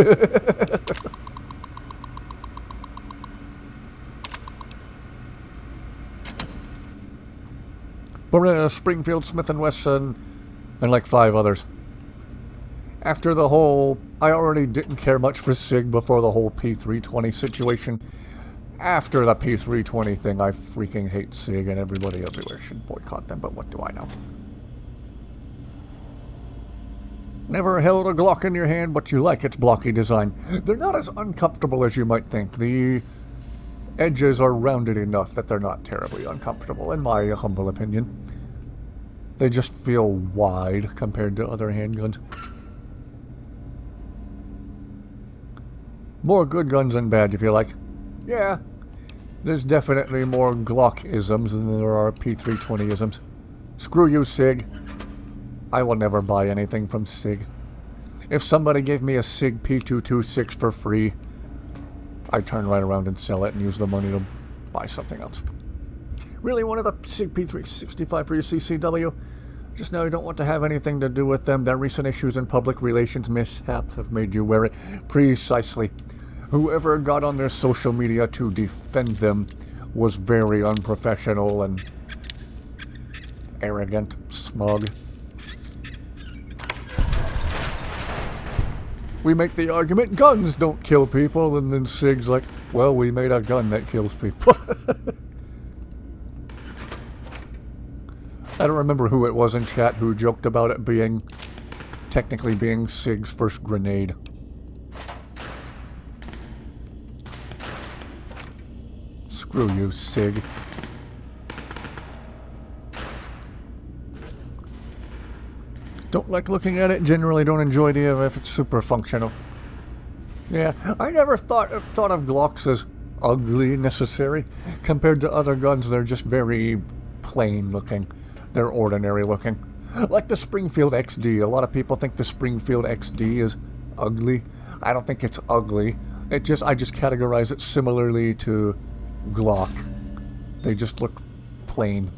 Beretta, Springfield, Smith & Wesson, and like 5 others. After the whole... I already didn't care much for SIG before the whole P320 situation. After the P320 thing, I freaking hate SIG, and everybody everywhere should boycott them, but what do I know? Never held a Glock in your hand, but you like its blocky design. They're not as uncomfortable as you might think. The edges are rounded enough that they're not terribly uncomfortable, in my humble opinion. They just feel wide compared to other handguns. More good guns than bad, if you like. Yeah, there's definitely more Glock-isms than there are P320-isms. Screw you, SIG. I will never buy anything from SIG. If somebody gave me a SIG P226 for free, I'd turn right around and sell it and use the money to buy something else. Really wanted a SIG P365 for your CCW? Just now you don't want to have anything to do with them. Their recent issues and public relations mishaps have made you wear it. Precisely. Whoever got on their social media to defend them was very unprofessional and arrogant, smug. We make the argument, guns don't kill people, and then SIG's like, well, we made a gun that kills people. I don't remember who it was in chat who joked about it being, technically being SIG's first grenade. Screw you, SIG. Don't like looking at it, generally don't enjoy the if it's super functional. Yeah, I never thought of Glocks as ugly necessary. Compared to other guns, they're just very plain looking. They're ordinary looking. Like the Springfield XD. A lot of people think the Springfield XD is ugly. I don't think it's ugly. I just categorize it similarly to Glock. They just look plain.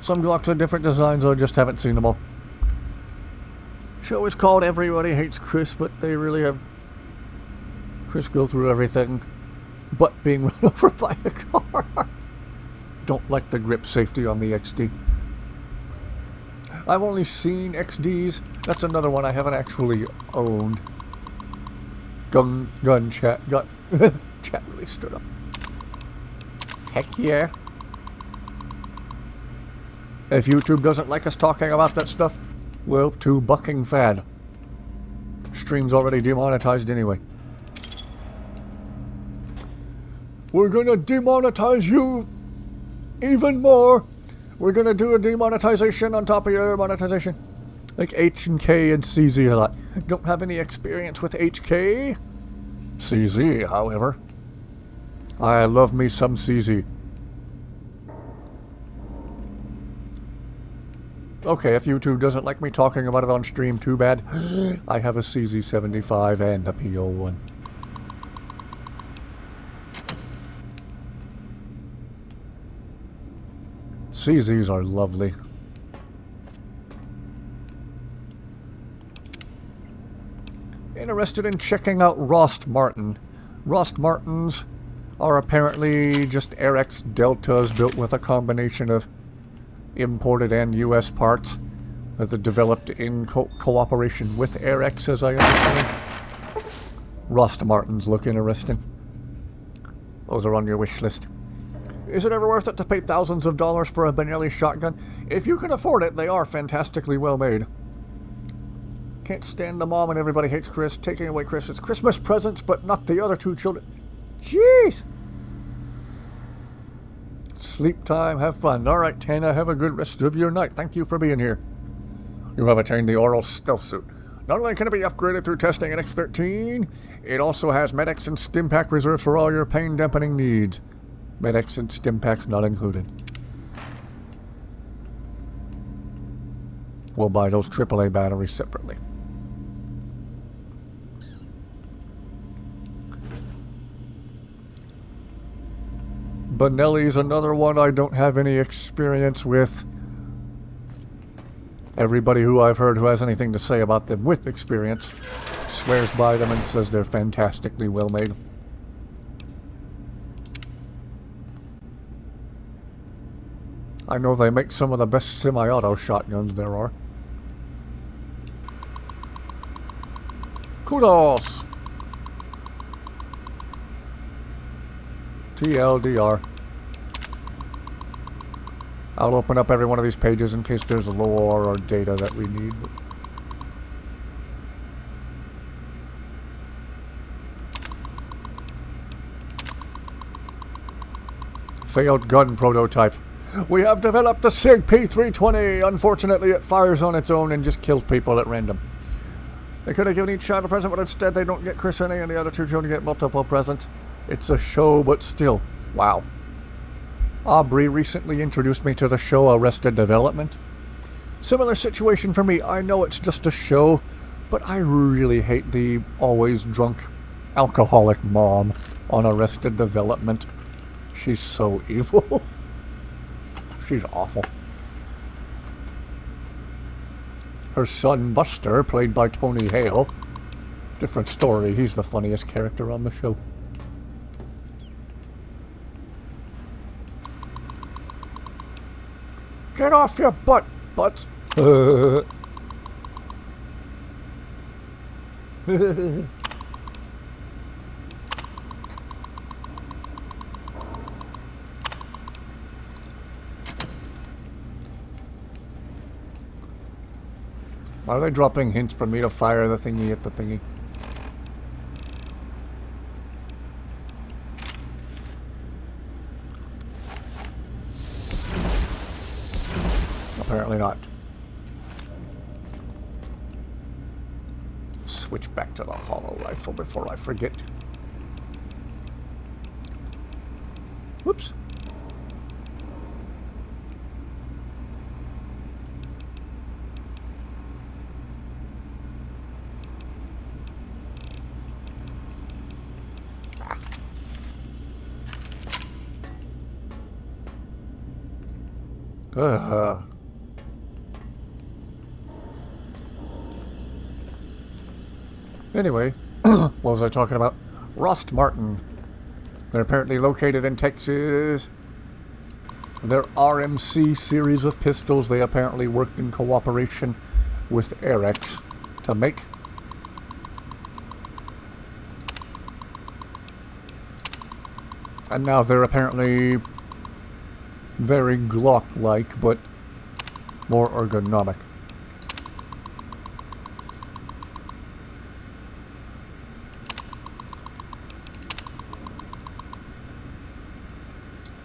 Some Glocks are different designs, I just haven't seen them all. Show is called Everybody Hates Chris, but they really have Chris go through everything. butt being run over by a car. Don't like the grip safety on the XD. I've only seen XDs. That's another one I haven't actually owned. Gun chat. Chat really stood up. Heck yeah. If YouTube doesn't like us talking about that stuff, well, too bucking fad. Stream's already demonetized anyway. We're gonna demonetize you even more. We're gonna do a demonetization on top of your monetization. Like HK and CZ a lot. Don't have any experience with HK. CZ, however. I love me some CZ. Okay, if YouTube doesn't like me talking about it on stream, too bad. I have a CZ75 and a PO1. CZs are lovely. Interested in checking out Rost Martin. Rost Martins are apparently just Arex Deltas built with a combination of imported and US parts that are developed in cooperation with Arex, as I understand. Rost Martins look interesting. Those are on your wish list. Is it ever worth it to pay thousands of dollars for a Benelli shotgun? If you can afford it, they are fantastically well made. Can't stand the mom and everybody hates Chris. Taking away Chris's Christmas presents, but not the other two children. Jeez! Sleep time, have fun. Alright, Tana, have a good rest of your night. Thank you for being here. You have attained the Oral Stealth Suit. Not only can it be upgraded through testing at X13, it also has Med-X and Stim-Pack reserved for all your pain-dampening needs. Med-X and Stim-Packs not included. We'll buy those AAA batteries separately. Benelli's another one I don't have any experience with. Everybody who I've heard who has anything to say about them with experience swears by them and says they're fantastically well made. I know they make some of the best semi-auto shotguns there are. Kudos! TLDR. I'll open up every one of these pages in case there's lore or data that we need. Failed gun prototype. We have developed the SIG P320. Unfortunately, it fires on its own and just kills people at random. They could have given each child a present, but instead they don't get Chris any, and the other two children get multiple presents. It's a show, but still. Wow. Aubrey recently introduced me to the show Arrested Development. Similar situation for me. I know it's just a show, but I really hate the always drunk, alcoholic mom on Arrested Development. She's so evil. She's awful. Her son Buster, played by Tony Hale. Different story. He's the funniest character on the show. Get off your butt, butts. Are they dropping hints for me to fire the thingy at the thingy? Apparently not. Switch back to the hollow rifle before I forget. Whoops. Anyway, what was I talking about? Rost Martin. They're apparently located in Texas. Their RMC series of pistols, they apparently worked in cooperation with Arex to make. And now they're apparently very Glock-like, but more ergonomic.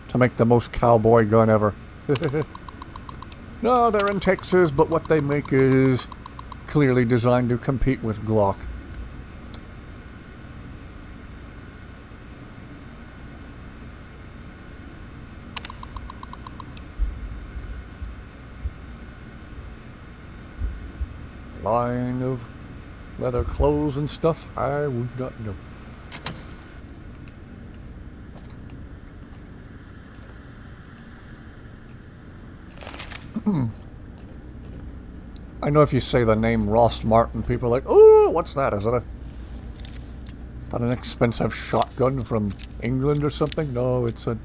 To make the most cowboy gun ever. No, they're in Texas, but what they make is clearly designed to compete with Glock. Line of leather clothes and stuff, I would not know. I know if you say the name Ross Martin, people are like, oh, what's that? Is that an expensive shotgun from England or something? No, it's a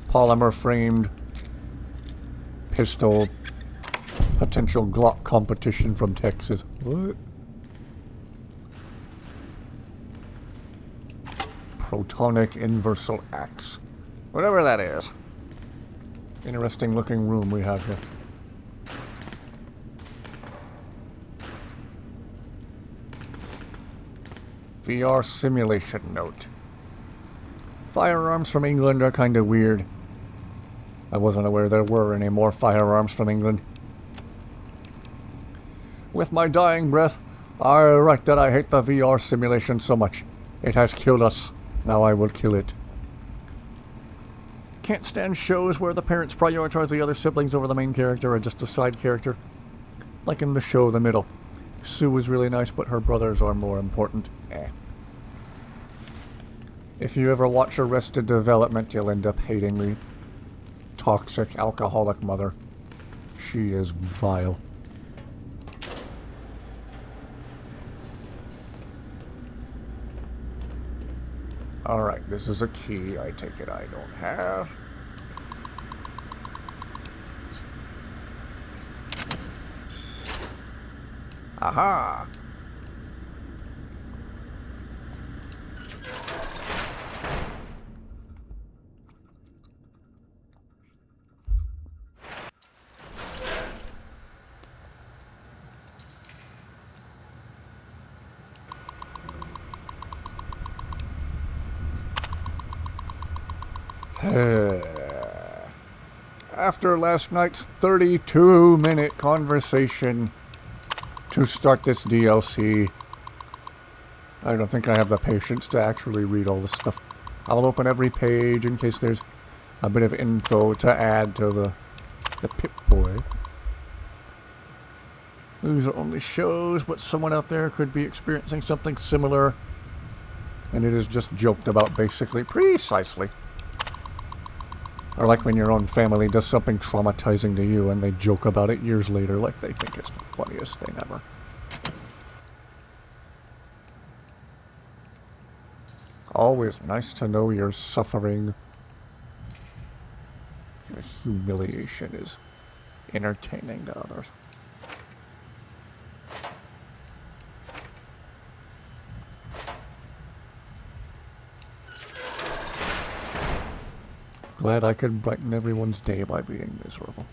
polymer framed pistol potential Glock competition from Texas. What? Protonic Inversal Axe. Whatever that is. Interesting looking room we have here. VR simulation note. Firearms from England are kind of weird. I wasn't aware there were any more firearms from England. With my dying breath, I write that I hate the VR simulation so much. It has killed us. Now I will kill it. Can't stand shows where the parents prioritize the other siblings over the main character or just a side character. Like in the show The Middle. Sue is really nice, but her brothers are more important. If you ever watch Arrested Development, you'll end up hating the toxic, alcoholic mother. She is vile. Alright, this is a key. I take it I don't have. Aha! After last night's 32-minute conversation to start this DLC, I don't think I have the patience to actually read all this stuff. I'll open every page in case there's a bit of info to add to the Pip-Boy. These are only shows, but someone out there could be experiencing something similar, and it is just joked about basically, precisely. Or like when your own family does something traumatizing to you and they joke about it years later like they think it's the funniest thing ever. Always nice to know you're suffering. Your humiliation is entertaining to others. Glad I could brighten everyone's day by being miserable.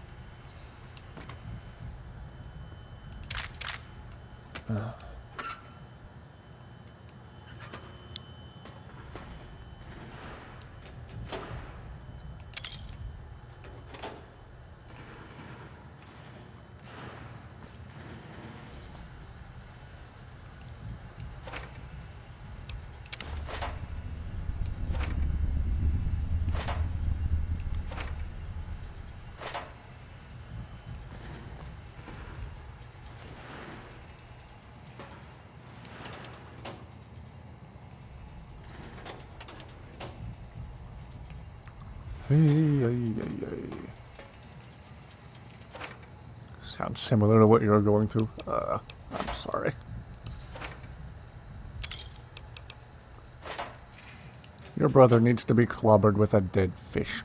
Sounds similar to what you're going through. I'm sorry. Your brother needs to be clobbered with a dead fish.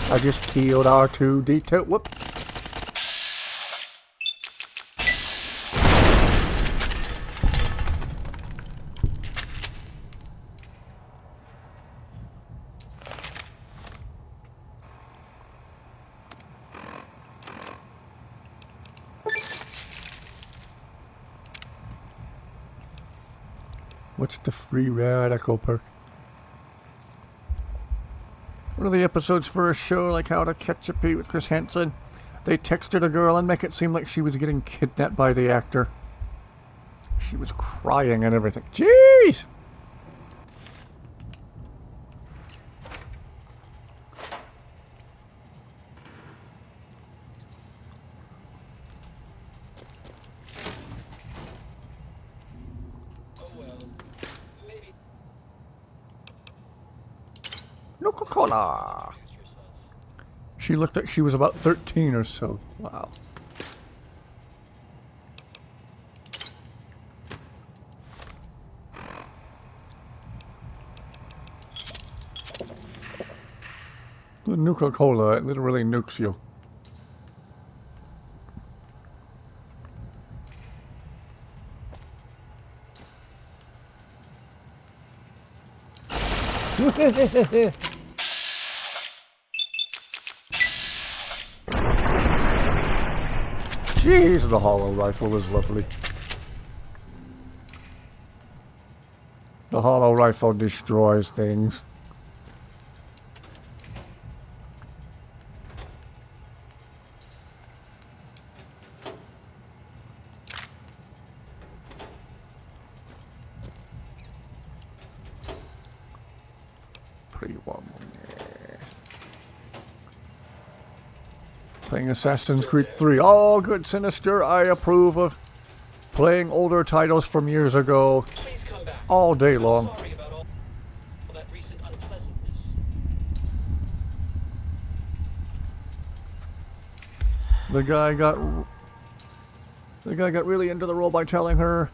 I just killed R2-D2. Whoop. What's the free radical perk? One of the episodes for a show like How to Catch a Pete with Chris Hansen, they texted a girl and make it seem like she was getting kidnapped by the actor. She was crying and everything. Jeez! Coca-Cola. She looked like she was about 13 or so. Wow. The Nuka-Cola, it literally nukes you. Jeez, the hollow rifle is lovely. The hollow rifle destroys things. Pretty warm on there. Playing Assassin's Creed 3. Oh, good, Sinister. I approve of playing older titles from years ago all day long. Sorry about all that recent unpleasantness. The guy got really into the role by telling her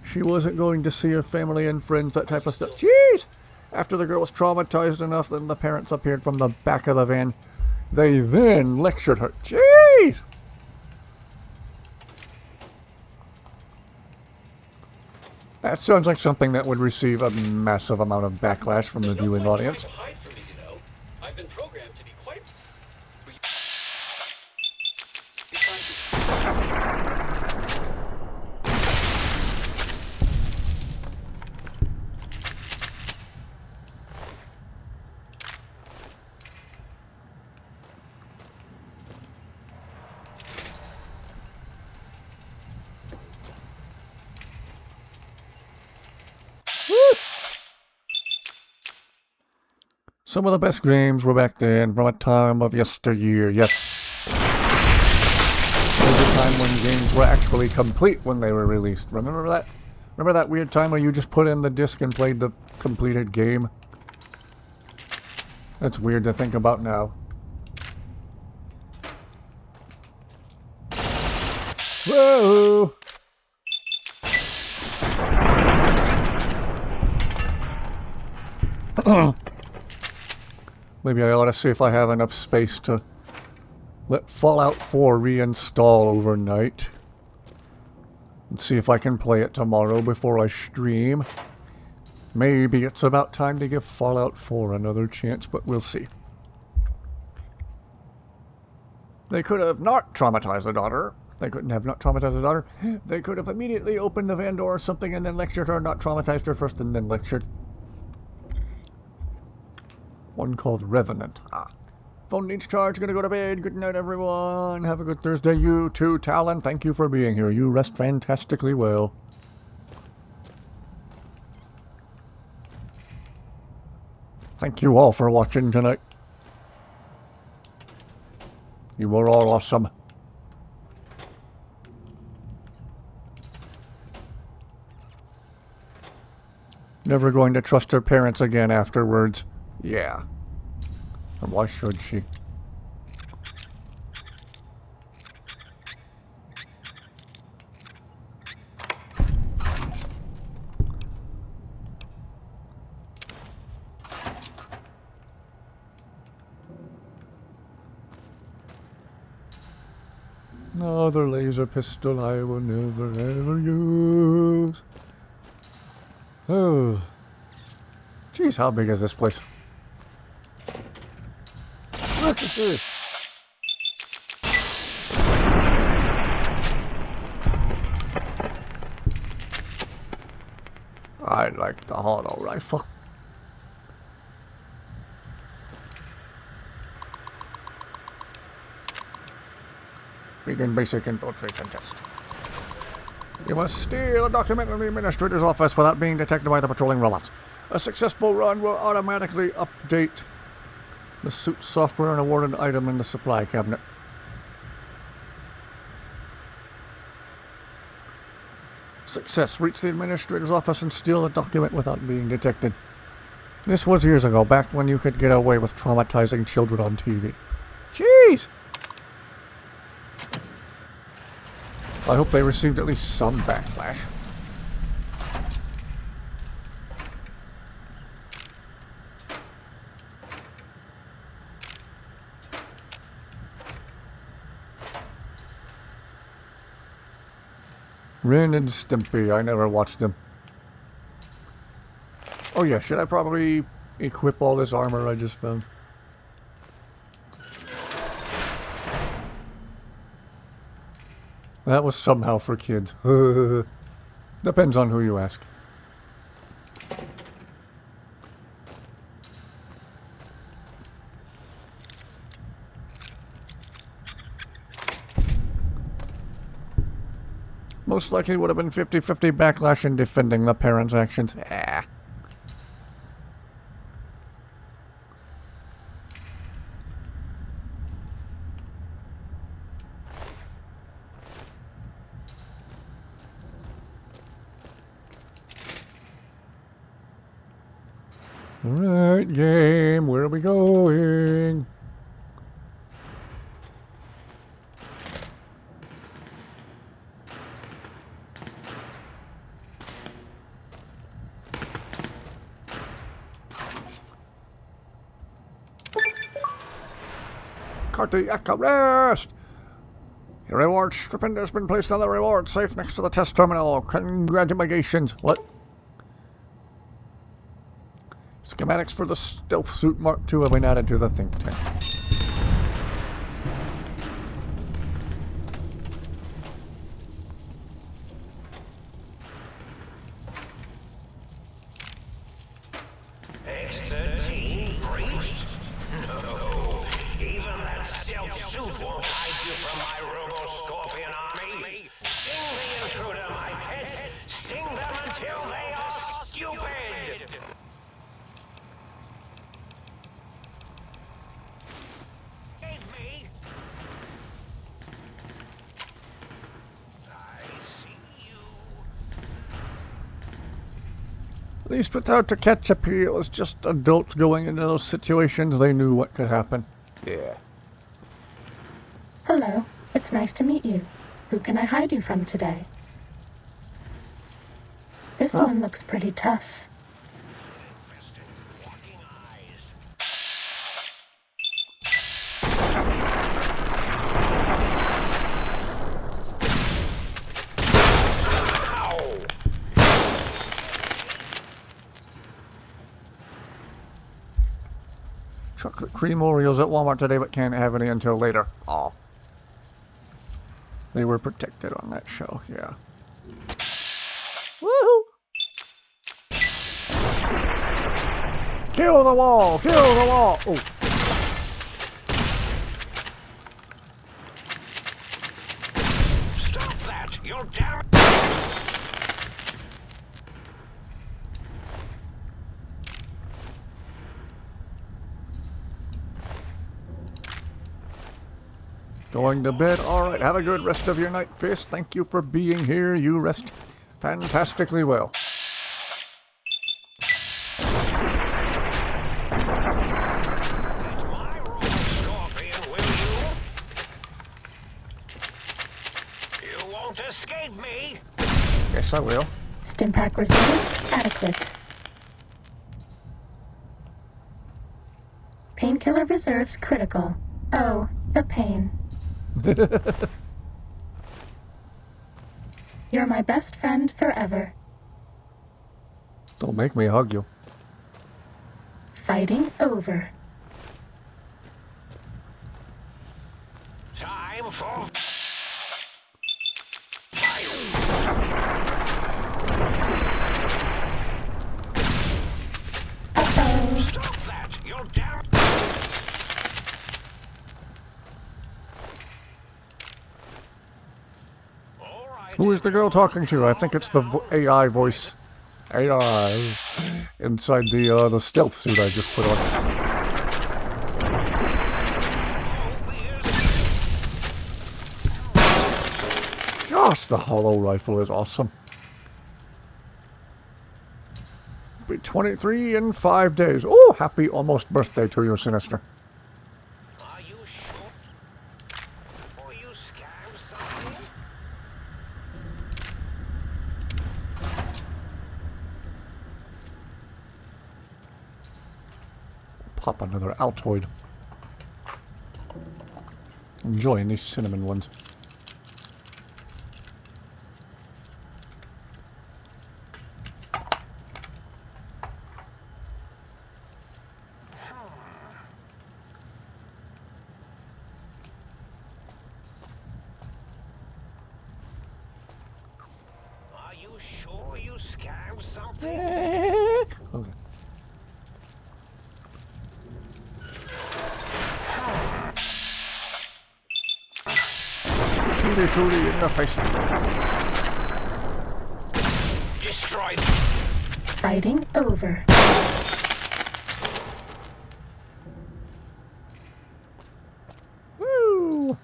she wasn't going to see her family and friends, that type of stuff. Jeez! After the girl was traumatized enough, then the parents appeared from the back of the van. They then lectured her. Jeez! That sounds like something that would receive a massive amount of backlash from the viewing audience. Hide from me, you know. I've been programmed to be quite. Some of the best games were back then, from a time of yesteryear, yes. There was a time when games were actually complete when they were released. Remember that? Remember that weird time where you just put in the disc and played the completed game? That's weird to think about now. Whoa! Maybe I ought to see if I have enough space to let Fallout 4 reinstall overnight. And see if I can play it tomorrow before I stream. Maybe it's about time to give Fallout 4 another chance, but we'll see. They could have not traumatized the daughter. They couldn't have not traumatized the daughter. They could have immediately opened the van door or something and then lectured her, not traumatized her first and then lectured. One called Revenant. Ah. Phone needs charge. Gonna go to bed. Good night, everyone. Have a good Thursday. You too, Talon. Thank you for being here. You rest fantastically well. Thank you all for watching tonight. You were all awesome. Never going to trust her parents again afterwards. Yeah. And why should she? Another laser pistol I will never ever use. Oh. Jeez, how big is this place? Look at this. I like the auto rifle. Begin basic infiltration test. You must steal a document in the administrator's office without being detected by the patrolling robots. A successful run will automatically update the suit software and award an item in the supply cabinet. Success. Reach the administrator's office and steal the document without being detected. This was years ago, back when you could get away with traumatizing children on TV. Jeez! I hope they received at least some backlash. Ren and Stimpy, I never watched them. Oh yeah, should I probably equip all this armor I just found? That was somehow for kids. Depends on who you ask. Most likely would have been 50-50 backlash in defending the parents' actions. Ah. Alright, game, where are we going? Cardiac arrest! Your reward stripping has been placed on the reward safe next to the test terminal. Congratulations. What? Schematics for the Stealth Suit Mark II have been added to the think tank. X-13 breached? No. Even that stealth suit won't hide you from my Robo-Scorpion army. Sting the intruder, my pet. Sting them until they are stupid. Me. I see you. At least without the catch appeal, it's just adults going into those situations. They knew what could happen. Yeah. Hello, it's nice to meet you. Who can I hide you from today? This one looks pretty tough. Chocolate cream Oreos at Walmart today, but can't have any until later. Aw. They were protected on that show, yeah. Woohoo! Kill the wall! Kill the wall! Oh. Going to bed. Alright, have a good rest of your night, Fist. Thank you for being here. You rest fantastically well. My role, Scorpion, will you? You won't escape me. Yes, I will. Stimpack reserves adequate. Painkiller reserves critical. Oh, the pain. You're my best friend forever. Don't make me hug you. Fighting over. Time for... Uh-oh. Stop that! You're damn... All right. Who is the girl talking to? I think it's the AI voice. AI. Inside the stealth suit I just put on. Gosh, the hollow rifle is awesome. Be 23 in 5 days. Oh, happy almost birthday to you, Sinister. Are you sure? Or you scam something? Pop another Altoid. Enjoying these cinnamon ones. Are you sure you scammed something? Okay. Shooty in the face. Destroyed. Fighting over. Woo!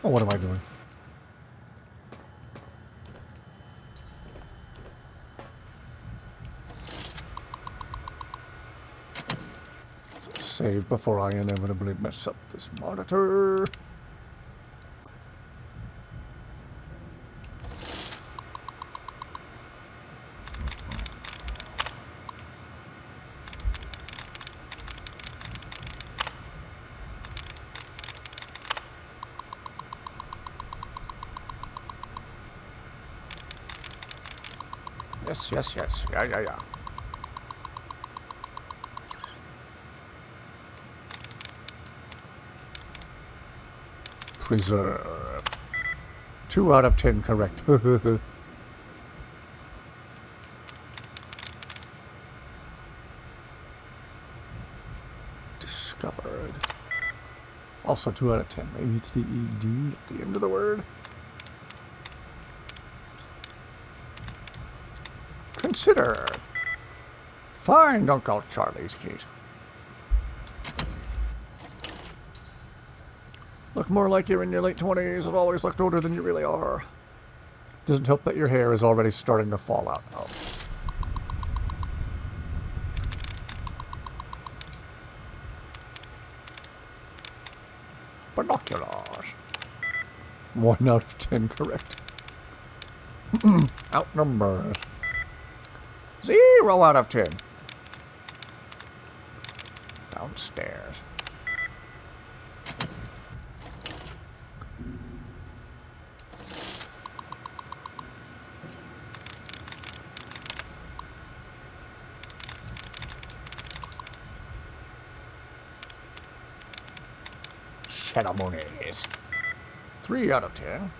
Oh, what am I doing? Let's save before I inevitably mess up this monitor. Yes. Yeah. Preserve. 2 out of 10 correct. Discovered. Also 2 out of 10. Maybe it's the ED at the end of the word. Consider. Fine, don't call Charlie's keys. Look more like you're in your late 20s. Have always looked older than you really are. Doesn't help that your hair is already starting to fall out. Oh. Binoculars. 1 out of 10 correct. Outnumbers. 0 out of 10. Downstairs. Ceremonies. 3 out of 10.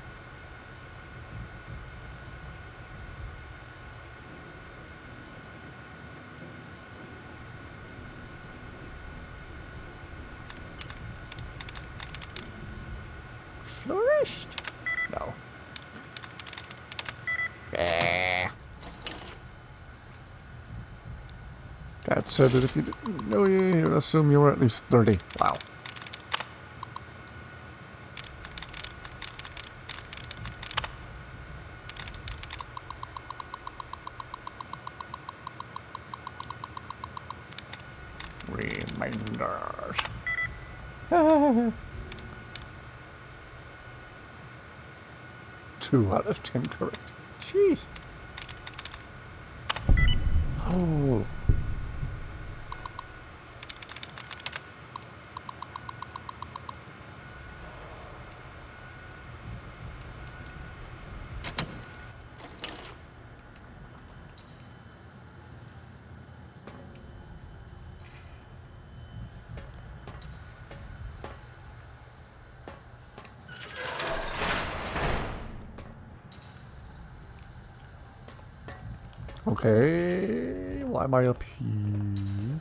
Flourished? No. Dad said that if you didn't know you, he would assume you were at least 30. Wow. Reminders. 2 out of 10 correct. Jeez. Oh. Okay, why am I up here?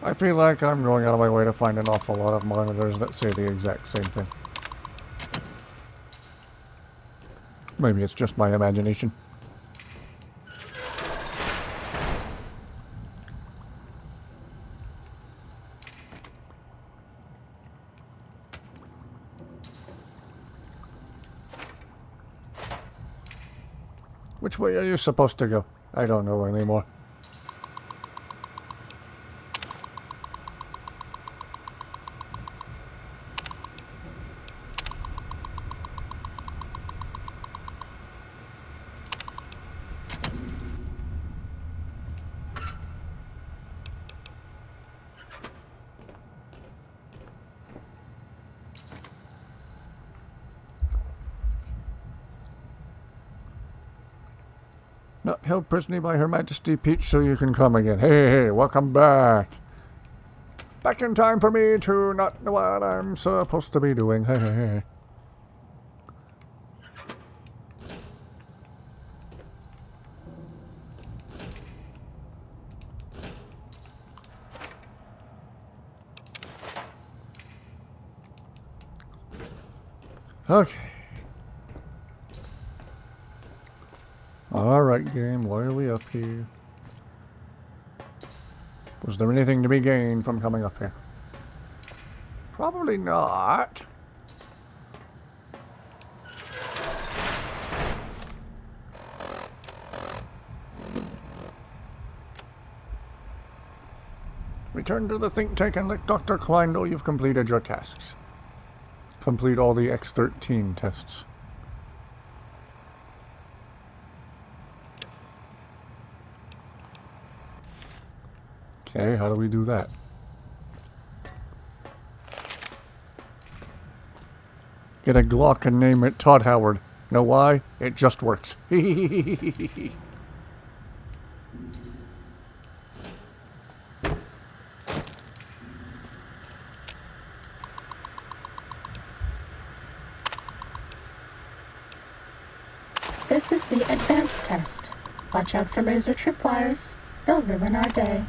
I feel like I'm going out of my way to find an awful lot of monitors that say the exact same thing. Maybe it's just my imagination. Which way are you supposed to go? I don't know anymore. Not held prisoner by Her Majesty Peach so you can come again. Hey, welcome back. Back in time for me to not know what I'm supposed to be doing. Hey. Okay. Alright, game, why are we up here? Was there anything to be gained from coming up here? Probably not. Return to the think tank and let Dr. Klein know you've completed your tasks. Complete all the X-13 tests. Okay, how do we do that? Get a Glock and name it Todd Howard. Know why? It just works. This is the advanced test. Watch out for laser tripwires. They'll ruin our day.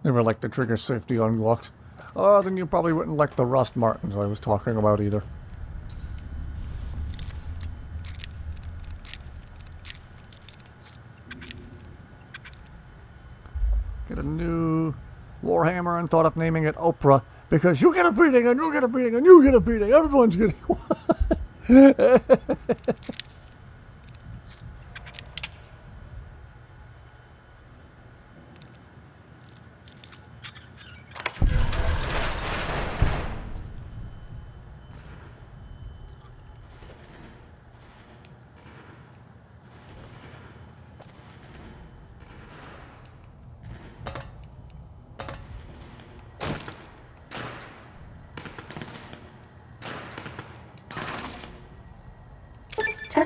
Never liked the trigger safety on Glocks. Oh, then you probably wouldn't like the Rost Martins I was talking about either. Get a new Warhammer and thought of naming it Oprah because you get a beating and you get a beating and you get a beating. Everyone's getting one.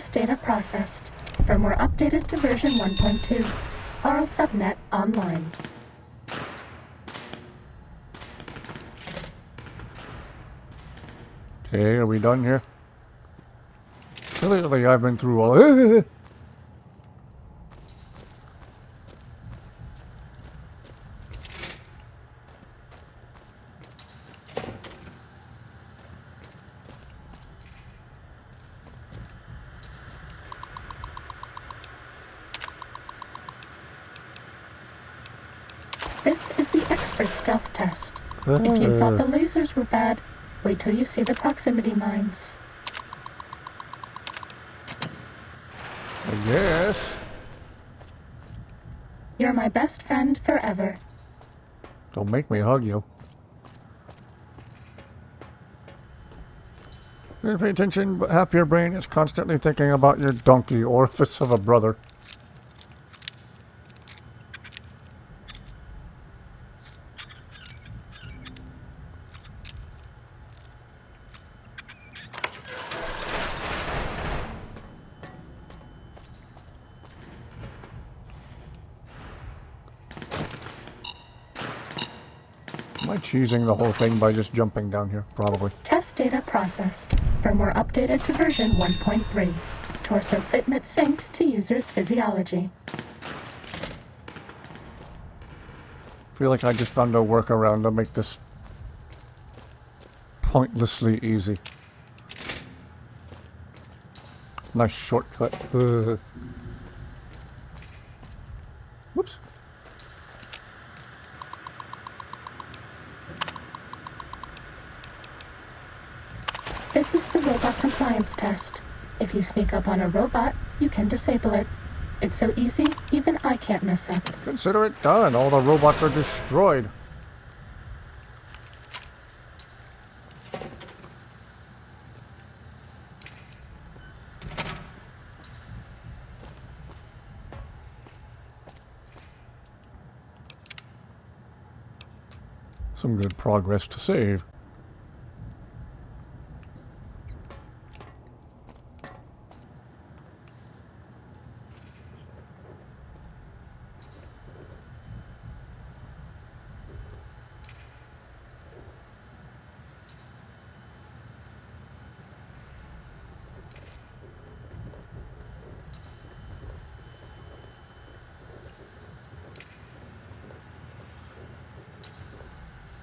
Test data processed. Firmware updated to version 1.2. Aural subnet online. Okay, are we done here? Clearly I've been through all... This is the expert stealth test. If you thought the lasers were bad, wait till you see the proximity mines. I guess. You're my best friend forever. Don't make me hug you. Pay attention, but half your brain is constantly thinking about your donkey orifice of a brother. Am I cheesing the whole thing by just jumping down here? Probably. Test data processed. Firmware updated to version 1.3. Torso fitment synced to user's physiology. Feel like I just found a workaround to make this pointlessly easy. Nice shortcut. Whoops. This is the robot compliance test. If you sneak up on a robot, you can disable it. It's so easy, even I can't mess up. Consider it done. All the robots are destroyed. Some good progress to save.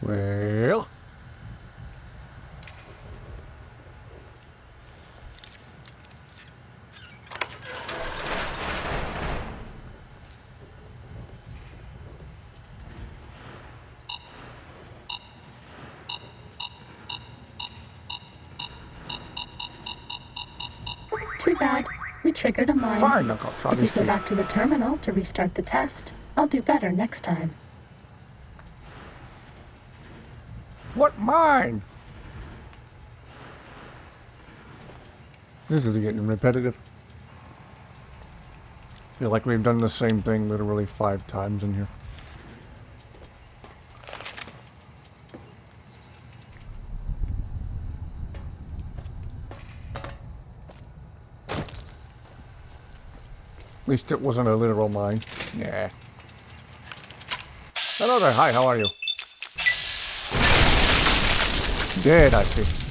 Well... Too bad. We triggered a mine. Fine, I'll try If you these go two. back to the terminal to restart the test, I'll do better next time. What mine? This is getting repetitive. Feel like we've done the same thing literally 5 times in here. At least it wasn't a literal mine. Yeah. Hello there. Hi, how are you? Dead, I see.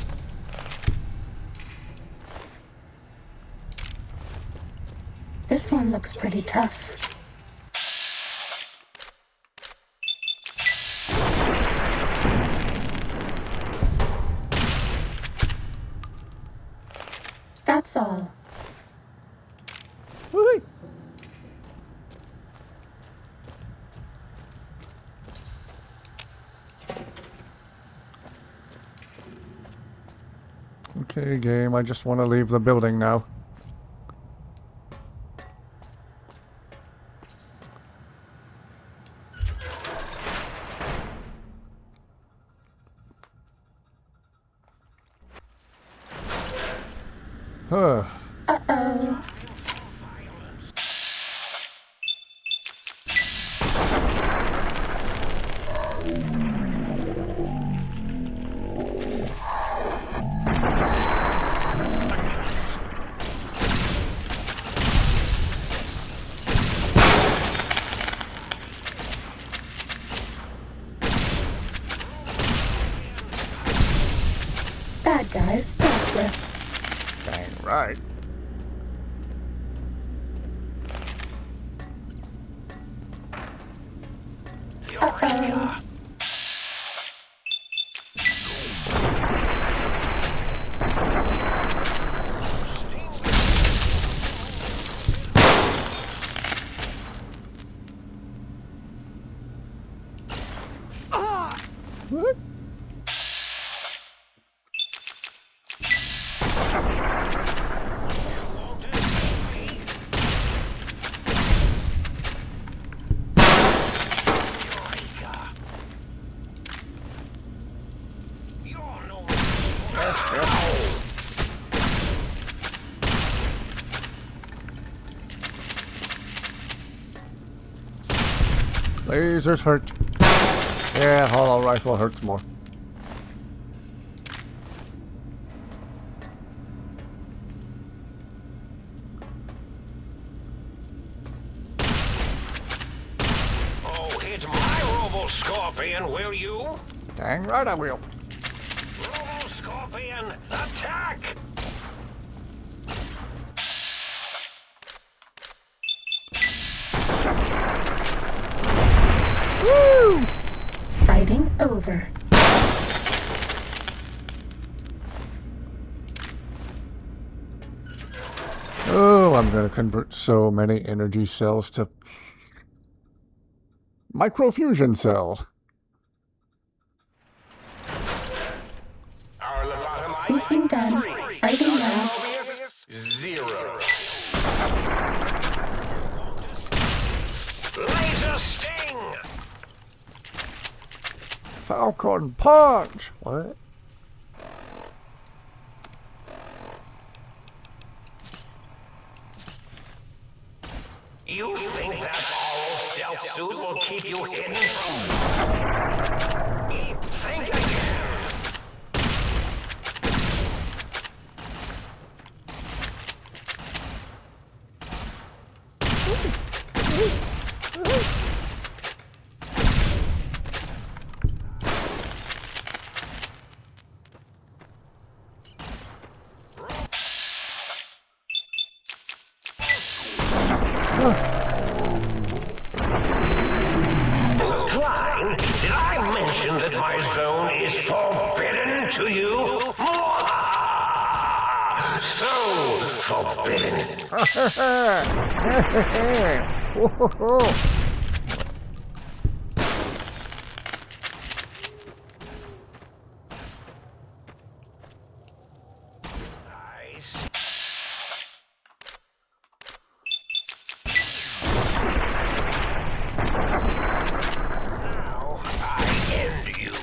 This one looks pretty tough. That's all. Woo-hoo. Okay, game, I just want to leave the building now. Huh. Uh-oh. Uh-oh. What? Lasers hurt. Yeah, hollow rifle hurts more. Oh, hit my Robo-Scorpion, will you? Dang right I will. Robo-Scorpion, attack! Woo! Fighting over. Oh, I'm gonna convert so many energy cells to microfusion cells. Our lobotomized Sneaking done. Fighting now. Mobius 0. Laser sting! Falcon punch! What? You think that oral stealth suit will keep you hidden from... Think again! Klein, did I mention that my zone is forbidden to you? So forbidden. Nice. Now I end you.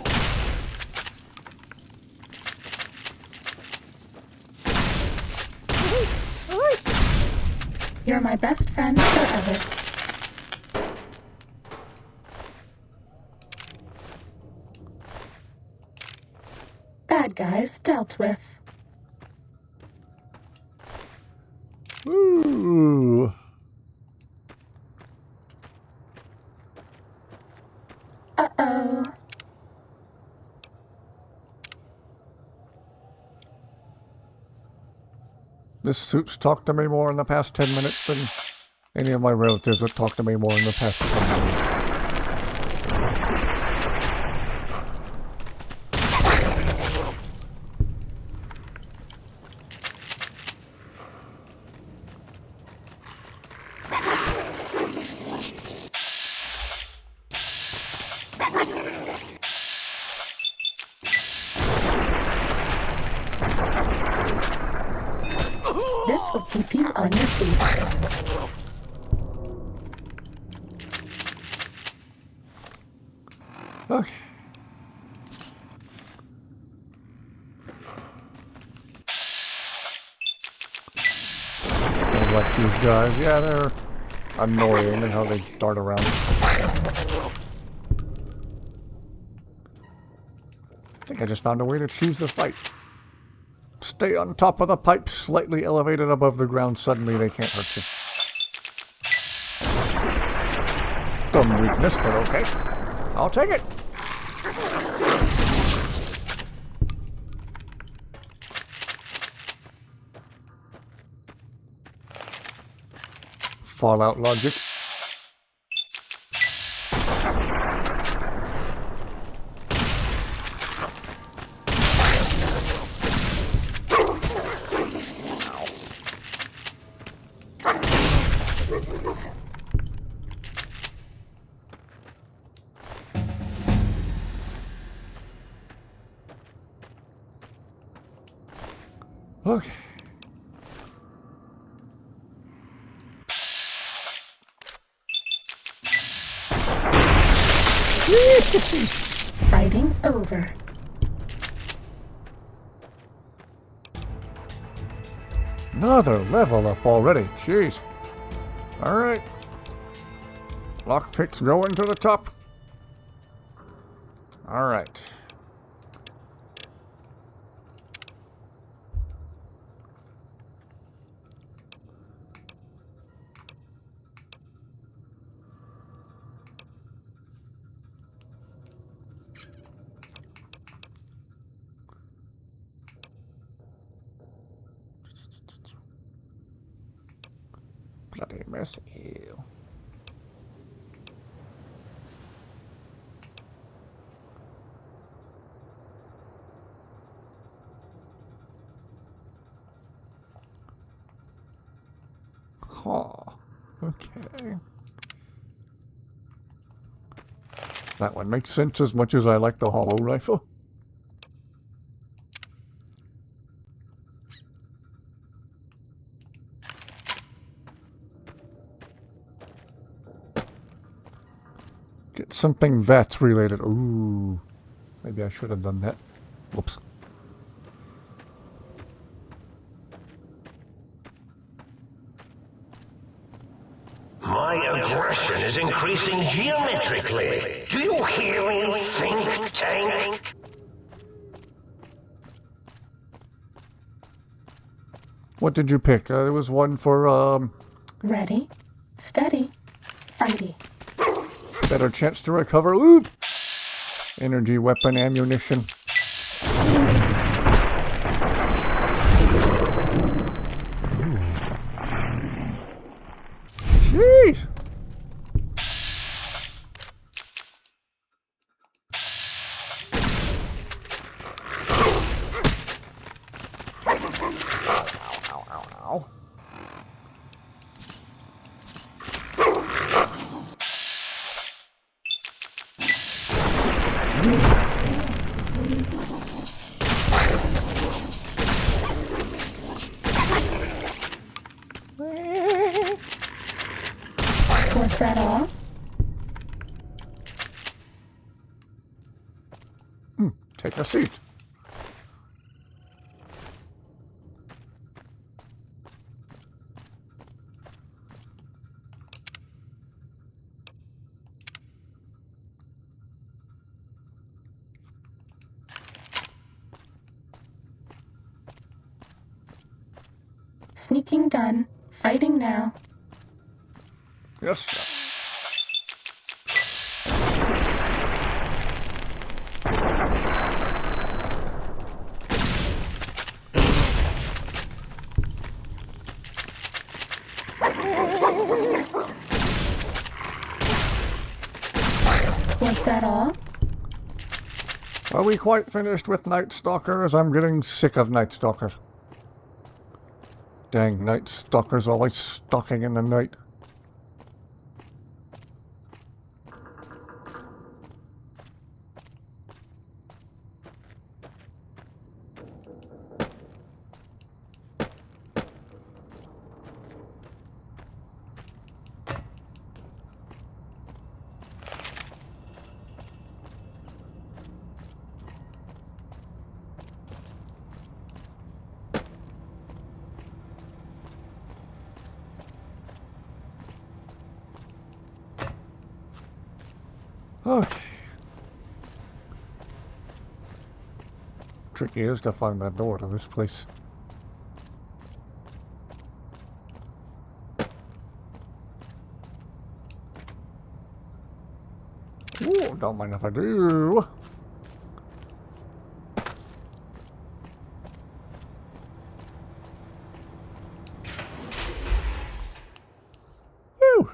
You're my best friend forever. Bad guys dealt with. Ooh. Uh-oh. This suit's talked to me more in the past 10 minutes than any of my relatives have talked to me more in the past 10 minutes. This will keep you on your feet. Okay. Don't like these guys. Yeah, they're annoying and how they dart around. I think I just found a way to choose the fight. Stay on top of the pipe, slightly elevated above the ground. Suddenly they can't hurt you. Dumb weakness, but okay. I'll take it. Fallout logic. Okay. Fighting over. Another level up already. Jeez. Alright. Lockpicks going to the top. Alright. Bloody mess. Ew. Huh. Okay. That one makes sense as much as I like the hollow rifle. Get something VATS related. Ooh. Maybe I should have done that. Whoops. My aggression is increasing geometrically. Do you hear me, think tank? What did you pick? There was one for, Ready, steady, fighty. better chance to recover. Ooh! Energy weapon ammunition. Jeez! Was that all? Take a seat. Sneaking done. Fighting now. Yes. Was that all? Are we quite finished with Night Stalkers? I'm getting sick of Night Stalkers. Dang, Night Stalkers always stalking in the night. Okay. Tricky is to find that door to this place. Ooh, don't mind if I do. Woo!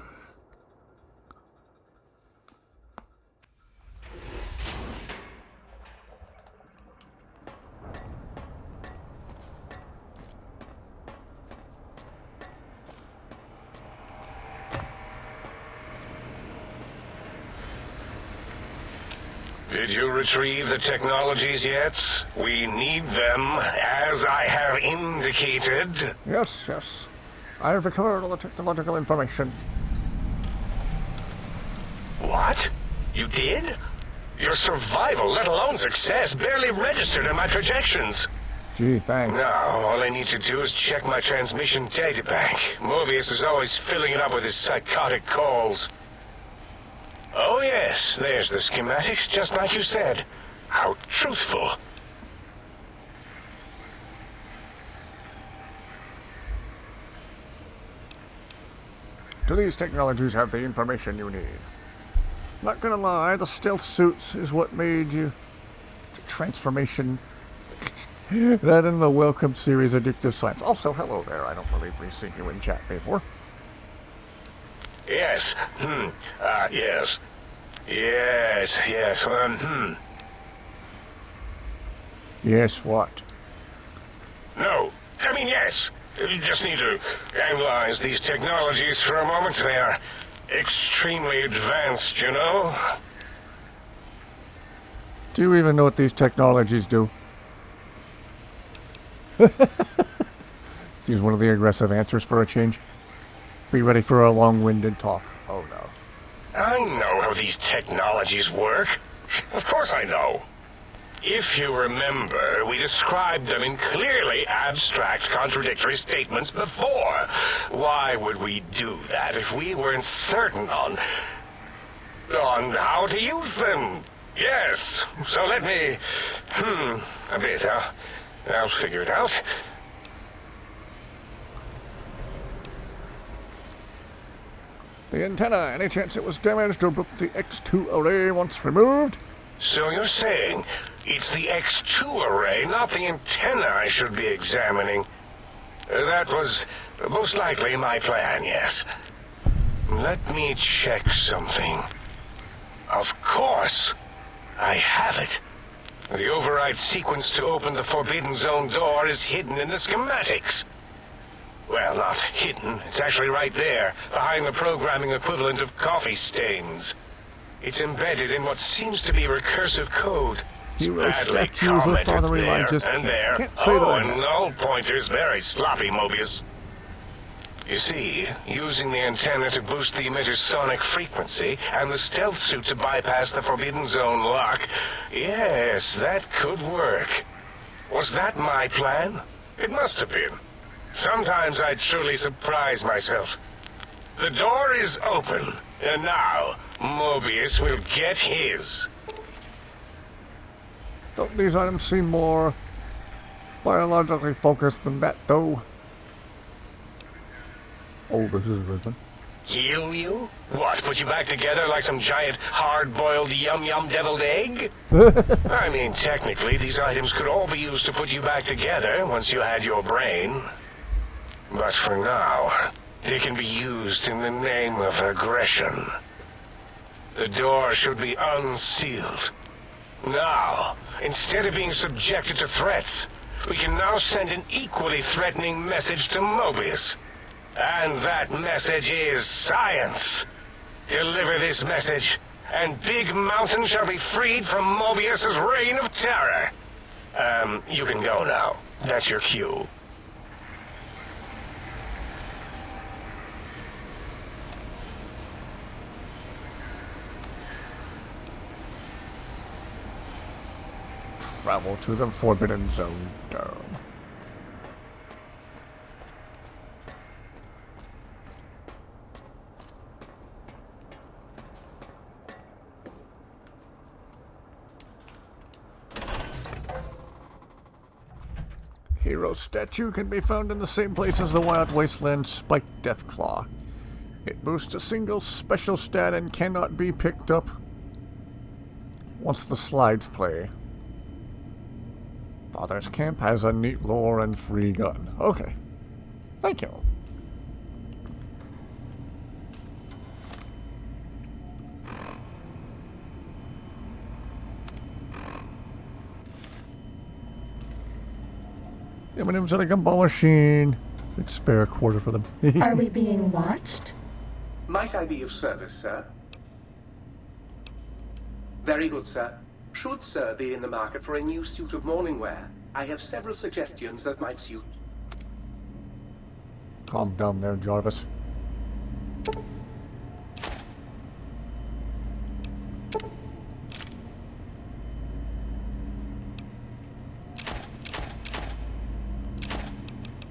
Did you retrieve the technologies yet? We need them, as I have indicated. Yes, yes. I have recovered all the technological information. What? You did? Your survival, let alone success, barely registered in my projections. Gee, thanks. Now, all I need to do is check my transmission databank. Mobius is always filling it up with his psychotic calls. Oh yes, there's the schematics, just like you said. How truthful. Do these technologies have the information you need? Not gonna lie, the stealth suits is what made you... the transformation... that in the Welcome series Addictive Science. Also, hello there. I don't believe we've seen you in chat before. Yes. Yes. Yes. Yes, what? No. I mean, yes. You just need to analyze these technologies for a moment. They are extremely advanced, you know? Do you even know what these technologies do? Use one of the aggressive answers for a change. Be ready for a long-winded talk. Oh no. I know how these technologies work. Of course I know. If you remember, we described them in clearly abstract, contradictory statements before. Why would we do that if we weren't certain on how to use them? Yes. So let me... a bit. I'll figure it out. The antenna, any chance it was damaged or broke the X2 array once removed? So you're saying it's the X2 array, not the antenna I should be examining. That was most likely my plan, yes. Let me check something. Of course, I have it. The override sequence to open the Forbidden Zone door is hidden in the schematics. Well, not hidden. It's actually right there, behind the programming equivalent of coffee stains. It's embedded in what seems to be recursive code. It's Hero badly statues of commented Father there Elijah's. and there. Can't say that I and know. null pointers very sloppy, Mobius. You see, using the antenna to boost the emitter's sonic frequency and the stealth suit to bypass the Forbidden Zone lock, yes, that could work. Was that my plan? It must have been. Sometimes I truly surprise myself. The door is open, and now Mobius will get his. Don't these items seem more biologically focused than that, though? Oh, this is a good one. Heal you? What, put you back together like some giant hard-boiled yum-yum deviled egg? I mean, technically, these items could all be used to put you back together once you had your brain. But for now, they can be used in the name of aggression. The door should be unsealed. Now, instead of being subjected to threats, we can now send an equally threatening message to Mobius. And that message is science. Deliver this message, and Big Mountain shall be freed from Mobius's reign of terror. You can go now. That's your cue. Travel to the Forbidden Zone Dome. Hero statue can be found in the same place as the Wild Wasteland Spiked Deathclaw. It boosts a single special stat and cannot be picked up once the slides play. Father's Camp has a neat lore and free gun. Okay. Thank you. M&M's at a gumball machine. I'd spare a quarter for them. Are we being watched? Might I be of service, sir? Very good, sir. should, sir, be in the market for a new suit of morning wear. I have several suggestions that might suit. Calm down there, Jarvis.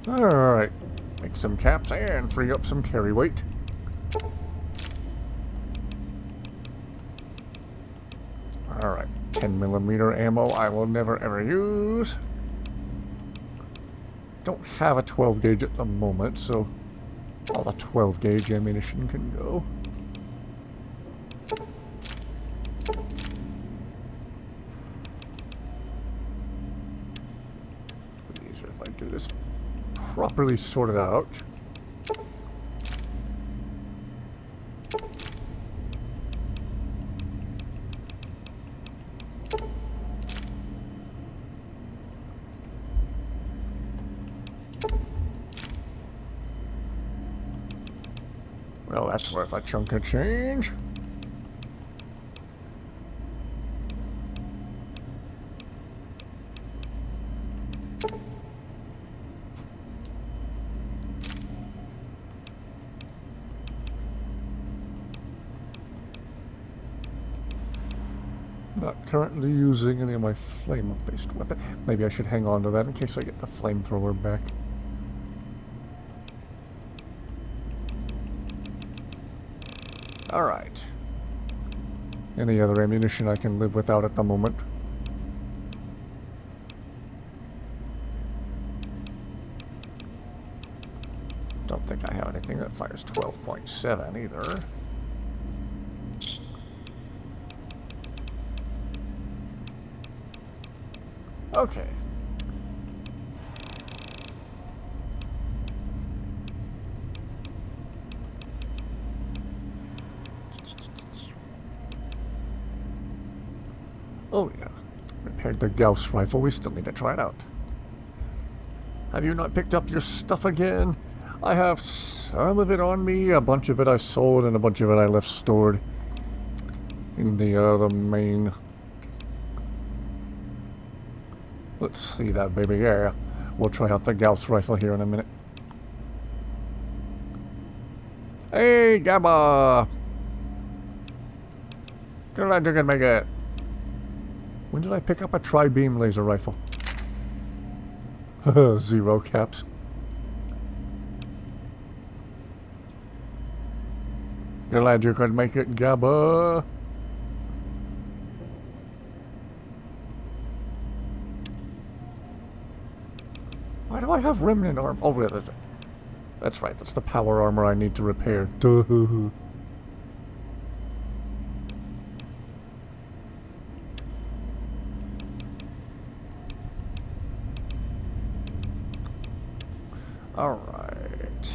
Alright. Make some caps and free up some carry weight. Alright. 10mm ammo I will never ever use. Don't have a 12 gauge at the moment, so all the 12 gauge ammunition can go. It'd be easier if I do this properly sorted out. Well, that's worth a chunk of change. Not currently using any of my flame-based weapon. Maybe I should hang on to that in case I get the flamethrower back. Alright. Any other ammunition I can live without at the moment. Don't think I have anything that fires 12.7 either. Okay. Oh yeah, repaired the Gauss rifle. We still need to try it out. Have you not picked up your stuff again? I have some of it on me. A bunch of it I sold, and a bunch of it I left stored in the main. Let's see that baby. Yeah, we'll try out the Gauss rifle here in a minute. Hey, Gabba! Glad you can make it. When did I pick up a tri-beam laser rifle? 0 caps. Glad you could make it, Gabba. Why do I have remnant armor? Oh, really? That's right. That's the power armor I need to repair. Duh. All right.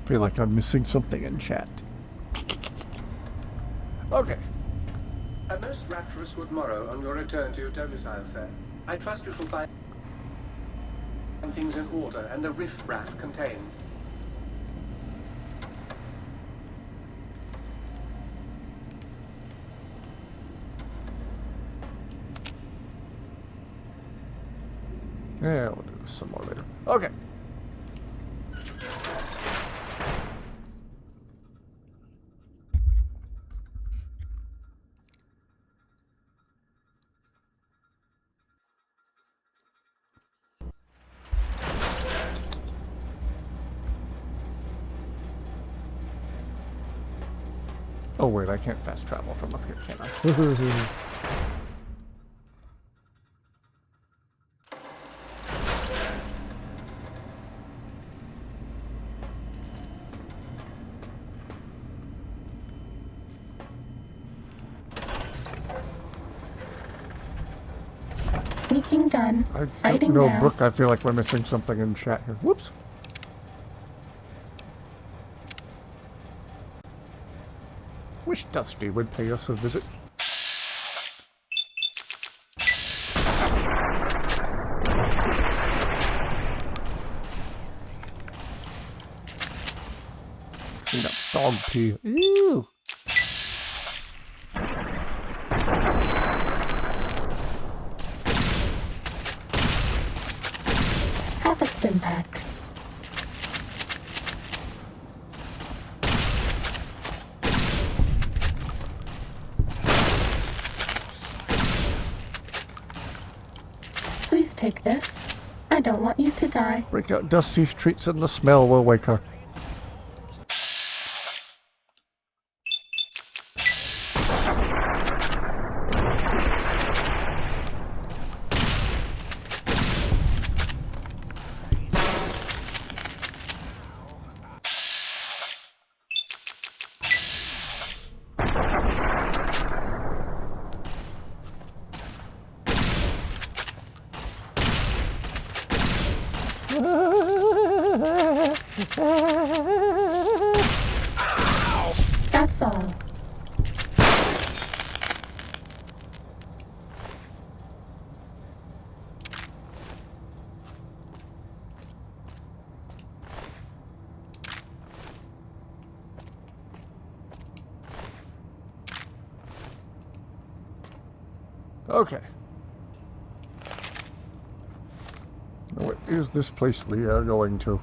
Feel like I'm missing something in chat. Okay. A most rapturous good morrow on your return to your domicile, sir. I trust you shall find things in order and the riff-raff contained. Yeah, we'll do this some more later. Okay. Oh wait, I can't fast travel from up here, can I? Sneaking done. I Fighting don't know, now. Brooke, I feel like we're missing something in chat here. Whoops. Wish Dusty would pay us a visit. Clean up dog pee. Ew! Have a stim pack. Please take this. I don't want you to die. Break out Dusty's treats and the smell will wake her. That's all. Okay. What is this place we are going to?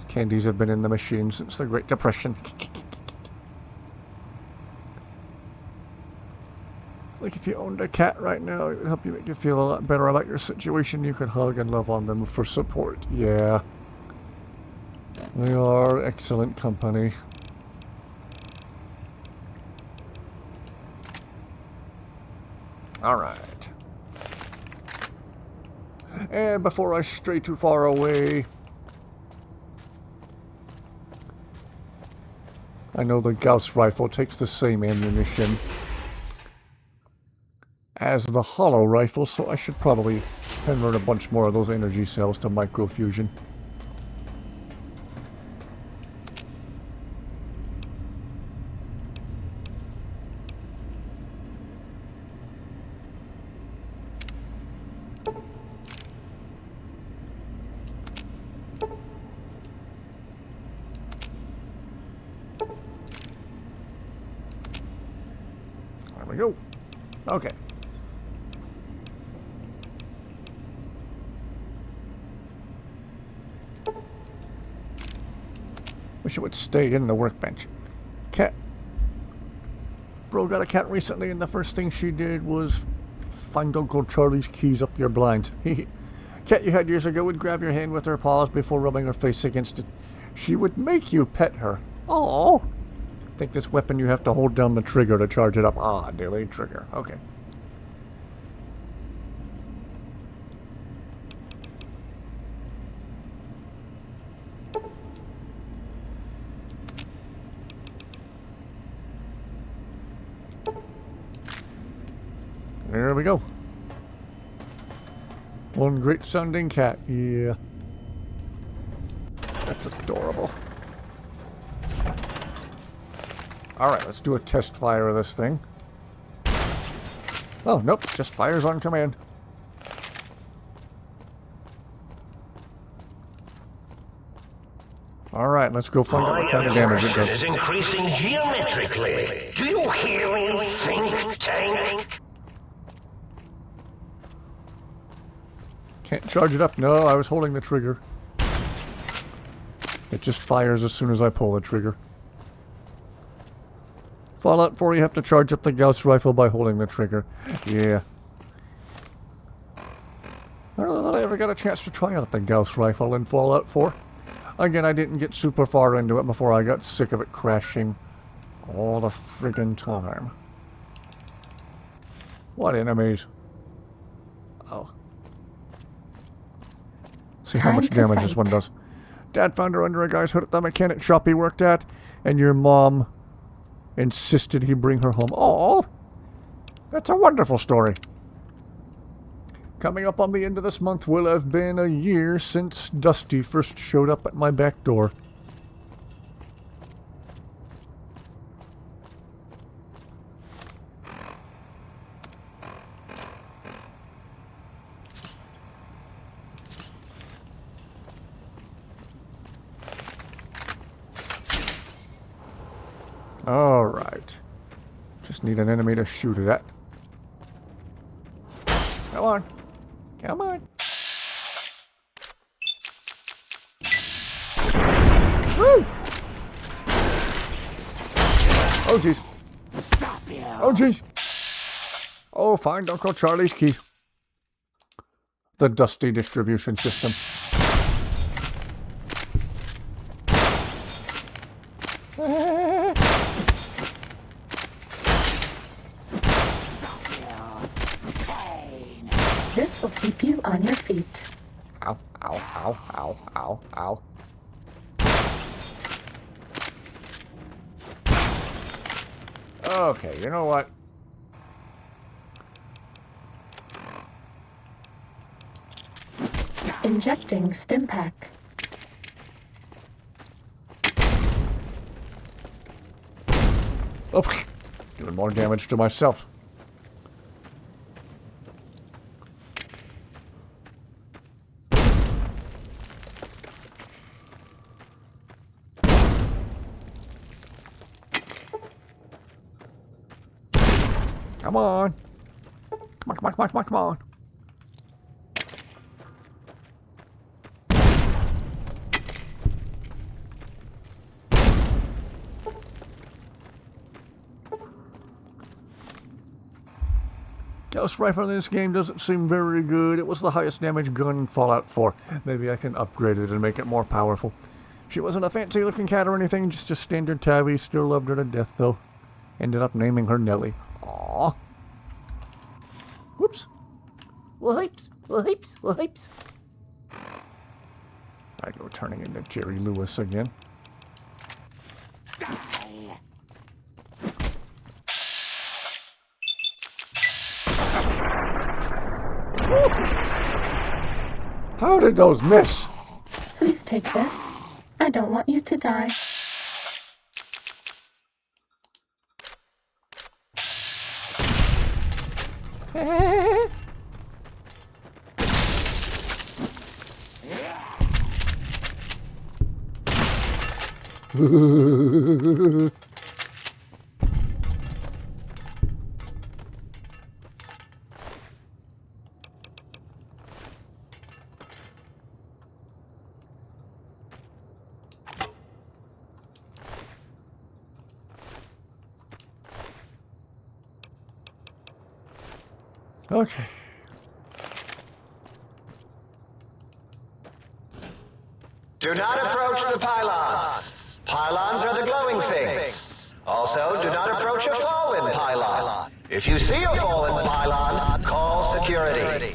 Candies have been in the machine since the Great Depression. Like if you owned a cat right now, it would help you make you feel a lot better about your situation. You could hug and love on them for support. Yeah. They are excellent company. Alright. And before I stray too far away, I know the Gauss rifle takes the same ammunition as the hollow rifle, so I should probably convert a bunch more of those energy cells to microfusion. There we go. Okay. Wish it would stay in the workbench. Cat. Bro got a cat recently, and the first thing she did was find Uncle Charlie's keys up your blinds. Cat you had years ago would grab your hand with her paws before rubbing her face against it. She would make you pet her. Oh. Think this weapon you have to hold down the trigger to charge it up. Ah, delayed trigger. Okay. There we go. One great sounding cat. Yeah. That's adorable. Alright, let's do a test fire of this thing. Oh, nope, just fires on command. Alright, let's go find out what kind of damage it does. Is increasing geometrically. Do you hear me, think tank? Can't charge it up. No, I was holding the trigger. It just fires as soon as I pull the trigger. Fallout 4, you have to charge up the Gauss rifle by holding the trigger. Yeah. I don't know that I ever got a chance to try out the Gauss rifle in Fallout 4. Again, I didn't get super far into it before I got sick of it crashing all the friggin' time. What enemies? Oh. See how much damage this one does. Dad found her under a guy's hood at the mechanic shop he worked at, and your mom insisted he bring her home. Oh, that's a wonderful story. Coming up on the end of this month will have been a year since Dusty first showed up at my back door. Alright. Just need an enemy to shoot it at. Come on. Come on. Woo! Oh, jeez. Oh, jeez. Oh, find Uncle Charlie's key. The Dusty distribution system. This will keep you on your feet. Ow, ow, ow, ow, ow, ow. Okay, you know what? Injecting stim pack. Oh, doing more damage to myself. Come on. Come on, come on, come on, come on, come on. Gauss rifle in this game doesn't seem very good. It was the highest damage gun in Fallout 4. Maybe I can upgrade it and make it more powerful. She wasn't a fancy looking cat or anything, just a standard tabby. Still loved her to death though. Ended up naming her Nellie. Aww. Whoops. Whoops. Whoops. Whoops. I go turning into Jerry Lewis again. How did those miss? Please take this. I don't want you to die. Okay. Do not approach the pylons. Pylons are the glowing things. Also, do not approach a fallen pylon. If you see a fallen pylon, call security.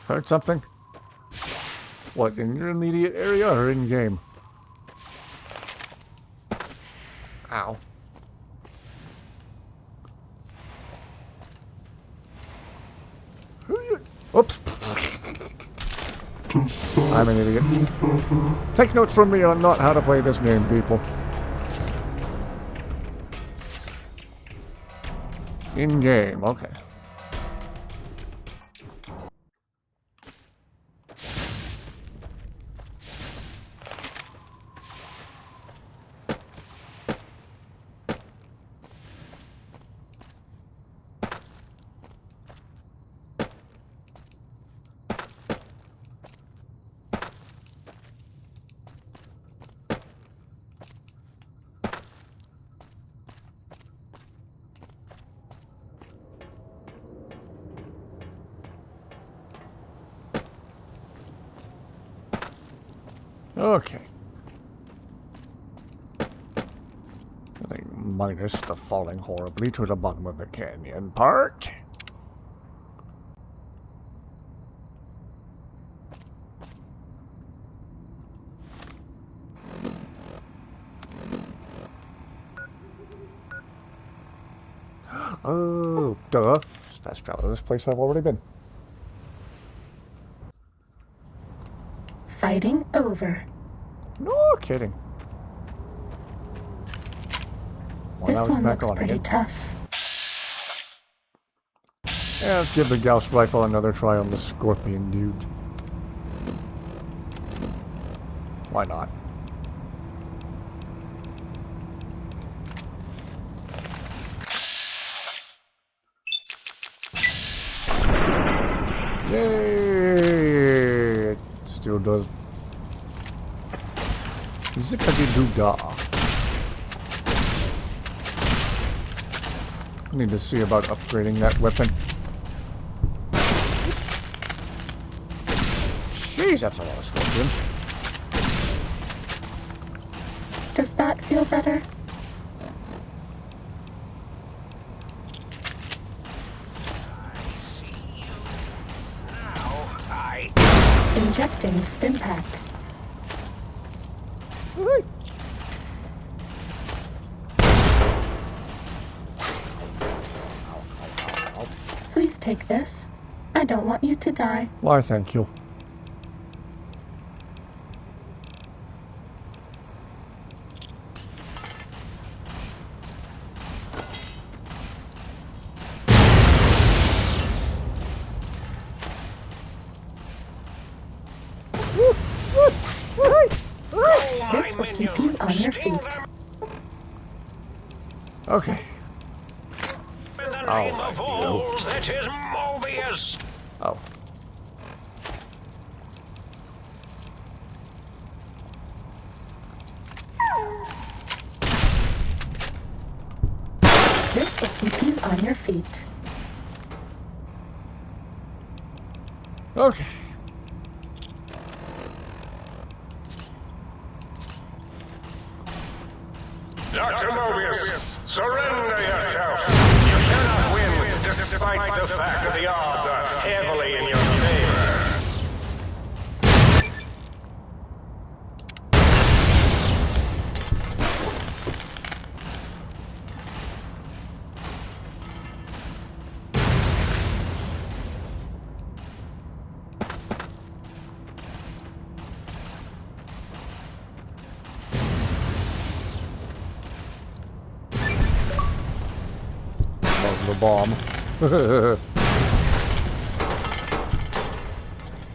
Heard something? What, in your immediate area or in game? Ow. Oops. I'm an idiot. Take notes from me on not how to play this game, people. In game, okay. Okay. I think minus the falling horribly to the bottom of the canyon part. Oh, duh. Fast travel to this place I've already been. Fighting over. No kidding. Well, This now it's one back looks on pretty again. tough. Yeah, let's give the Gauss rifle another try on the Scorpion dude. Why not? Yay! It still does. Zippity-doo-dah. I need to see about upgrading that weapon. Jeez, that's a lot of scorpions. Does that feel better? Injecting Stimpak. Please take this. I don't want you to die. Why, thank you. This will keep you on your feet. Okay. In the Oh, name my of all that is Mobius! Oh. This will keep you on your feet. Okay. Dr. Mobius, surrender yourself. You cannot win despite the fact that the odds are heavily in your favor. The bomb.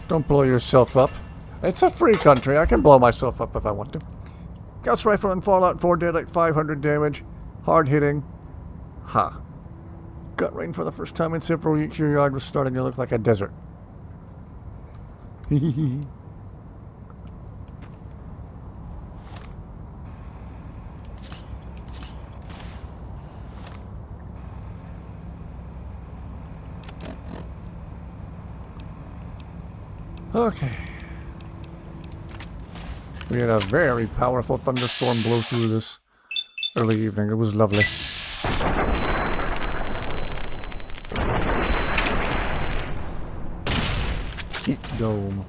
Don't blow yourself up. It's a free country. I can blow myself up if I want to. Gauss rifle in Fallout 4 did like 500 damage. Hard hitting. Ha. Gut rain for the first time in several weeks. Your yard was starting to look like a desert. Okay. We had a very powerful thunderstorm blow through this early evening. It was lovely. Heat dome.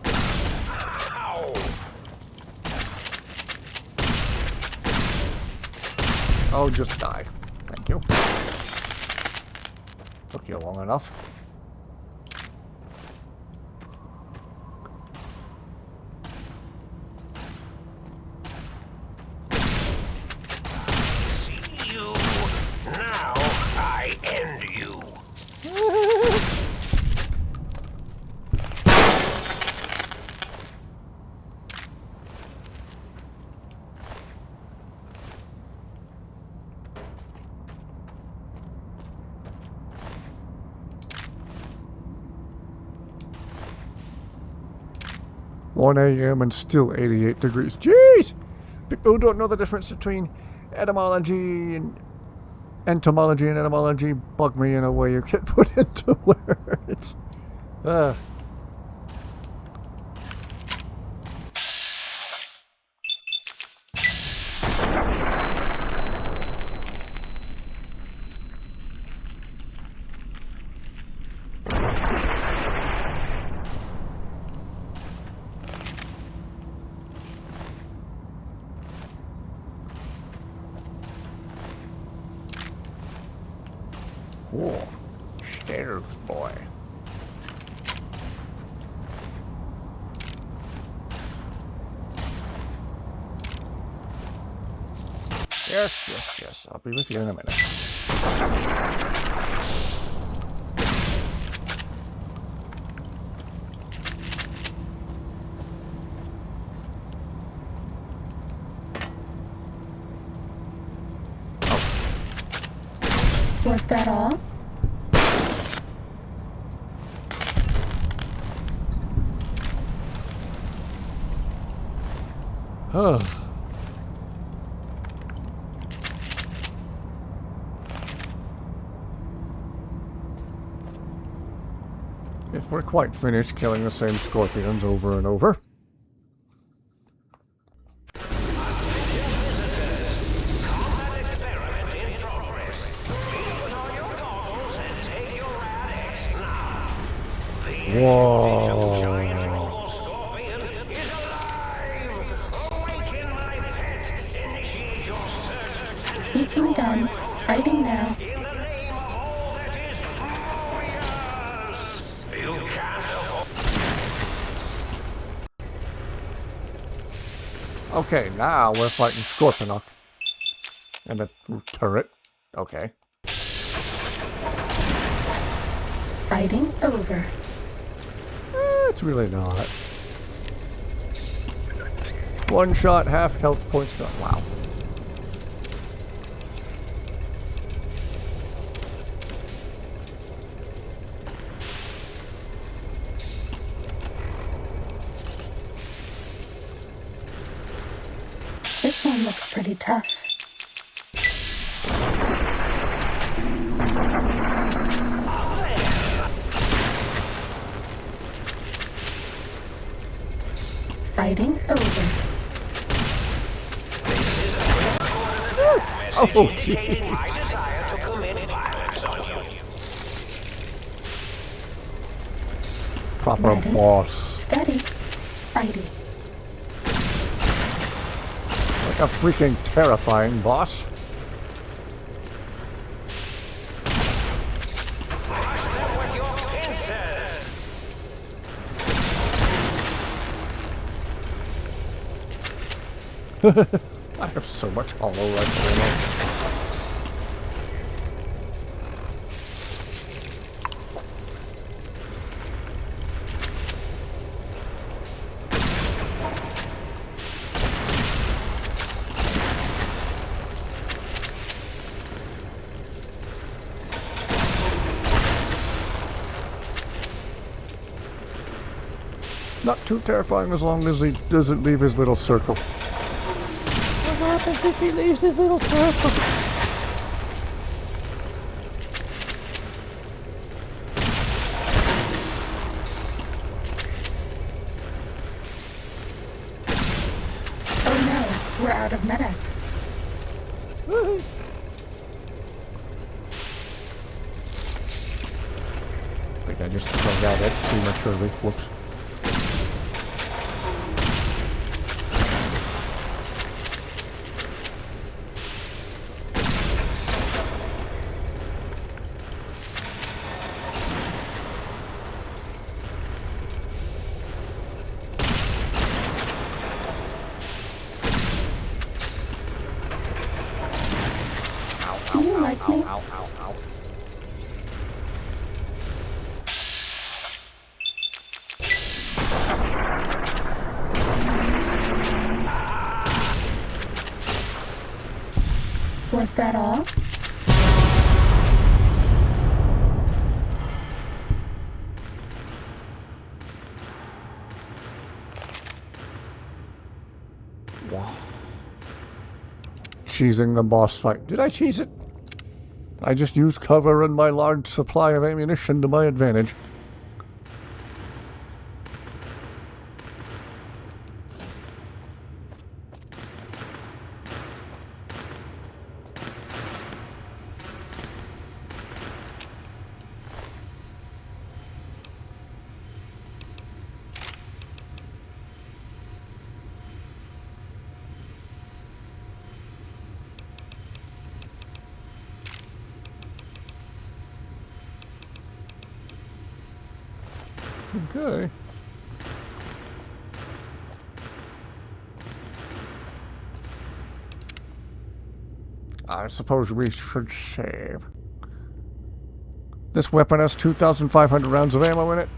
Oh, just die. Thank you. Took you long enough. You. Now I end you. One a.m. and still 88 degrees. Jeez! People who don't know the difference between etymology and entomology and etymology bug me in a way you can't put into words. Oh, stairs, boy. Yes, yes, yes. I'll be with you in a minute. Was that all? Huh. If we're quite finished killing the same scorpions over and over. Whoa. Sneaking done. Fighting now. Okay, now we're fighting Scorponok. And a turret. Okay. Fighting over. It's really not. One shot, half health points gone. Wow. This one looks pretty tough. Fighting over. Oh, jeez. Proper Ready. boss. Steady. Fighting. Like a freaking terrifying boss. I have so much hollow rifle ammo. Not too terrifying as long as he doesn't leave his little circle. What happens if he leaves his little circle? Oh no, we're out of medics. I think I just drug out it prematurely. Whoops. Do you like me? Ow, ow, ow. Was that all? Wow. Cheesing the boss fight. Did I cheese it? I just used cover and my large supply of ammunition to my advantage. Okay. I suppose we should save. This weapon has 2,500 rounds of ammo in it.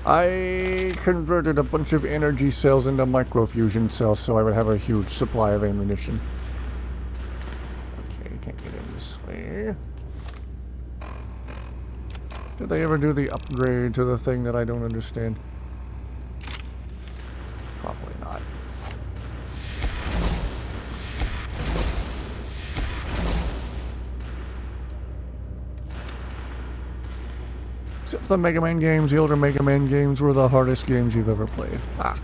I converted a bunch of energy cells into microfusion cells so I would have a huge supply of ammunition. Okay, can't get in this way. Did they ever do the upgrade to the thing that I don't understand? Probably not. Except for the Mega Man games, the older Mega Man games were the hardest games you've ever played. Ah.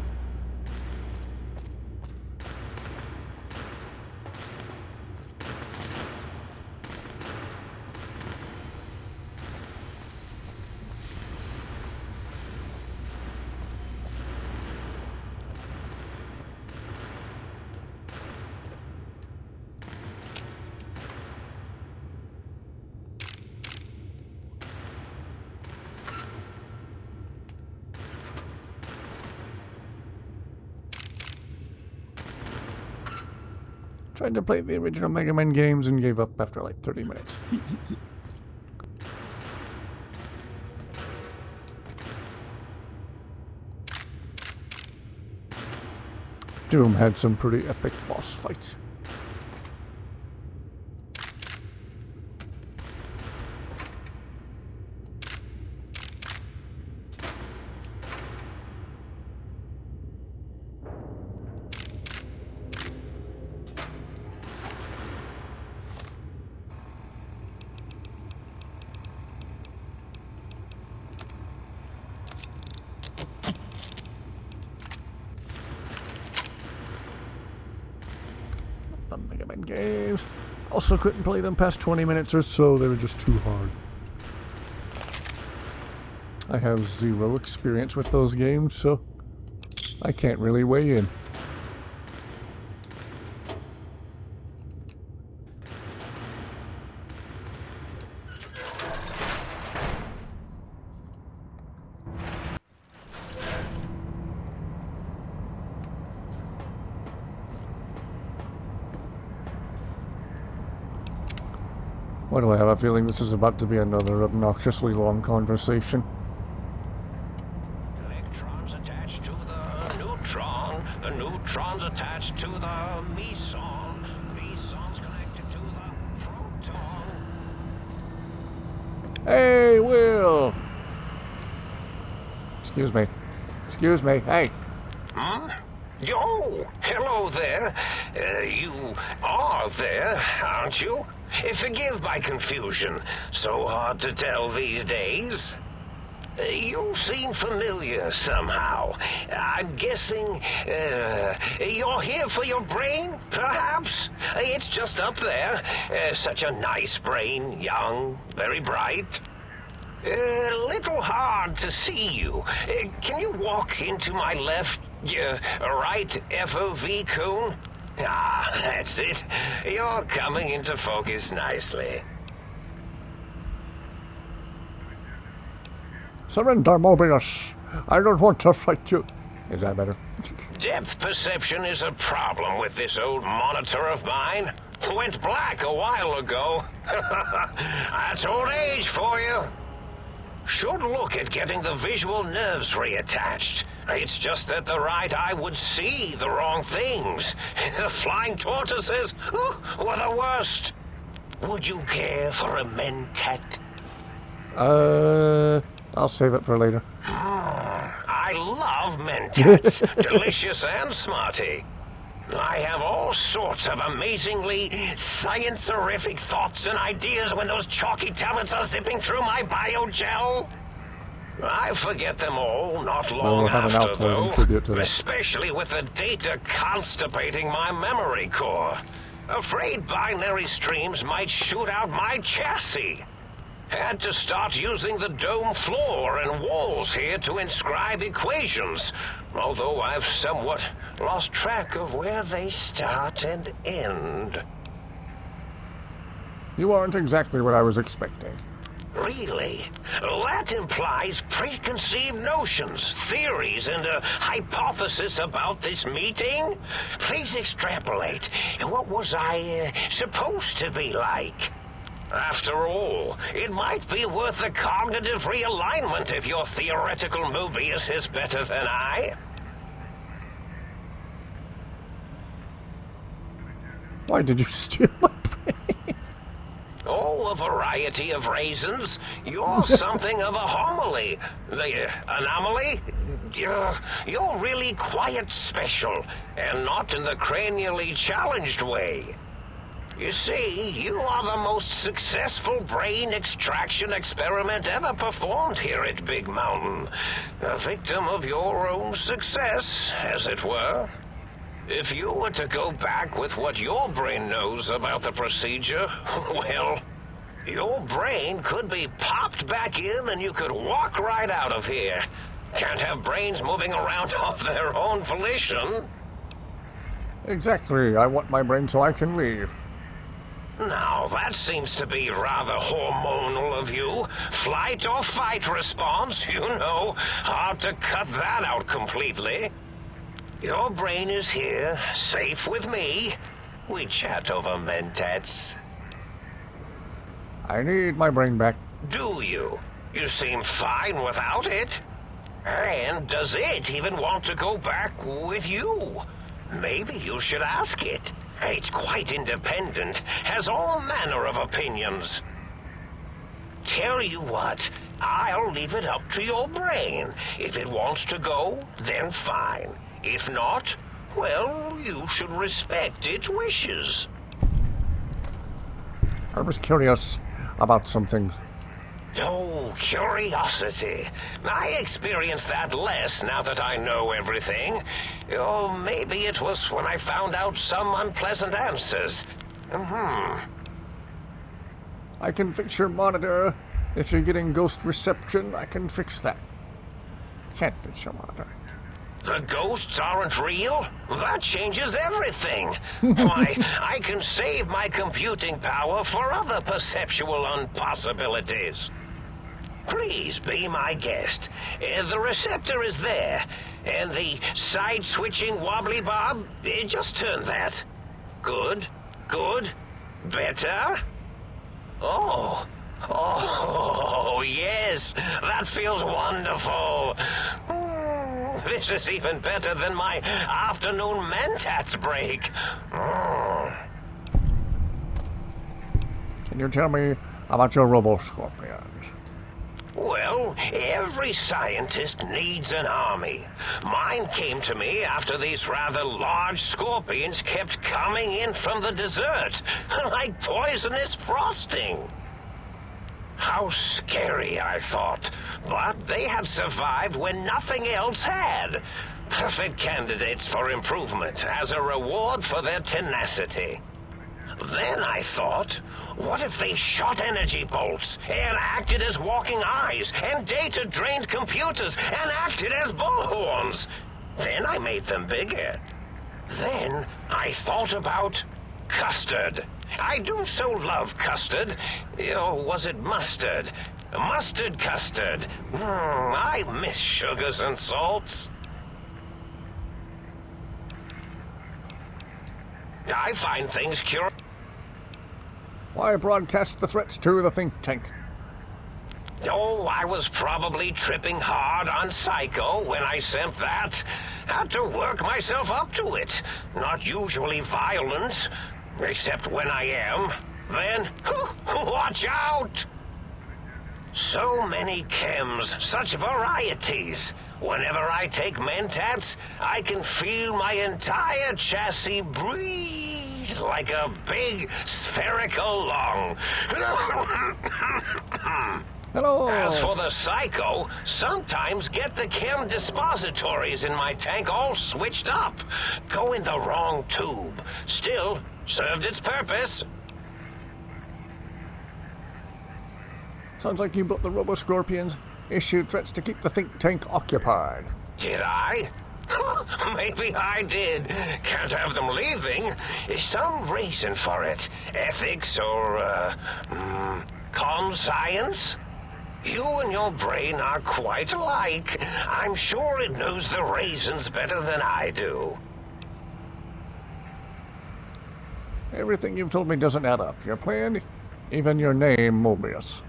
Tried to play the original Mega Man games and gave up after like 30 minutes. Doom had some pretty epic boss fights. The Mega Man games. Also couldn't play them past 20 minutes or so, they were just too hard. I have zero experience with those games, so I can't really weigh in. Why do I have a feeling this is about to be another obnoxiously long conversation? Electrons attached to the neutron. The neutron's attached to the meson. Meson's connected to the proton. Hey, Will! Excuse me. Excuse me. Hey. Hmm? Oh, hello there. You are there, aren't you? Forgive my confusion. So hard to tell these days. You seem familiar somehow. I'm guessing you're here for your brain, perhaps? It's just up there. Such a nice brain, young, very bright. A little hard to see you. Can you walk into my left, right FOV cone? Ah, that's it. You're coming into focus nicely. Surrender, Mobius. I don't want to fight you. Is that better? Depth perception is a problem with this old monitor of mine. Went black a while ago. That's old age for you. Should look at getting the visual nerves reattached. It's just that the right eye would see the wrong things. The flying tortoises were the worst. Would you care for a mentat? I'll save it for later. I love mentats. Delicious and smarty. I have all sorts of amazingly science-terrific thoughts and ideas when those chalky tablets are zipping through my biogel. I forget them all not long after, though, especially with the data constipating my memory core. Afraid binary streams might shoot out my chassis. Had to start using the dome floor and walls here to inscribe equations, although I've somewhat lost track of where they start and end. You aren't exactly what I was expecting. Really? That implies preconceived notions, theories, and a hypothesis about this meeting? Please extrapolate. What was I supposed to be like? After all, it might be worth a cognitive realignment if your theoretical Mobius is better than I. Why did you steal my brain? Oh, a variety of reasons. You're something of a homily. The anomaly? You're really quite special, and not in the cranially challenged way. You see, you are the most successful brain extraction experiment ever performed here at Big Mountain. A victim of your own success, as it were. If you were to go back with what your brain knows about the procedure, well, your brain could be popped back in and you could walk right out of here. Can't have brains moving around of their own volition. Exactly. I want my brain so I can leave. Now, that seems to be rather hormonal of you. Flight or fight response, you know. Hard to cut that out completely. Your brain is here, safe with me. We chat over mentats. I need my brain back. Do you? You seem fine without it. And does it even want to go back with you? Maybe you should ask it. It's quite independent, has all manner of opinions. Tell you what, I'll leave it up to your brain. If it wants to go, then fine. If not, well, you should respect its wishes. I was curious about some things. Oh, curiosity. I experience that less now that I know everything. Or maybe it was when I found out some unpleasant answers. I can fix your monitor. If you're getting ghost reception, I can fix that. Can't fix your monitor. The ghosts aren't real? That changes everything. Why, I can save my computing power for other perceptual impossibilities. Please be my guest. The receptor is there, and the side-switching wobbly bob, just turn that. Good, good, better. Oh, yes, that feels wonderful. This is even better than my afternoon mentats break. Can you tell me about your RoboScorpions? Well, every scientist needs an army. Mine came to me after these rather large scorpions kept coming in from the desert, like poisonous frosting. How scary, I thought. But they had survived when nothing else had. Perfect candidates for improvement as a reward for their tenacity. Then I thought, what if they shot energy bolts and acted as walking eyes and data-drained computers and acted as bullhorns? Then I made them bigger. Then I thought about custard. I do so love custard. Or was it mustard? Mustard custard. I miss sugars and salts. I find things curious. Why broadcast the threats to the think tank? Oh, I was probably tripping hard on Psycho when I sent that. Had to work myself up to it. Not usually violent, except when I am. Then, watch out! So many chems, such varieties. Whenever I take mentats, I can feel my entire chassis breathe like a big spherical lung. Hello. As for the Psycho, sometimes get the chem dispositories in my tank all switched up. Go in the wrong tube. Still, served its purpose. Sounds like you built the RoboScorpions, issued threats to keep the think tank occupied. Did I? Maybe I did. Can't have them leaving. Some reason for it. Ethics or, on science? You and your brain are quite alike. I'm sure it knows the raisins better than I do. Everything you've told me doesn't add up. Your plan, even your name, Mobius.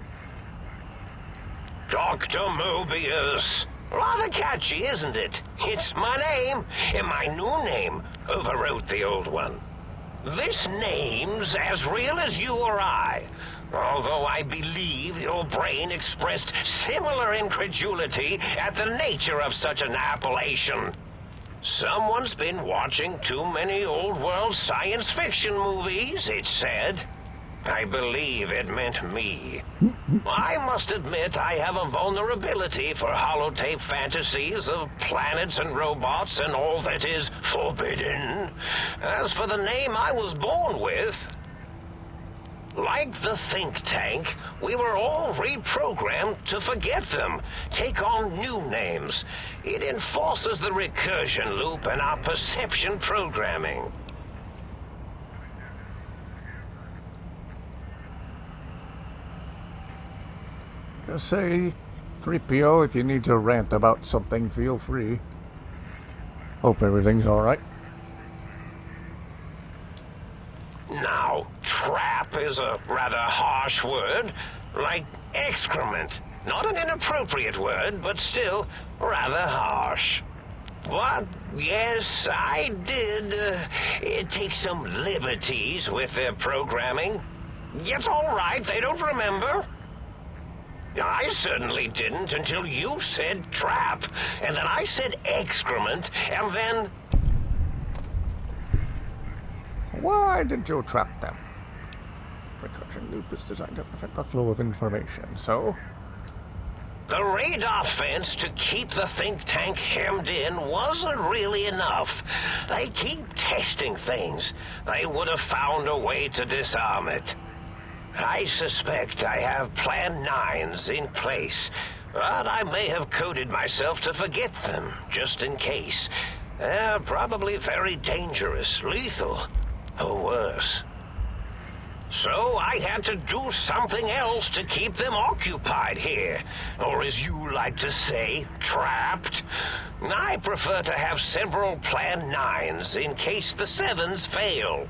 Dr. Mobius. Rather catchy, isn't it? It's my name, and my new name overwrote the old one. This name's as real as you or I, although I believe your brain expressed similar incredulity at the nature of such an appellation. Someone's been watching too many old-world science fiction movies, it said. I believe it meant me. I must admit I have a vulnerability for holotape fantasies of planets and robots and all that is forbidden. As for the name I was born with, like the think tank, we were all reprogrammed to forget them, take on new names. It enforces the recursion loop in our perception programming. Just say, 3PO, if you need to rant about something, feel free. Hope everything's alright. Now, trap is a rather harsh word, like excrement. Not an inappropriate word, but still rather harsh. But, yes, I did take some liberties with their programming. It's all right, they don't remember. I certainly didn't until you said trap, and then I said excrement, and then... Why did you trap them? Recursion loop is designed to prevent the flow of information, so... The radar fence to keep the think tank hemmed in wasn't really enough. They keep testing things. They would have found a way to disarm it. I suspect I have Plan 9s in place, but I may have coded myself to forget them, just in case. They're probably very dangerous, lethal, or worse. So I had to do something else to keep them occupied here, or as you like to say, trapped. I prefer to have several Plan 9s in case the 7s fail.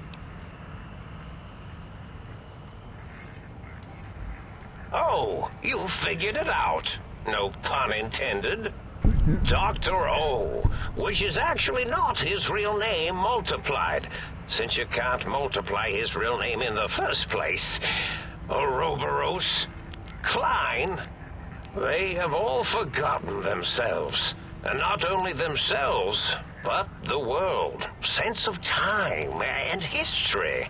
Oh, you figured it out. No pun intended. Dr. O, which is actually not his real name multiplied, since you can't multiply his real name in the first place. Ouroboros, Klein, they have all forgotten themselves. And not only themselves, but the world, sense of time, and history.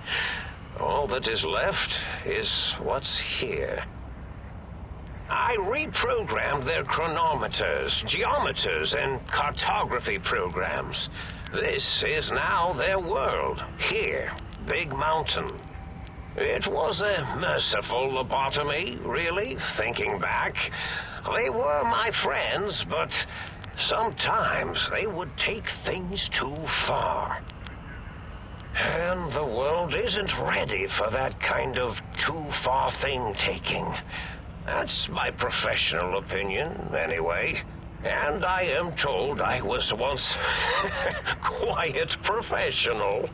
All that is left is what's here. I reprogrammed their chronometers, geometers, and cartography programs. This is now their world, here, Big Mountain. It was a merciful lobotomy, really, thinking back. They were my friends, but sometimes they would take things too far. And the world isn't ready for that kind of too-far thing-taking. That's my professional opinion, anyway. And I am told I was once quite professional.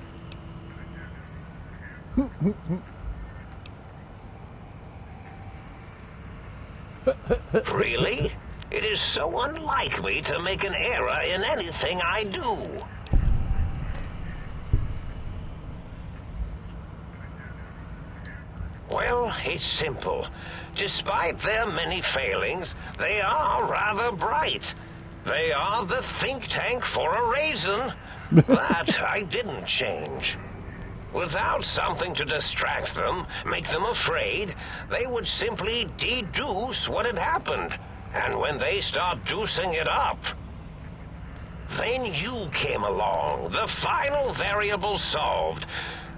Really? It is so unlike me to make an error in anything I do. Well, it's simple. Despite their many failings, they are rather bright. They are the think tank for a reason. That I didn't change. Without something to distract them, make them afraid, they would simply deduce what had happened. And when they start deucing it up, then you came along, the final variable solved.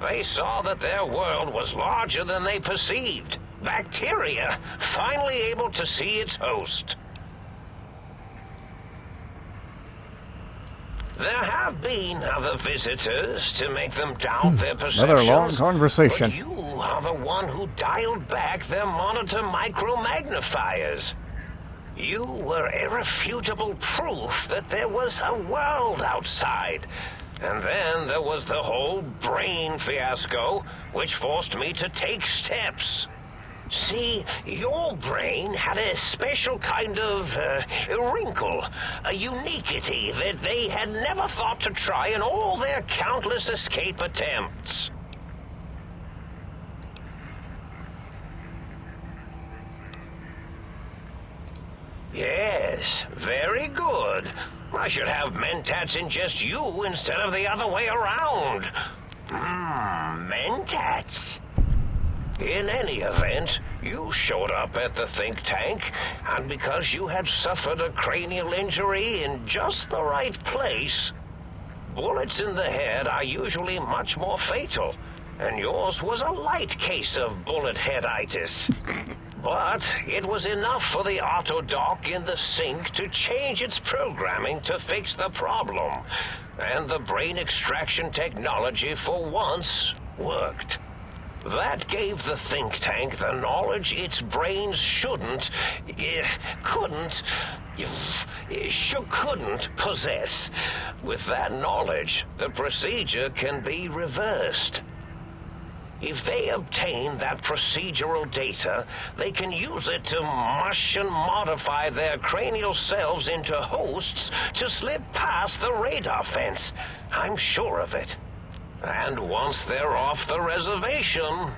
They saw that their world was larger than they perceived. Bacteria, finally able to see its host. There have been other visitors to make them doubt their perceptions. Another long conversation. But you are the one who dialed back their monitor micromagnifiers. You were irrefutable proof that there was a world outside. And then there was the whole brain fiasco, which forced me to take steps. See, your brain had a special kind of wrinkle, a uniquity that they had never thought to try in all their countless escape attempts. Yes, very good. I should have Mentats ingest you instead of the other way around. Mentats. In any event, you showed up at the think tank, and because you had suffered a cranial injury in just the right place, bullets in the head are usually much more fatal, and yours was a light case of bullet headitis. But it was enough for the autodoc in the sink to change its programming to fix the problem, and the brain extraction technology for once worked. That gave the think tank the knowledge its brains couldn't possess. With that knowledge, the procedure can be reversed. If they obtain that procedural data, they can use it to mush and modify their cranial cells into hosts to slip past the radar fence. I'm sure of it. And once they're off the reservation...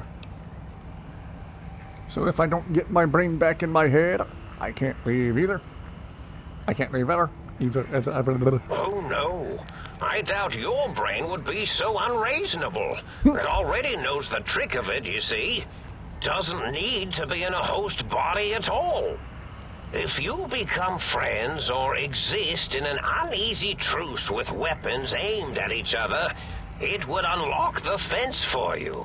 So if I don't get my brain back in my head, I can't leave either. I can't leave ever. Oh no. I doubt your brain would be so unreasonable. It already knows the trick of it, you see. Doesn't need to be in a host body at all. If you become friends or exist in an uneasy truce with weapons aimed at each other, it would unlock the fence for you.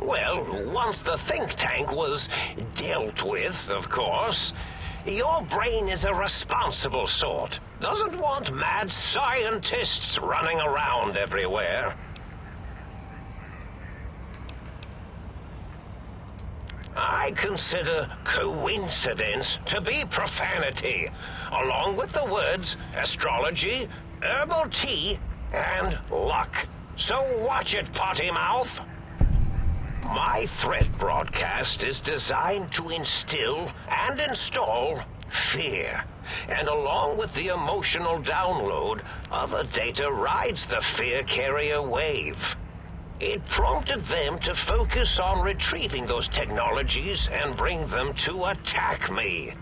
Well, once the think tank was dealt with, of course, your brain is a responsible sort. Doesn't want mad scientists running around everywhere. I consider coincidence to be profanity, along with the words astrology, herbal tea, and luck. So watch it, potty mouth. My threat broadcast is designed to instill and install fear. And along with the emotional download, other data rides the fear carrier wave. It prompted them to focus on retrieving those technologies and bring them to attack me.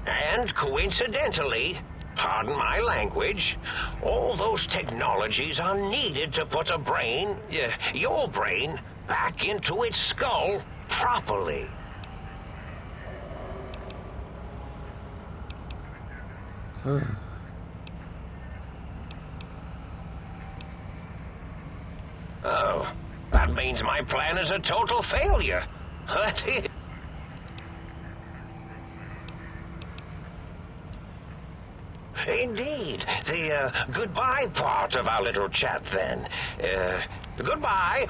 And coincidentally, pardon my language, all those technologies are needed to put a brain, your brain, back into its skull properly. Oh, that means my plan is a total failure. That is. Indeed. The goodbye part of our little chat, then. Goodbye.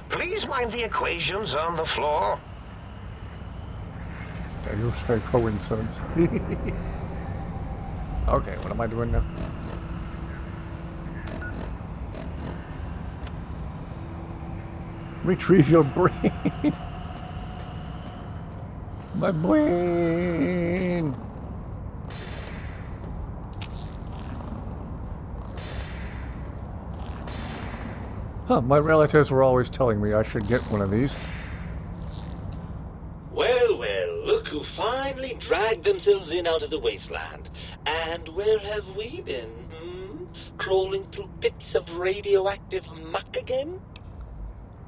Please mind the equations on the floor. Yeah, you say coincidence. Okay, what am I doing now? Retrieve your brain. My brain. Huh, my relatives were always telling me I should get one of these. Well, well, look who finally dragged themselves in out of the wasteland. And where have we been, Crawling through pits of radioactive muck again?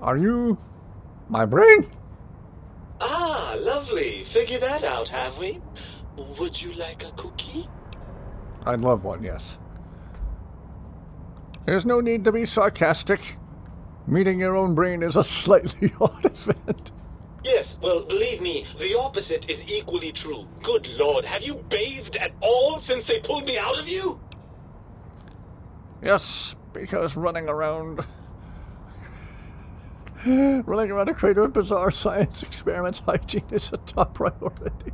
Are you my brain? Ah, lovely. Figured that out, have we? Would you like a cookie? I'd love one, yes. There's no need to be sarcastic. Meeting your own brain is a slightly odd event. Yes, well, believe me, the opposite is equally true. Good Lord, have you bathed at all since they pulled me out of you? Yes, because running around Running around a crater of bizarre science experiments, hygiene is a top priority.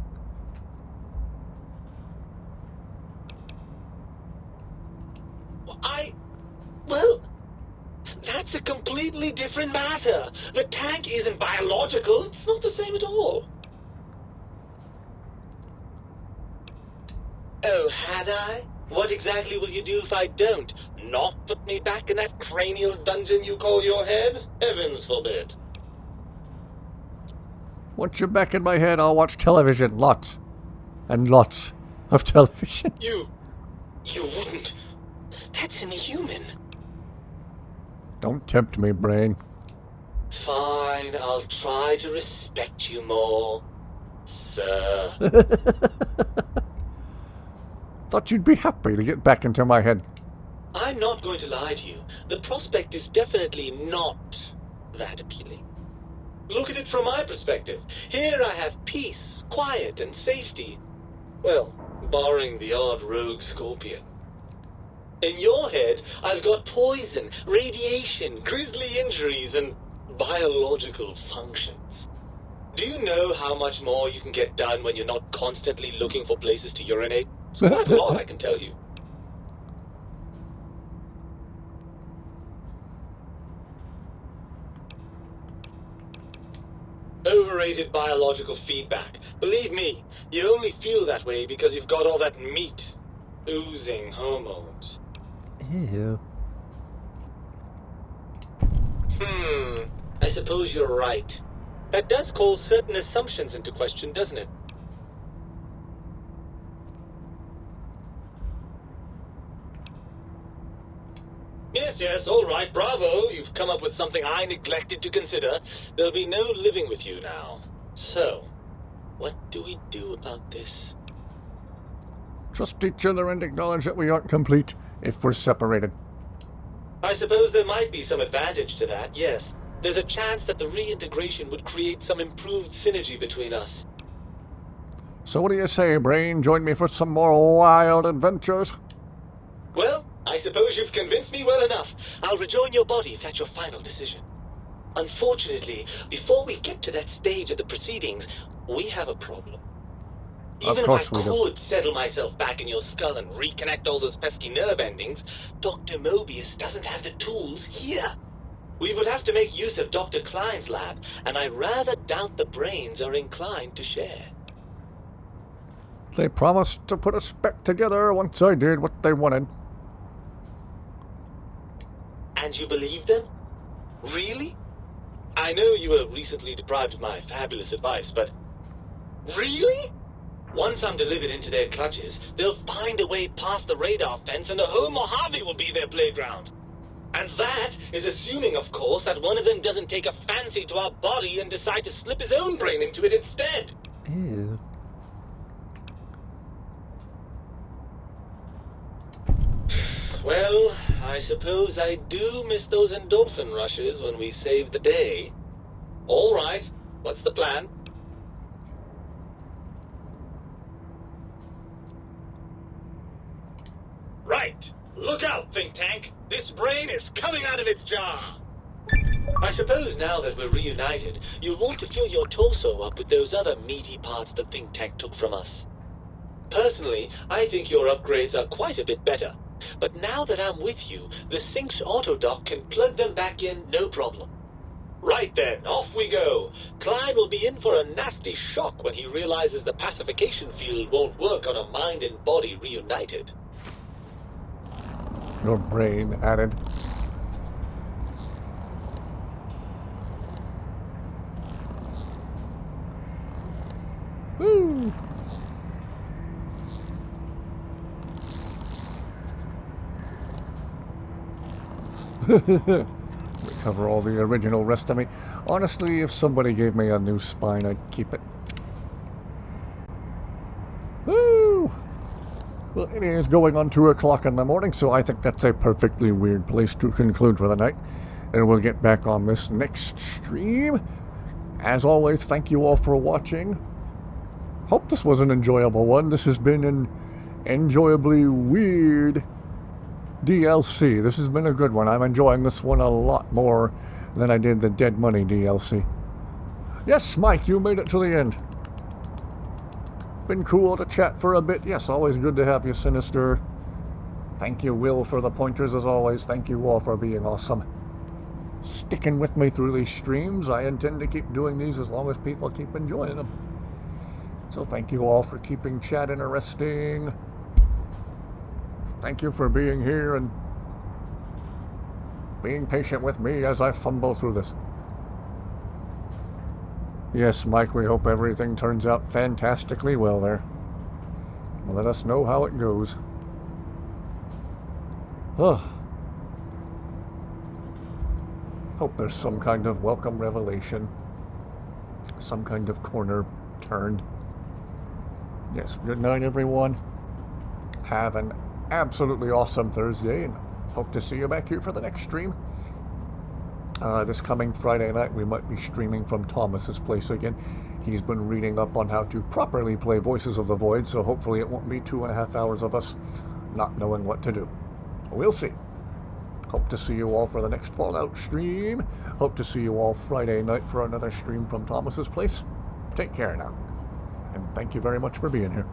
Well, that's a completely different matter. The tank isn't biological. It's not the same at all. Oh, had I? What exactly will you do if I don't? Not put me back in that cranial dungeon you call your head? Heavens forbid. Once you're back in my head, I'll watch television. Lots. And lots of television. You wouldn't. That's inhuman. Don't tempt me, brain. Fine, I'll try to respect you more, sir. Thought you'd be happy to get back into my head. I'm not going to lie to you. The prospect is definitely not that appealing. Look at it from my perspective. Here I have peace, quiet, and safety. Well, barring the odd rogue scorpion. In your head, I've got poison, radiation, grisly injuries, and biological functions. Do you know how much more you can get done when you're not constantly looking for places to urinate? It's quite a lot, I can tell you. Overrated biological feedback. Believe me, you only feel that way because you've got all that meat. Oozing hormones. Ew. I suppose you're right. That does call certain assumptions into question, doesn't it? Yes, all right, bravo. You've come up with something I neglected to consider. There'll be no living with you now. So, what do we do about this? Trust each other and acknowledge that we aren't complete if we're separated. I suppose there might be some advantage to that, yes. There's a chance that the reintegration would create some improved synergy between us. So what do you say, brain? Join me for some more wild adventures? Well, I suppose you've convinced me well enough. I'll rejoin your body if that's your final decision. Unfortunately, before we get to that stage of the proceedings, we have a problem. Even if I could settle myself back in your skull and reconnect all those pesky nerve endings, Dr. Mobius doesn't have the tools here. We would have to make use of Dr. Klein's lab, and I rather doubt the brains are inclined to share. They promised to put us back together once I did what they wanted. And you believe them? Really? I know you were recently deprived of my fabulous advice, but... Really? Once I'm delivered into their clutches, they'll find a way past the radar fence and the whole Mojave will be their playground. And that is assuming, of course, that one of them doesn't take a fancy to our body and decide to slip his own brain into it instead. Ew. Well, I suppose I do miss those endorphin rushes when we save the day. All right, what's the plan? Right! Look out, think tank! This brain is coming out of its jar! I suppose now that we're reunited, you'll want to fill your torso up with those other meaty parts the think tank took from us. Personally, I think your upgrades are quite a bit better. But now that I'm with you, the Sync's autodock can plug them back in no problem. Right then, off we go. Klein will be in for a nasty shock when he realizes the pacification field won't work on a mind and body reunited. Your brain added. Woo! Recover all the original rest of me. Honestly, if somebody gave me a new spine, I'd keep it. Woo! Well, it is going on 2 o'clock in the morning, so I think that's a perfectly weird place to conclude for the night. And we'll get back on this next stream. As always, thank you all for watching. Hope this was an enjoyable one. This has been an enjoyably weird DLC. This has been a good one. I'm enjoying this one a lot more than I did the Dead Money DLC. Yes, Mike, you made it to the end. Been cool to chat for a bit. Yes, always good to have you, Sinister. Thank you, Will, for the pointers as always. Thank you all for being awesome. Sticking with me through these streams. I intend to keep doing these as long as people keep enjoying them. So thank you all for keeping chat interesting. Thank you for being here and being patient with me as I fumble through this. Yes, Mike, we hope everything turns out fantastically well there. Let us know how it goes. Hope there's some kind of welcome revelation. Some kind of corner turned. Yes, good night, everyone. Have an absolutely awesome Thursday, and hope to see you back here for the next stream. This coming Friday night, we might be streaming from Thomas's place again. He's been reading up on how to properly play Voices of the Void, so hopefully it won't be 2.5 hours of us not knowing what to do. We'll see. Hope to see you all for the next Fallout stream. Hope to see you all Friday night for another stream from Thomas's place. Take care now. And thank you very much for being here.